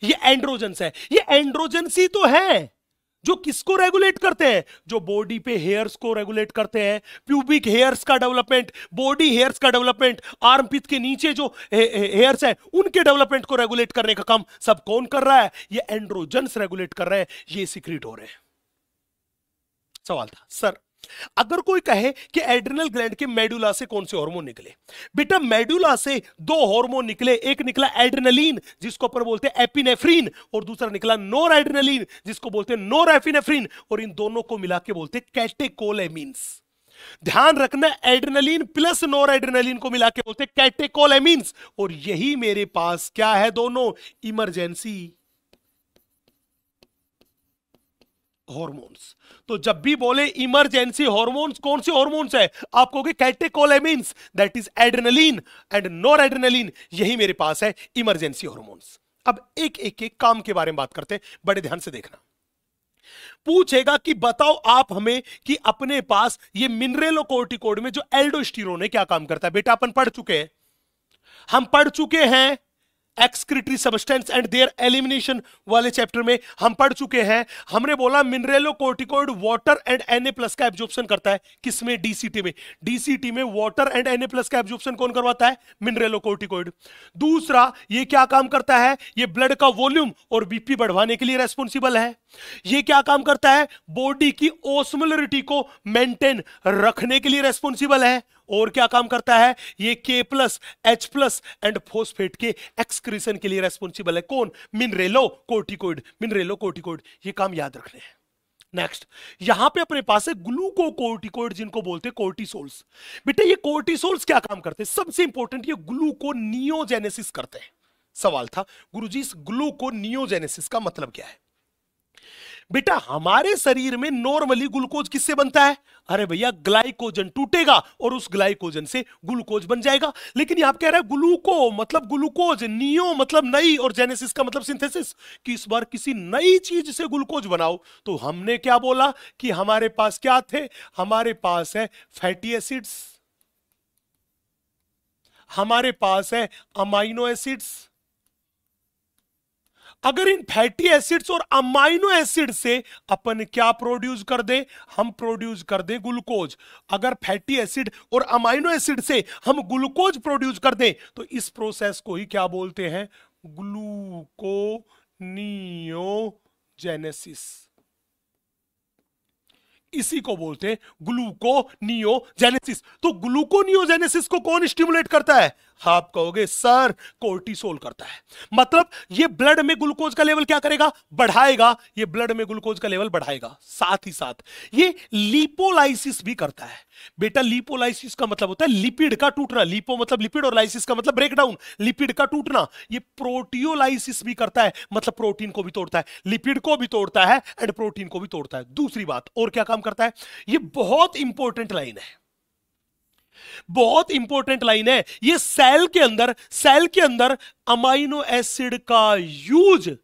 ये एंड्रोजन्स है। ये एंड्रोजन्स ही तो है जो किसको रेगुलेट करते हैं? जो बॉडी पे हेयर्स को रेगुलेट करते हैं, प्यूबिक हेयर्स का डेवलपमेंट, बॉडी हेयर्स का डेवलपमेंट, आर्मपिट के नीचे जो हेयर्स हैं उनके डेवलपमेंट को रेगुलेट करने का काम सब कौन कर रहा है? ये एंड्रोजन्स रेगुलेट कर रहे हैं, ये सीक्रेट हो रहे हैं। सवाल था सर अगर कोई कहे कि एड्रिनल ग्लैंड के मेडुला से कौन से हार्मोन निकले? बेटा मेडुला से 2 हार्मोन निकले, एक निकला एड्रेनलिन जिसको अपन बोलते हैं एपिनेफ्रीन, और दूसरा निकला नोर एड्रेनलिन जिसको बोलते हैं नोर एपिनेफ्रीन, और इन दोनों को मिला के बोलते हैं कैटेकोलेमिन्स। ध्यान रखना, एड्रेनलिन प्लस नोर एड्रेनलिन को मिला के बोलते हैं कैटेकोलेमिन्स, और यही मेरे पास क्या है? दोनों इमरजेंसी हार्मोन्स। तो जब भी बोले इमरजेंसी हार्मोन्स, कौन से हार्मोन्स है? आप कहोगे catecholamines, that is adrenaline and noradrenaline, यही मेरे पास है इमरजेंसी हार्मोन्स। अब एक एक एक काम के बारे में बात करते हैं, बड़े ध्यान से देखना। पूछेगा कि बताओ आप हमें कि अपने पास ये मिनरेलोकोर्टिकोइड में जो एल्डोस्टेरोन है क्या काम करता है? बेटा अपन पढ़ चुके हैं, हम पढ़ चुके हैं excretory substance and there elimination वाले चैप्टर में हम पढ़ चुके हैं। हमने बोला मिनरेलोकोर्टिकोइड वाटर एंड Na+ का एब्जॉर्प्शन करता है, किसमें? डीसीटी में। डीसीटी में वाटर एंड Na+ का एब्जॉर्प्शन कौन करवाता है? मिनरेलोकोर्टिकोइड। दूसरा, ये क्या काम करता है? ये ब्लड का वॉल्यूम और बीपी बढ़वाने के लिए रेस्पॉन्सिबल है। ये क्या काम करता है? बॉडी की ओस्मोलरिटी को मेंटेन रखने के लिए रेस्पॉन्सिबल है। और क्या काम करता है? ये K+ H+ एंड फॉस्फेट के एक्सक्रीशन के लिए रेस्पॉन्सिबल है। कौन? मिनरेलोकोर्टिकोइड। मिनरेलोकोर्टिकोइड, ये काम याद रखने हैं। नेक्स्ट, यहां पे अपने पास है ग्लूकोकोर्टिकोइड, जिनको बोलते हैं कोर्टिसोल्स। बेटा ये कोर्टिसोल्स क्या काम करते हैं? सबसे इंपॉर्टेंट, ये ग्लूकोनियोजेनेसिस करते हैं। सवाल था गुरुजी इस ग्लूकोनियोजेनेसिस का मतलब क्या है? बेटा हमारे शरीर में नॉर्मली ग्लूकोज किससे बनता है? अरे भैया ग्लाइकोजन टूटेगा और उस ग्लाइकोजन से ग्लूकोज बन जाएगा। लेकिन यहां कह रहा है ग्लूको मतलब ग्लूकोज, नियो मतलब नई, और जेनेसिस का मतलब सिंथेसिस, कि इस बार किसी नई चीज से ग्लूकोज बनाओ। तो हमने क्या बोला कि हमारे पास क्या थे? हमारे पास है फैटी एसिड्स, हमारे पास है अमाइनो एसिड्स। अगर इन फैटी एसिड्स और अमाइनो एसिड से अपन क्या प्रोड्यूस कर दें? हम प्रोड्यूस कर दें ग्लूकोज। अगर फैटी एसिड और अमाइनो एसिड से हम ग्लूकोज प्रोड्यूस कर दें तो इस प्रोसेस को ही क्या बोलते हैं? ग्लूकोनियोजेनेसिस। इसी को बोलते हैं ग्लूकोनियोजेनेसिस। तो ग्लूकोनियोजेनेसिस को कौन स्टिमुलेट करता है? आप कहोगे सर कोर्टिसोल करता है। मतलब ये ब्लड में ग्लूकोज का लेवल क्या करेगा? बढ़ाएगा। ये ब्लड में ग्लूकोज का लेवल बढ़ाएगा। साथ ही साथ ये लिपोलाइसिस भी करता है। बेटा लिपोलाइसिस का मतलब होता है लिपिड का टूटना। लिपो मतलब लिपिड और लाइसिस का मतलब ब्रेकडाउन, लिपिड का टूटना। ये प्रोटियोलाइसिस भी करता है, मतलब प्रोटीन को भी तोड़ता है, लिपिड को भी तोड़ता है एंड प्रोटीन को भी तोड़ता है। दूसरी बात, और क्या काम करता है? ये बहुत इंपॉर्टेंट लाइन है, बहुत इंपॉर्टेंट लाइन है। ये सेल के अंदर अमाइनो एसिड का यूज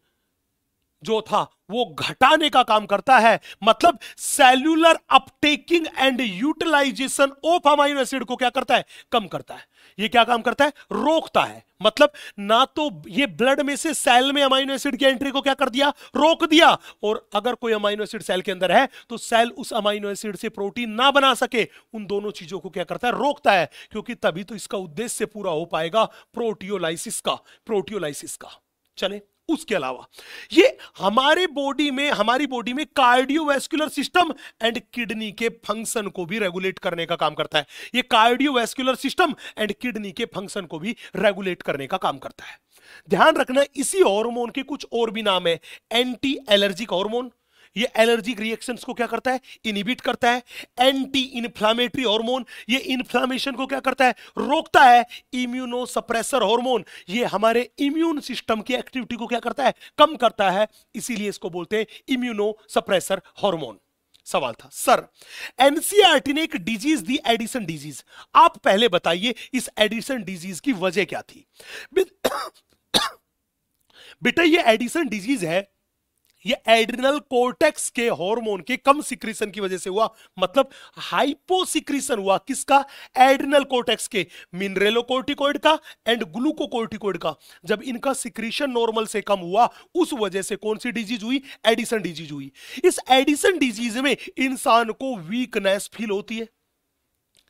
जो था वो घटाने का काम करता है। मतलब cellular uptaking and utilisation of amino acid को क्या करता है? कम करता है। ये क्या काम करता है? रोकता है। मतलब ना तो ये ब्लड में से सेल में अमाइनो एसिड की एंट्री को क्या कर दिया? रोक दिया। और अगर कोई अमाइनो एसिड सेल के अंदर है तो सेल उस अमाइनो एसिड से प्रोटीन ना बना सके, उन दोनों चीजों को क्या करता है? रोकता है। क्योंकि तभी तो इसका उद्देश्य पूरा हो पाएगा प्रोटियोलाइसिस का। चले, उसके अलावा ये हमारी बॉडी में कार्डियोवैस्कुलर सिस्टम एंड किडनी के फंक्शन को भी रेगुलेट करने का काम करता है। ये कार्डियोवैस्कुलर सिस्टम एंड किडनी के फंक्शन को भी रेगुलेट करने का काम करता है। ध्यान रखना, इसी हार्मोन के कुछ और भी नाम है। एंटी एलर्जिक हार्मोन, ये एलर्जिक रिएक्शंस को क्या करता है? इनहिबिट करता है। एंटी इन्फ्लामेटरी हार्मोन, ये इन्फ्लामेशन को क्या करता है? रोकता है। इम्यूनो सप्रेसर हार्मोन, ये हमारे इम्यून सिस्टम की एक्टिविटी को क्या करता है? कम करता है। इसीलिए इसको बोलते हैं इम्यूनो सप्रेसर हार्मोन। सवाल था सर एनसीईआरटी ने एक डिजीज दी, एडिसन डिजीज। आप पहले बताइए इस एडिसन डिजीज की वजह क्या थी? बेटा ये एडिसन डिजीज है, ये एड्रिनल कोर्टेक्स के हार्मोन के कम सिक्रीशन की वजह से हुआ। मतलब हाइपोसिक्रीशन हुआ। किसका? एड्रिनल कोर्टेक्स के, मिनरेलोकोर्टिकोइड का एंड ग्लूकोकोर्टिकोइड का। जब इनका सिक्रीशन नॉर्मल से कम हुआ, उस वजह से कौन सी डिजीज हुई? एडिसन डिजीज हुई। इस एडिसन डिजीज में इंसान को वीकनेस फील होती है।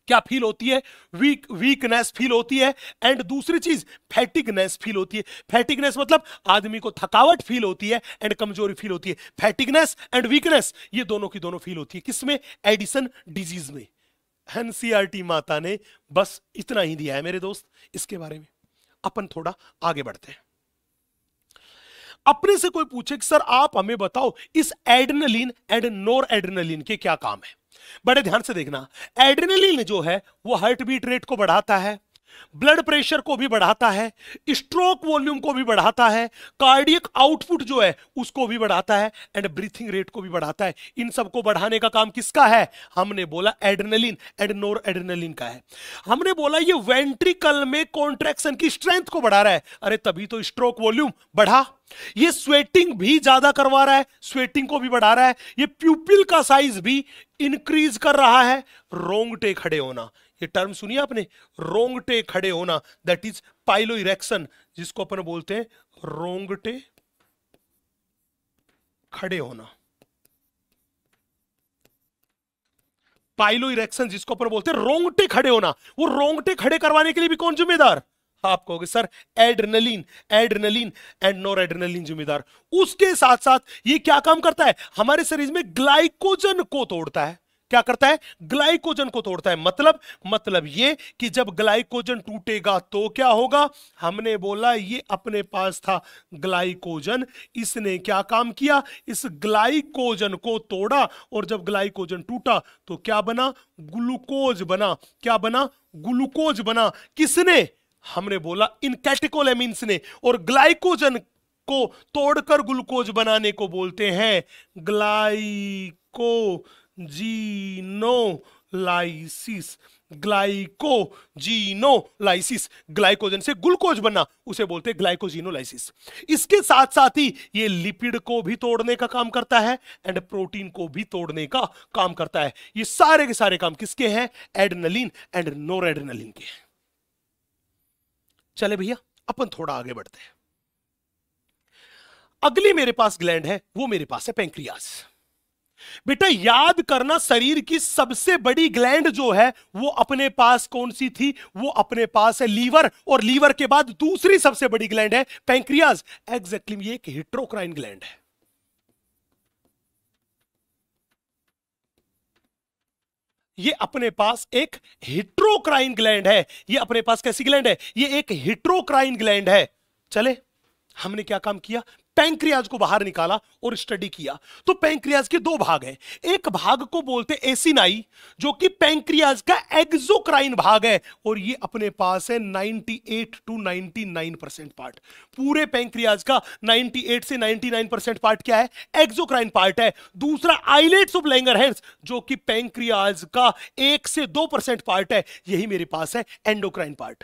क्या फील होती है? वीकनेस फील होती है। एंड दूसरी चीज फैटिगनेस फील होती है। फैटिगनेस मतलब आदमी को थकावट फील होती है एंड कमजोरी फील होती है। फैटिगनेस एंड वीकनेस ये दोनों की दोनों फील होती है। किसमें? एडिसन डिजीज में। एनसीईआरटी माता ने बस इतना ही दिया है मेरे दोस्त इसके बारे में। अपन थोड़ा आगे बढ़ते हैं। अपने से कोई पूछे कि सर आप हमें बताओ इस एड्रेनलिन एंड नोर एड्रेनलिन के क्या काम है? बड़े ध्यान से देखना। एड्रेनलिन जो है वो हार्ट बीट रेट को बढ़ाता है, ब्लड प्रेशर को भी बढ़ाता है, स्ट्रोक वॉल्यूम को भी बढ़ाता है, कार्डियक आउटपुट जो है उसको भी बढ़ाता है एंड ब्रीथिंग रेट को भी बढ़ाता है। इन सबको बढ़ाने का काम किसका है? हमने बोला एड्रेनलिन एंड नोर एड्रेनलिन का है। हमने बोला ये वेंट्रिकल में कॉन्ट्रैक्शन की स्ट्रेंथ को बढ़ा रहा है। अरे तभी तो स्ट्रोक वॉल्यूम बढ़ा। ये स्वेटिंग भी ज्यादा करवा रहा है, स्वेटिंग को भी बढ़ा रहा है। ये प्यूपिल का साइज भी इंक्रीज कर रहा है। रोंगटे खड़े होना, ये टर्म सुनिए आपने, रोंगटे खड़े होना, दैट इज पाइलो इरेक्शन, जिसको अपन बोलते हैं रोंगटे खड़े होना, पाइलो इरेक्शन जिसको अपन बोलते हैं रोंगटे खड़े होना। वो रोंगटे खड़े करवाने के लिए भी कौन जिम्मेदार? आप कहोगे sir adrenaline, adrenaline and nor adrenaline जिम्मेदार। उसके साथ साथ ये क्या काम करता है? हमारे शरीर में ग्लाइकोजन को तोड़ता है। क्या करता है? ग्लाइकोजन को तोड़ता है। मतलब ये कि जब ग्लाइकोजन टूटेगा तो क्या होगा? हमने बोला ये अपने पास था ग्लाइकोजन, इसने क्या काम किया? इस ग्लाइकोजन को तोड़ा, और जब ग्लाइकोजन टूटा तो क्या बना? ग्लूकोज बना। क्या बना? ग्लूकोज बना। किसने? हमने बोला इन कैटेकोलेमिन्स ने। और ग्लाइकोजन को तोड़कर ग्लूकोज बनाने को बोलते हैं ग्लाइकोजीनोलाइसिस। ग्लाइकोजीनोलाइसिस, ग्लाइकोजन से ग्लूकोज बनना, उसे बोलते हैं ग्लाइकोजीनोलाइसिस। इसके साथ साथ ही ये लिपिड को भी तोड़ने का काम करता है एंड प्रोटीन को भी तोड़ने का काम करता है। ये सारे के सारे काम किसके हैं? एड्रेनलिन एंड नोरएड्रेनलिन के। चले भैया अपन थोड़ा आगे बढ़ते हैं। अगली मेरे पास ग्लैंड है, वो मेरे पास है पैंक्रियाज। बेटा याद करना, शरीर की सबसे बड़ी ग्लैंड जो है वो अपने पास कौन सी थी? वो अपने पास है लीवर, और लीवर के बाद दूसरी सबसे बड़ी ग्लैंड है पैंक्रियाज। एग्जैक्टली ये एक हिट्रोक्राइन ग्लैंड है। ये अपने पास एक हिट्रोक्राइन ग्लैंड है। ये अपने पास कैसी ग्लैंड है? ये एक हिट्रोक्राइन ग्लैंड है। चले, हमने क्या काम किया? पैंक्रियाज को बाहर निकाला और स्टडी किया। तो पैंक्रियाज के दो भाग हैं। एक भाग को बोलते एसिनाई, जो कि पैंक्रियाज का एक्सोक्राइन भाग है, और ये अपने पास है 98 to 99% पार्ट। पूरे पैंक्रियाज का 98 से 99% पार्ट क्या है? एक्सोक्राइन पार्ट है। दूसरा आइलेट्स ऑफ लैंगरहैंस, जो कि पैंक्रियाज का 1 से 2% पार्ट है, यही मेरे पास है एंडोक्राइन पार्ट।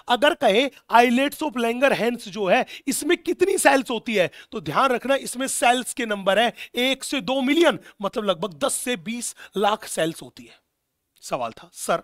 अगर कहे आइलेट्स ऑफ लैंगरहैंस जो है इसमें कितनी सेल्स होती है, तो ध्यान रखना इसमें सेल्स के नंबर है 1 से 2 मिलियन, मतलब लगभग 10 से 20 लाख सेल्स होती है। सवाल था सर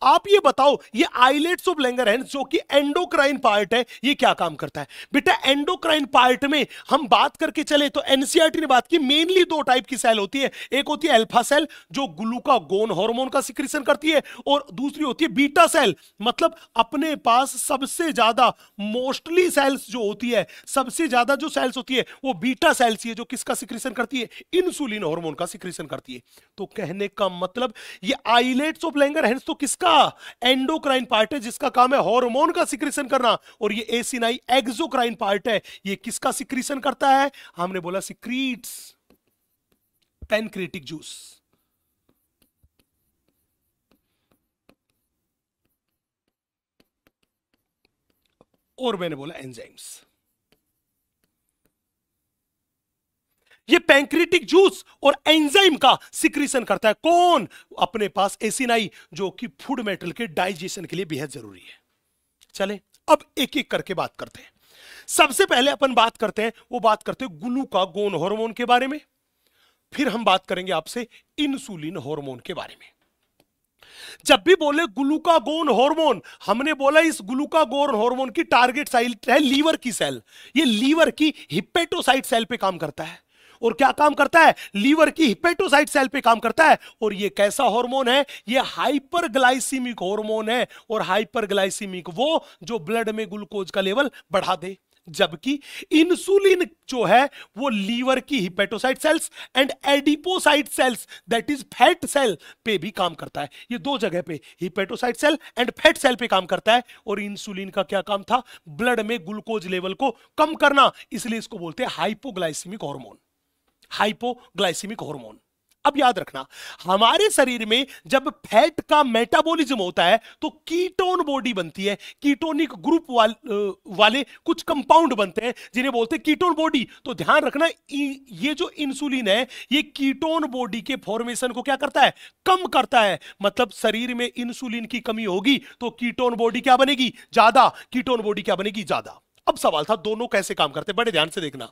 आप ये बताओ ये आइलेट्स ऑफ लैंगरहैंस जो कि एंडोक्राइन पार्ट है ये क्या काम करता है? बेटा एंडोक्राइन पार्ट में हम बात करके चले तो एनसीईआरटी ने बात की मेनली दो टाइप की सेल होती है। एक होती है अल्फा सेल जो ग्लूकागोन हार्मोन का सिक्रीशन करती है, और दूसरी होती है बीटा सेल। मतलब अपने पास सबसे ज्यादा मोस्टली सेल्स जो होती है, सबसे ज्यादा जो सेल्स होती है वो बीटा सेल्स ही है, जो किसका सिक्रीशन करती है? इंसुलिन हार्मोन का सिक्रीशन करती है। तो कहने का मतलब ये आइलेट्स ऑफ लैंगरहैंस तो किसका? एंडोक्राइन पार्ट है जिसका काम है हार्मोन का सिक्रीशन करना, और ये एसिनाई एक्सोक्राइन पार्ट है, ये किसका सिक्रीशन करता है? हमने बोला सिक्रीट्स पैनक्रिएटिक जूस। और मैंने बोला एंजाइम्स। ये पैंक्रिएटिक जूस और एंजाइम का सिक्रीशन करता है। कौन? अपने पास एसिनाई, जो कि फूड मेटल के डाइजेशन के लिए बेहद जरूरी है। चले अब एक एक करके बात करते हैं। सबसे पहले अपन बात करते हैं ग्लूकागोन हार्मोन के बारे में, फिर हम बात करेंगे आपसे इंसुलिन हार्मोन के बारे में। जब भी बोले ग्लूकागोन हार्मोन, हमने बोला इस ग्लूकागोन हार्मोन की टारगेट सेल है लीवर की सेल। ये लीवर की हिपेटोसाइट सेल पे काम करता है। और क्या काम करता है? लीवर की हिपेटोसाइट सेल पे काम करता है। और ये कैसा हार्मोन है? ये हाइपरग्लाइसीमिक हार्मोन है। और हाइपरग्लाइसीमिक वो जो ब्लड में ग्लूकोज का लेवल बढ़ा दे, जबकि इंसुलिन जो है वो लीवर की hepatocyte cells and adipocyte cells that is fat cell पे भी काम करता है। ये दो जगह पे hepatocyte cell and fat cell पे काम करता है। और इंसुलिन का क्या काम था? ब्लड में ग्लूकोज लेवल को कम करना, इसलिए इसको बोलते हैं हाइपोग्लाइसीमिक हार्मोन। Hypoglycaemic hormone. अब याद रखना हमारे शरीर में जब फैट का मेटाबॉलिज्म होता है तो कीटोन बॉडी बनती है। कीटोनिक ग्रुप वाले कुछ कंपाउंड बनते हैं जिन्हें बोलते हैं कीटोन बॉडी। तो ध्यान रखना ये जो इंसुलिन है ये कीटोन बॉडी के फॉर्मेशन को क्या करता है? कम करता है। मतलब शरीर में इंसुलिन की कमी होगी तो कीटोन बॉडी क्या बनेगी? ज्यादा। कीटोन बॉडी क्या बनेगी? ज्यादा। अब सवाल था दोनों कैसे काम करते हैं, बड़े ध्यान से देखना।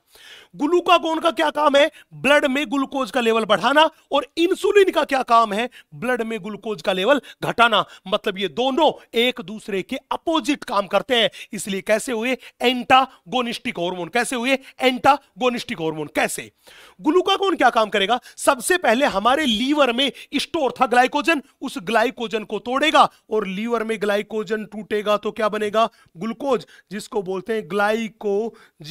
ग्लूकागोन का क्या काम है? ब्लड में ग्लूकोज का लेवल बढ़ाना। और इंसुलिन का क्या काम है? ब्लड में ग्लूकोज का लेवल घटाना। मतलब ये दोनों एक दूसरे के अपोजिट काम करते हैं। इसलिए कैसे हुए? Antagonistic hormone. कैसे हुए? Antagonistic hormone. कैसे? ग्लूकागोन क्या काम करेगा? सबसे पहले हमारे लीवर में स्टोर था ग्लाइकोजन, उस ग्लाइकोजन को तोड़ेगा, और लीवर में ग्लाइकोजन टूटेगा तो क्या बनेगा? ग्लूकोज, जिसको बोलते हैं ग्लाइकोजीनोलाइसिस।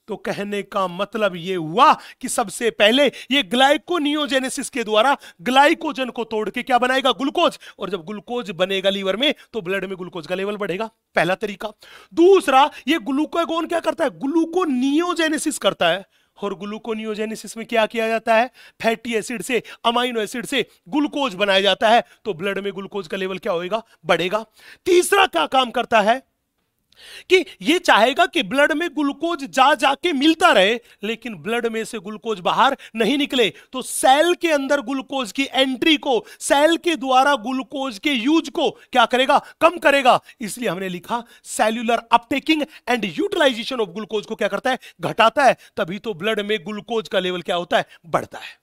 तो कहने का मतलब यह हुआ कि सबसे पहले ये ग्लाइकोनियोजेनेसिस के द्वारा ग्लाइकोजन को तोड़ के क्या बनाएगा? ग्लूकोज। और जब ग्लूकोज बनेगा लीवर में तो ब्लड में ग्लूकोज का लेवल बढ़ेगा। पहला तरीका। दूसरा, ये ग्लूकागोन क्या करता है? ग्लूकोनियोजेनेसिस करता है। और ग्लूकोनियोजेनेसिस में क्या किया जाता है? फैटी एसिड से, अमाइनो एसिड से ग्लूकोज बनाया जाता है, तो ब्लड में ग्लूकोज का लेवल क्या होएगा? बढ़ेगा। तीसरा क्या काम करता है कि ये चाहेगा कि ब्लड में ग्लूकोज जा जाके मिलता रहे, लेकिन ब्लड में से ग्लूकोज बाहर नहीं निकले। तो सेल के अंदर ग्लूकोज की एंट्री को, सेल के द्वारा ग्लूकोज के यूज को क्या करेगा? कम करेगा। इसलिए हमने लिखा cellular uptaking and utilisation of glucose को क्या करता है? घटाता है। तभी तो ब्लड में ग्लूकोज का लेवल क्या होता है? बढ़ता है।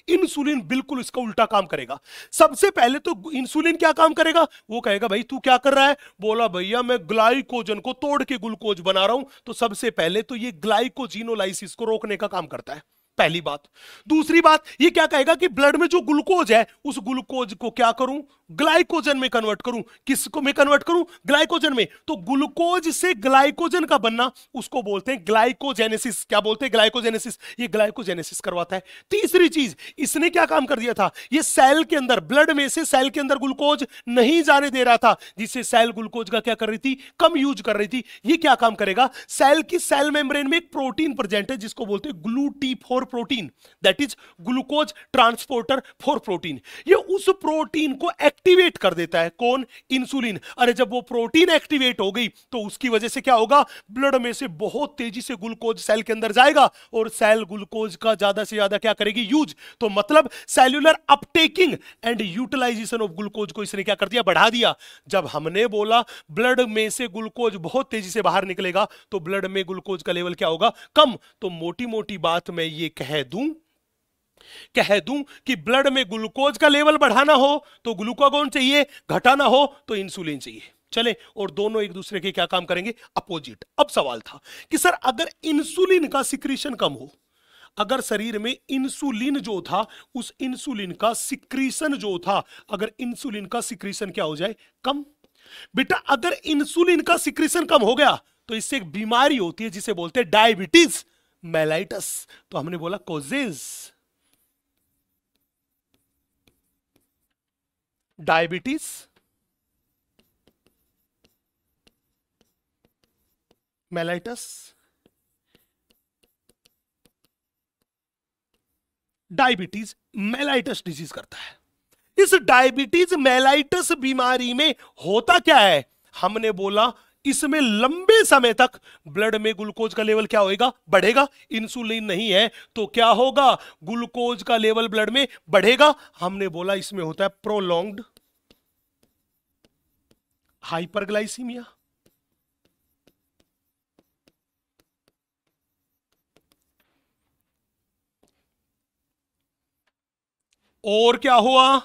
इंसुलिन बिल्कुल इसका उल्टा काम करेगा। सबसे पहले तो इंसुलिन क्या काम करेगा? वो कहेगा भाई तू क्या कर रहा है? बोला भैया मैं ग्लाइकोजन को तोड़ के ग्लूकोज बना रहा हूं। तो सबसे पहले तो ये ग्लाइकोजिनोलाइसिस को रोकने का काम करता है, पहली बात। दूसरी बात, ये क्या कहेगा कि ब्लड में जो ग्लूकोज है उस ग्लूकोज को क्या करूं? ग्लाइकोजन में कन्वर्ट करूं। किसको में कन्वर्ट करूं? ग्लाइकोजन में। तो ग्लूकोज से ग्लाइकोजन का बनना, उसको बोलते हैं ग्लाइकोजेनेसिस। क्या बोलते हैं? ग्लाइकोजेनेसिस। ये ग्लाइकोजेनेसिस करवाता है। तीसरी चीज, इसने क्या काम कर दिया था? ये सेल के अंदर, ब्लड में से सेल के अंदर ग्लूकोज नहीं जाने दे रहा था, जिससे सेल ग्लूकोज का क्या कर रही थी? कम यूज कर रही थी। ये क्या काम करेगा? सेल की सेल मेम्ब्रेन में एक प्रोटीन प्रेजेंट है जिसको बोलते हैं ग्लूटी4 protein, that is glucose transporter 4 protein. ये उस प्रोटीन को एक्टिवेट कर देता है। कौन? इंसुलिन। अरे जब वो प्रोटीन एक्टिवेट हो गई तो उसकी वजह से क्या होगा? ब्लड में से बहुत तेजी से ग्लूकोज सेल के अंदर जाएगा और सेल ग्लूकोज का ज्यादा से ज्यादा क्या करेगी? यूज। तो मतलब cellular uptaking and utilisation of glucose को इसने क्या कर दिया? बढ़ा दिया। जब हमने बोला ब्लड में से ग्लूकोज बहुत तेजी से बाहर निकलेगा तो ब्लड में ग्लूकोज का लेवल क्या होगा? कम। तो मोटी मोटी बात मैं ये कह दूं कि ब्लड में ग्लूकोज का लेवल बढ़ाना हो तो ग्लूकागोन चाहिए, घटाना हो तो इंसुलिन चाहिए। चले, और दोनों एक दूसरे के क्या काम करेंगे? अपोजिट। अब सवाल था कि सर अगर इंसुलिन का सिक्रीशन कम हो, अगर शरीर में इंसुलिन जो था, उस इंसुलिन का सिक्रीशन जो था, अगर इंसुलिन का सिक्रीशन क्या हो जाए? कम। बेटा अगर इंसुलिन का सिक्रीशन कम हो गया तो इससे एक बीमारी होती है जिसे बोलते हैं डायबिटीज मेलाइटस। तो हमने बोला causes diabetes mellitus. Diabetes mellitus disease करता है। इस डायबिटीज मेलाइटस बीमारी में होता क्या है? हमने बोला इसमें लंबे समय तक ब्लड में ग्लूकोज का लेवल क्या होएगा? बढ़ेगा। इंसुलिन नहीं है तो क्या होगा? ग्लूकोज का लेवल ब्लड में बढ़ेगा। हमने बोला इसमें होता है प्रोलॉन्ग्ड हाइपरग्लाइसीमिया। और क्या हुआ?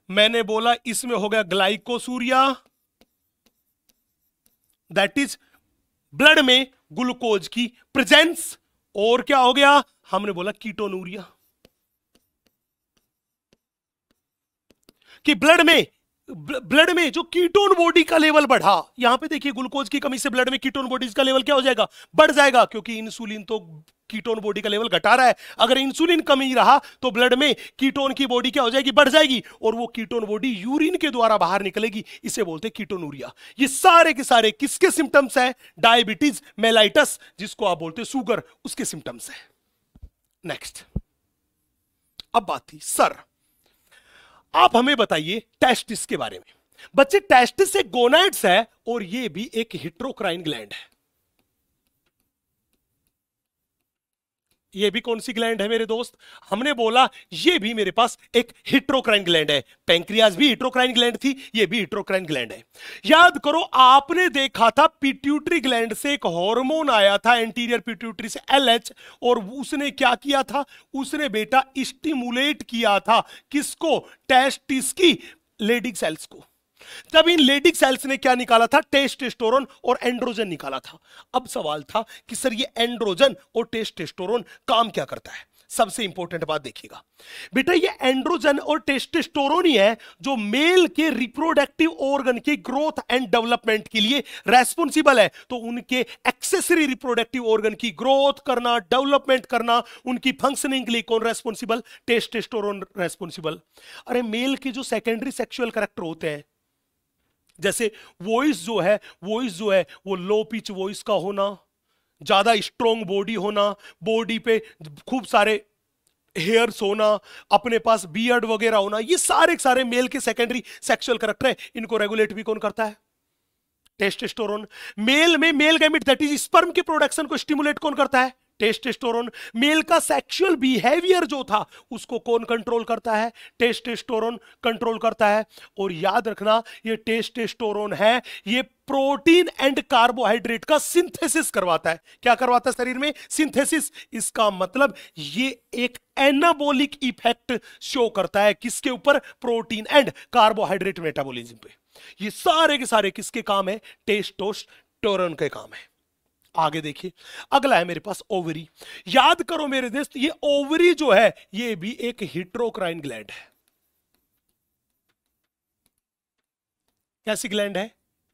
मैंने बोला इसमें हो गया ग्लाइकोसूरिया, दैट इज ब्लड में ग्लूकोज की प्रेजेंस। और क्या हो गया? हमने बोला कीटोनूरिया, कि ब्लड में जो कीटोन बॉडी का लेवल बढ़ा। यहां पे देखिए ग्लूकोज की कमी से ब्लड में कीटोन बॉडीज का लेवल क्या हो जाएगा? बढ़ जाएगा, क्योंकि इंसुलिन तो कीटोन बॉडी का लेवल घटा रहा है। अगर इंसुलिन कमी रहा तो ब्लड में कीटोन की बॉडी क्या हो जाएगी? बढ़ जाएगी, और वो कीटोन बॉडी यूरिन के द्वारा बाहर निकलेगी। इसे बोलते हैं कीटोनूरिया। ये सारे के सारे किसके सिम्टम्स हैं? डायबिटीज मेलाइटस, जिसको आप बोलते हैं शुगर, उसके सिम्टम्स हैं। नेक्स्ट, अब बात थी सर आप हमें बताइए टेस्टिस के बारे में। बच्चे टेस्टिस एक गोनाड्स है और ये भी एक हिट्रोक्राइन ग्लैंड है। ये भी कौन सी ग्लैंड है मेरे दोस्त? हमने बोला ये भी मेरे पास एक हिट्रोक्राइन ग्लैंड है। पैंक्रियाज भी हिट्रोक्राइन ग्लैंड थी, ये भी हिट्रोक्राइन ग्लैंड है। याद करो, आपने देखा था पिट्यूटरी ग्लैंड से एक हार्मोन आया था, एंटीरियर पिट्यूटरी से LH, और उसने क्या किया था? उसने बेटा स्टिमुलेट किया था किसको? टेस्टिस की लेडिक सेल्स को। तब इन लेडिक सेल्स ने क्या निकाला था? टेस्टोस्टेरोन और एंड्रोजन निकाला था। अब सवाल था कि सर ये एंड्रोजन और टेस्टोस्टेरोन काम क्या करता है? सबसे इंपॉर्टेंट बात देखिएगा बेटा, ये एंड्रोजन और टेस्टोस्टेरोन ही है जो मेल के रिप्रोडक्टिव ऑर्गन के ग्रोथ एंड डेवलपमेंट के लिए रेस्पॉन्सिबल है। तो उनके एक्सेसरी रिप्रोडक्टिव ऑर्गन की ग्रोथ करना, डेवलपमेंट करना, उनकी फंक्शनिंग के लिए कौन रेस्पॉन्सिबल? Testosterone responsible. अरे मेल के जो सेकेंडरी सेक्सुअल कैरेक्टर होते हैं, जैसे वॉइस जो है वो लो पिच वॉइस का होना, ज्यादा स्ट्रॉन्ग बॉडी होना, बॉडी पे खूब सारे हेयर्स होना, अपने पास बियर्ड वगैरह होना, ये सारे मेल के सेकेंडरी सेक्सुअल कैरेक्टर है। इनको रेगुलेट भी कौन करता है? टेस्टोस्टेरोन। मेल में male gamete that is sperm के प्रोडक्शन को स्टिमुलेट कौन करता है? टेस्टोस्टेरोन। मेल का सेक्सुअल बिहेवियर जो था उसको कौन कंट्रोल करता है? टेस्टोस्टेरोन कंट्रोल करता है। और याद रखना, ये टेस्टोस्टेरोन है, ये प्रोटीन एंड कार्बोहाइड्रेट का सिंथेसिस करवाता है। क्या करवाता है शरीर में? सिंथेसिस। इसका मतलब ये एक एनाबॉलिक इफेक्ट शो करता है किसके ऊपर? प्रोटीन एंड कार्बोहाइड्रेट मेटाबॉलिज्म पे। ये सारे के सारे किसके काम है? टेस्टोस्टेरोन के काम है। आगे देखिए, अगला है मेरे पास ओवरी। याद करो मेरे दोस्त, ये ओवरी जो है ये भी एक हिट्रोक्राइन ग्लैंड है। कैसी ग्लैंड है?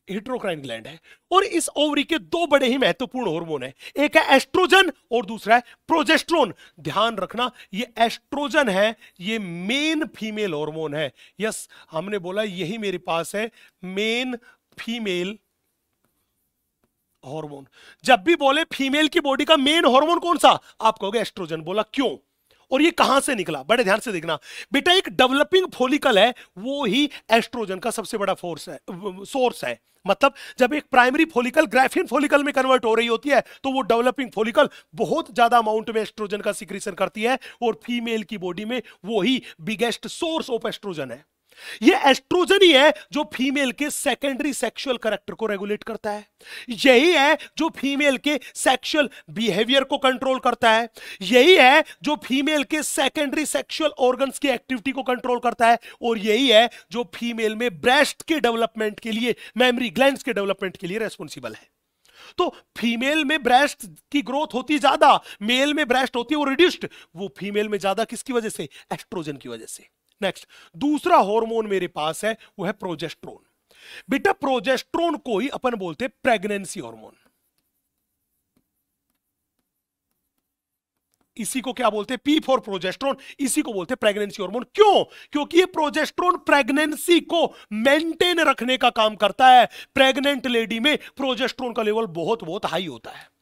हिट्रोक्राइन ग्लैंड है। और इस ओवरी के दो बड़े ही महत्वपूर्ण हार्मोन है, एक है एस्ट्रोजन और दूसरा है प्रोजेस्टेरोन। ध्यान रखना, ये एस्ट्रोजन है, ये मेन फीमेल हार्मोन है। यस, हमने बोला यही मेरे पास है मेन फीमेल हार्मोन। जब भी बोले फीमेल की बॉडी का मेन हार्मोन कौन सा, आप कहोगे एस्ट्रोजन। बोला क्यों और ये कहां से निकला? बड़े ध्यान से देखना बेटा, एक डेवलपिंग फॉलिकल है, वो ही एस्ट्रोजन का सबसे बड़ा सोर्स है। मतलब जब एक प्राइमरी फॉलिकल ग्राफिन फॉलिकल में कन्वर्ट हो रही होती है तो वो डेवलपिंग फॉलिकल बहुत ज्यादा अमाउंट में एस्ट्रोजन का सिक्रीशन करती है, और फीमेल की बॉडी में वो ही बिगेस्ट सोर्स ऑफ एस्ट्रोजन है। ये एस्ट्रोजन ही है जो फीमेल के सेकेंडरी सेक्सुअल कैरेक्टर को रेगुलेट करता है, यही है जो फीमेल के सेक्सुअल बिहेवियर को कंट्रोल करता है, यही है जो फीमेल के सेकेंडरी सेक्सुअल ऑर्गन्स की एक्टिविटी को कंट्रोल करता है, और यही है जो फीमेल में ब्रेस्ट के डेवलपमेंट के लिए, मेमरी ग्लैंड्स के डेवलपमेंट के लिए रेस्पॉन्सिबल है। तो फीमेल में ब्रेस्ट की ग्रोथ होती ज्यादा, मेल में ब्रेस्ट होती है वो रिड्यूस्ड, वो फीमेल में ज्यादा किसकी वजह से? एस्ट्रोजन की वजह से। नेक्स्ट, दूसरा हार्मोन मेरे पास है वो है प्रोजेस्टेरोन। बेटा प्रोजेस्टेरोन को ही अपन बोलते हैं प्रेगनेंसी हार्मोन। इसी को क्या बोलते हैं? P for progesterone. इसी को बोलते हैं प्रेगनेंसी हार्मोन। क्यों? क्योंकि ये प्रोजेस्टेरोन प्रेगनेंसी को मेंटेन रखने का काम करता है। प्रेग्नेंट लेडी में प्रोजेस्टेरोन का लेवल बहुत बहुत हाई होता है,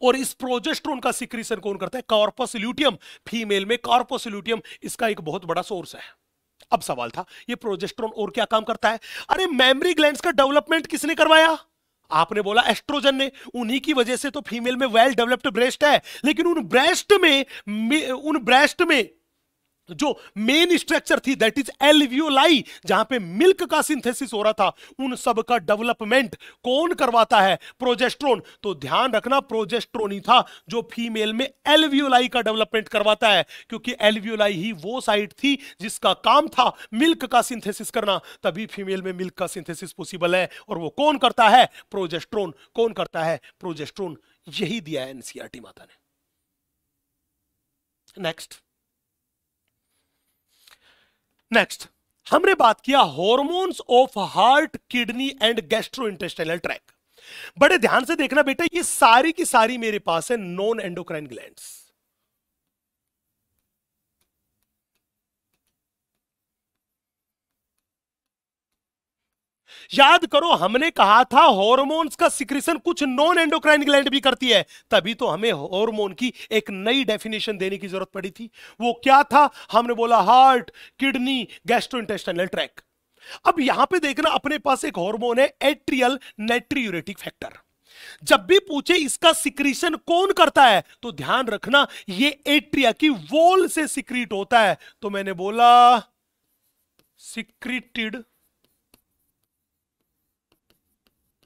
और इस प्रोजेस्टेरोन का सिक्रीशन कौन करता है? Corpus luteum. फीमेल में कॉर्पस ल्यूटियम इसका एक बहुत बड़ा सोर्स है। अब सवाल था ये प्रोजेस्टेरोन और क्या काम करता है? अरे मेमरी ग्लैंड्स का डेवलपमेंट किसने करवाया? आपने बोला एस्ट्रोजन ने। उन्हीं की वजह से तो फीमेल में वेल डेवलप्ड ब्रेस्ट है, लेकिन उन ब्रेस्ट में जो मेन स्ट्रक्चर थी दैट इज एल्वियोलाई, जहां पे मिल्क का सिंथेसिस हो रहा था, उन सब का डेवलपमेंट कौन करवाता है? प्रोजेस्टेरोन। तो ध्यान रखना, प्रोजेस्टेरोन ही था जो फीमेल में एल्वियोलाई का डेवलपमेंट करवाता है, क्योंकि एल्वियोलाई ही वो साइट थी जिसका काम था मिल्क का सिंथेसिस करना। तभी फीमेल में मिल्क का सिंथेसिस पॉसिबल है, और वो कौन करता है? प्रोजेस्टेरोन। कौन करता है? प्रोजेस्टेरोन। यही दिया है एनसीईआरटी माता ने। नेक्स्ट हमने बात किया hormones of heart, kidney and gastrointestinal tract. बड़े ध्यान से देखना बेटा, ये सारी की सारी मेरे पास है नॉन एंडोक्राइन ग्लैंड्स। याद करो, हमने कहा था हार्मोन्स का सिक्रीशन कुछ नॉन एंडोक्राइन ग्लैंड भी करती है, तभी तो हमें हार्मोन की एक नई डेफिनेशन देने की जरूरत पड़ी थी। वो क्या था? हमने बोला हार्ट, किडनी, गैस्ट्रोइंटेस्टाइनल ट्रैक्ट। अब यहां पे देखना, अपने पास एक हार्मोन है एट्रियल नाइट्रियूरेटिक फैक्टर। जब भी पूछे इसका सिक्रीशन कौन करता है तो ध्यान रखना ये एट्रिया की वॉल से सिक्रीट होता है। तो मैंने बोला सिक्रीटेड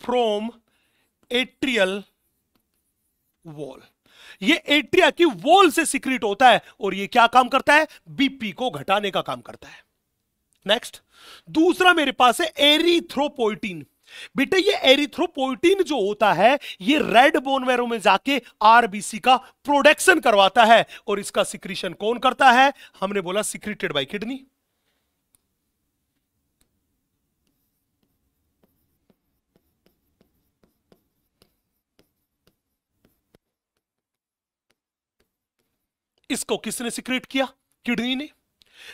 फ्रॉम एट्रियल वॉल, ये एट्रिया की वॉल से सिक्रीट होता है और ये क्या काम करता है, बीपी को घटाने का काम करता है। नेक्स्ट, दूसरा मेरे पास है एरिथ्रोपोइटिन। बेटा ये एरिथ्रोपोइटिन जो होता है ये रेड बोन मैरो में जाके आरबीसी का प्रोडक्शन करवाता है और इसका सिक्रीशन कौन करता है, हमने बोला सिक्रीटेड बाय किडनी। इसको किसने सिक्रेट किया, किडनी ने।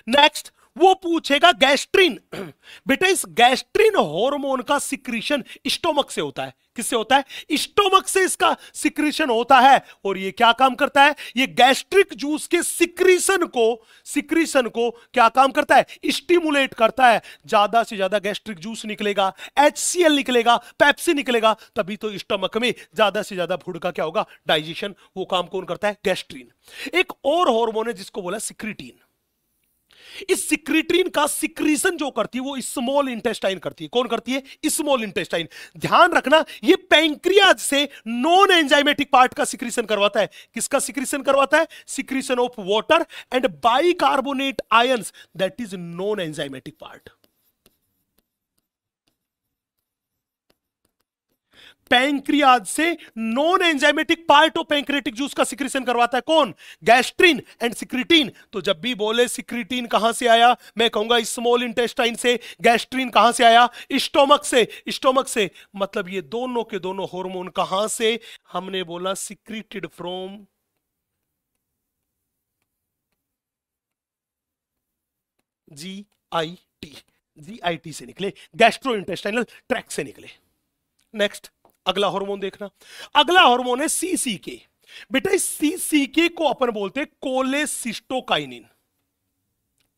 नेक्स्ट वो पूछेगा गैस्ट्रिन। बेटा इस गैस्ट्रिन हार्मोन का सिक्रीशन स्टोमक से होता है। किससे होता है, स्टोमक से इसका सिक्रीशन होता है और ये क्या काम करता है, ये गैस्ट्रिक जूस के सिक्रीशन को क्या काम करता है, स्टिमुलेट करता है। ज्यादा से ज्यादा गैस्ट्रिक जूस निकलेगा, HCl निकलेगा, पेप्सी निकलेगा, तभी तो स्टोमक में ज्यादा से ज्यादा फूड का क्या होगा, डाइजेशन। वो काम कौन करता है, गैस्ट्रिन। एक और हार्मोन है जिसको बोला सिक्रीटीन। इस सिक्रीटीन का सिक्रीशन जो करती है वो स्मॉल इंटेस्टाइन करती है। कौन करती है, स्मॉल इंटेस्टाइन। ध्यान रखना ये पैंक्रियाज से नॉन एंजाइमेटिक पार्ट का सिक्रीशन करवाता है। किसका सिक्रीशन करवाता है, secretion of water and bicarbonate ions, that is non enzymatic part. Pancreas से non enzymatic part of pancreatic juice का सिक्रीशन करवाता है कौन, गैस्ट्रिन एंड सिक्रीटीन। तो जब भी बोले सिक्रीटीन कहां से आया, मैं कहूंगा स्मॉल इंटेस्टाइन से। गैस्ट्रिन कहां से आया, स्टोमक से। स्टोमक से मतलब ये दोनों के दोनों हार्मोन कहां से, हमने बोला सिक्रीटेड फ्रॉम GIT से निकले, गैस्ट्रो इंटेस्टाइनल ट्रैक्ट से निकले। नेक्स्ट अगला हार्मोन देखना, अगला हार्मोन है CCK। बेटा इस CCK को अपन बोलते हैं कोलेसिस्टोकाइनिन।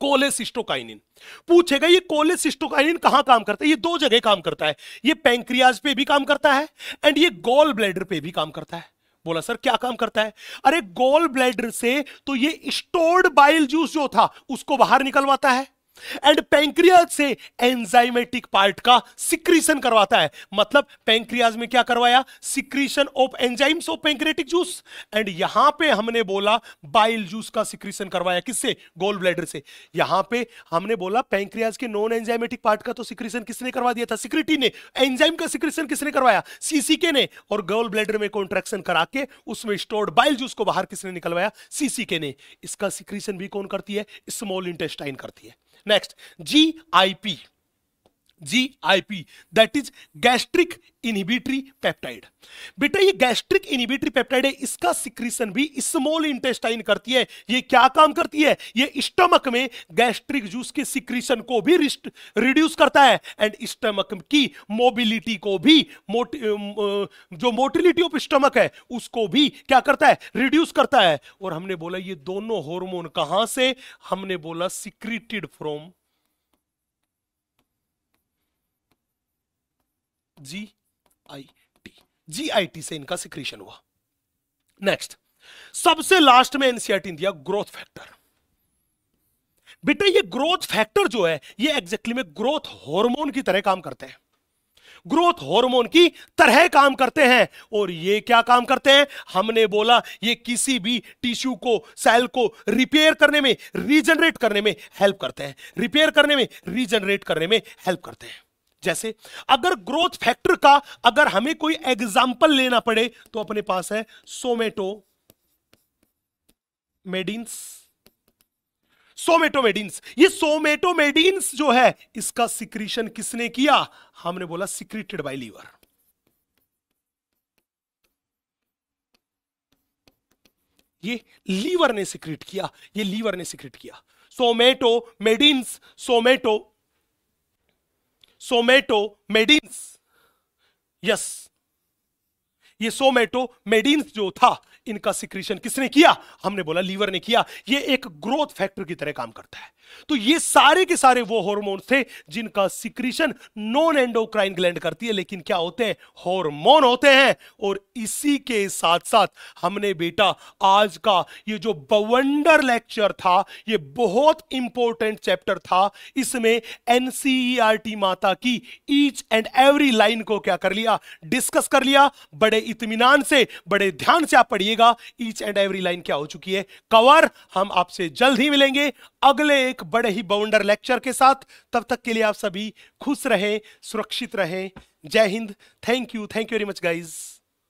कोलेसिस्टोकाइनिन पूछेगा ये कोलेसिस्टोकाइनिन कहां काम करता है, ये दो जगह काम करता है। ये पैंक्रियाज पे भी काम करता है एंड ये गॉल ब्लैडर पे भी काम करता है। बोला सर क्या काम करता है, अरे गॉल ब्लैडर से तो ये स्टोर्ड बाइल जूस जो था उसको बाहर निकलवाता है एंड पैंक्रियाज से एंजाइमेटिक पार्ट का सिक्रीशन करवाता है। मतलब पैंक्रियाज में क्या करवाया, secretion of enzymes of pancreatic juice and यहां पे हमने बोला बाइल जूस का सिक्रीशन करवाया। किससे, गॉल ब्लैडर से। यहां पे हमने बोला पैंक्रियाज के नॉन एंजाइमेटिक पार्ट का तो सिक्रीशन किसने करवा दिया था, सिक्रीटीन ने। एंजाइम का सिक्रीशन किसने करवाया, CCK ने। और गॉल ब्लैडर में कॉन्ट्रैक्शन करा के उसमें स्टोर्ड बाइल जूस को बाहर किसने निकलवाया, CCK ने। इसका सिक्रीशन भी कौन करती है, स्मॉल इंटेस्टाइन करती है। Next GIP that is gastric inhibitory peptide. बेटा ये गैस्ट्रिक इनहिबिटरी पेप्टाइड है, इसका सिक्रीशन भी स्मॉल इंटेस्टाइन करती है। ये क्या काम करती है, ये स्टमक में गैस्ट्रिक जूस के सिक्रीशन को भी रिड्यूस करता है एंड स्टमक की मोबिलिटी को भी जो मोटिलिटी ऑफ स्टमक है उसको भी क्या करता है, रिड्यूस करता है। और हमने बोला ये दोनों हार्मोन कहां से, हमने बोला सिक्रीटेड फ्रॉम GIT से इनका सिक्रीशन हुआ। नेक्स्ट सबसे लास्ट में एनसीईआरटी दिया ग्रोथ फैक्टर। बेटा ये ग्रोथ फैक्टर जो है ये एग्जैक्टली में ग्रोथ हार्मोन की तरह काम करते हैं, ग्रोथ हार्मोन की तरह काम करते हैं। और ये क्या काम करते हैं, हमने बोला ये किसी भी टिश्यू को, सेल को रिपेयर करने में, रीजनरेट करने में हेल्प करते हैं, रिपेयर करने में, रीजनरेट करने में हेल्प करते हैं। जैसे अगर ग्रोथ फैक्टर का अगर हमें कोई एग्जाम्पल लेना पड़े तो अपने पास है सोमेटोमेडिन्स। ये सोमेटोमेडिन्स जो है इसका सिक्रीशन किसने किया, हमने बोला सिक्रीटेड बाय लीवर। ये लीवर ने सिक्रीट किया, ये लीवर ने सिक्रीट किया। सोमेटोमेडिन्स, सोमेटोमेडिन्स, यस ये सोमेटोमेडिन्स जो था, इनका सिक्रीशन किसने किया? हमने बोला लीवर ने किया। ये एक ग्रोथ फैक्टर की तरह काम करता है। तो ये सारे के सारे वो हार्मोन्स थे जिनका सिक्रीशन नॉन एंडोक्राइन ग्लैंड करती है, लेकिन क्या होते हैं? हार्मोन होते हैं। और इसी के साथ साथ हमने बेटा आज का ये जो बवंडर लेक्चर था, ये बहुत इंपॉर्टेंट चैप्टर था। इसमें एनसीईआरटी माता की ईच एंड एवरी लाइन को क्या कर लिया? डिस्कस कर लिया। बड़े इत्मीनान से, बड़े ध्यान से आप पढ़िएगा। ईच एंड एवरी लाइन क्या हो चुकी है? कवर। हम आपसे जल्द ही मिलेंगे अगले एक बड़े ही बाउंडर लेक्चर के साथ। तब तक के लिए आप सभी खुश रहें, सुरक्षित रहें। जय Hind. Thank you very much guys.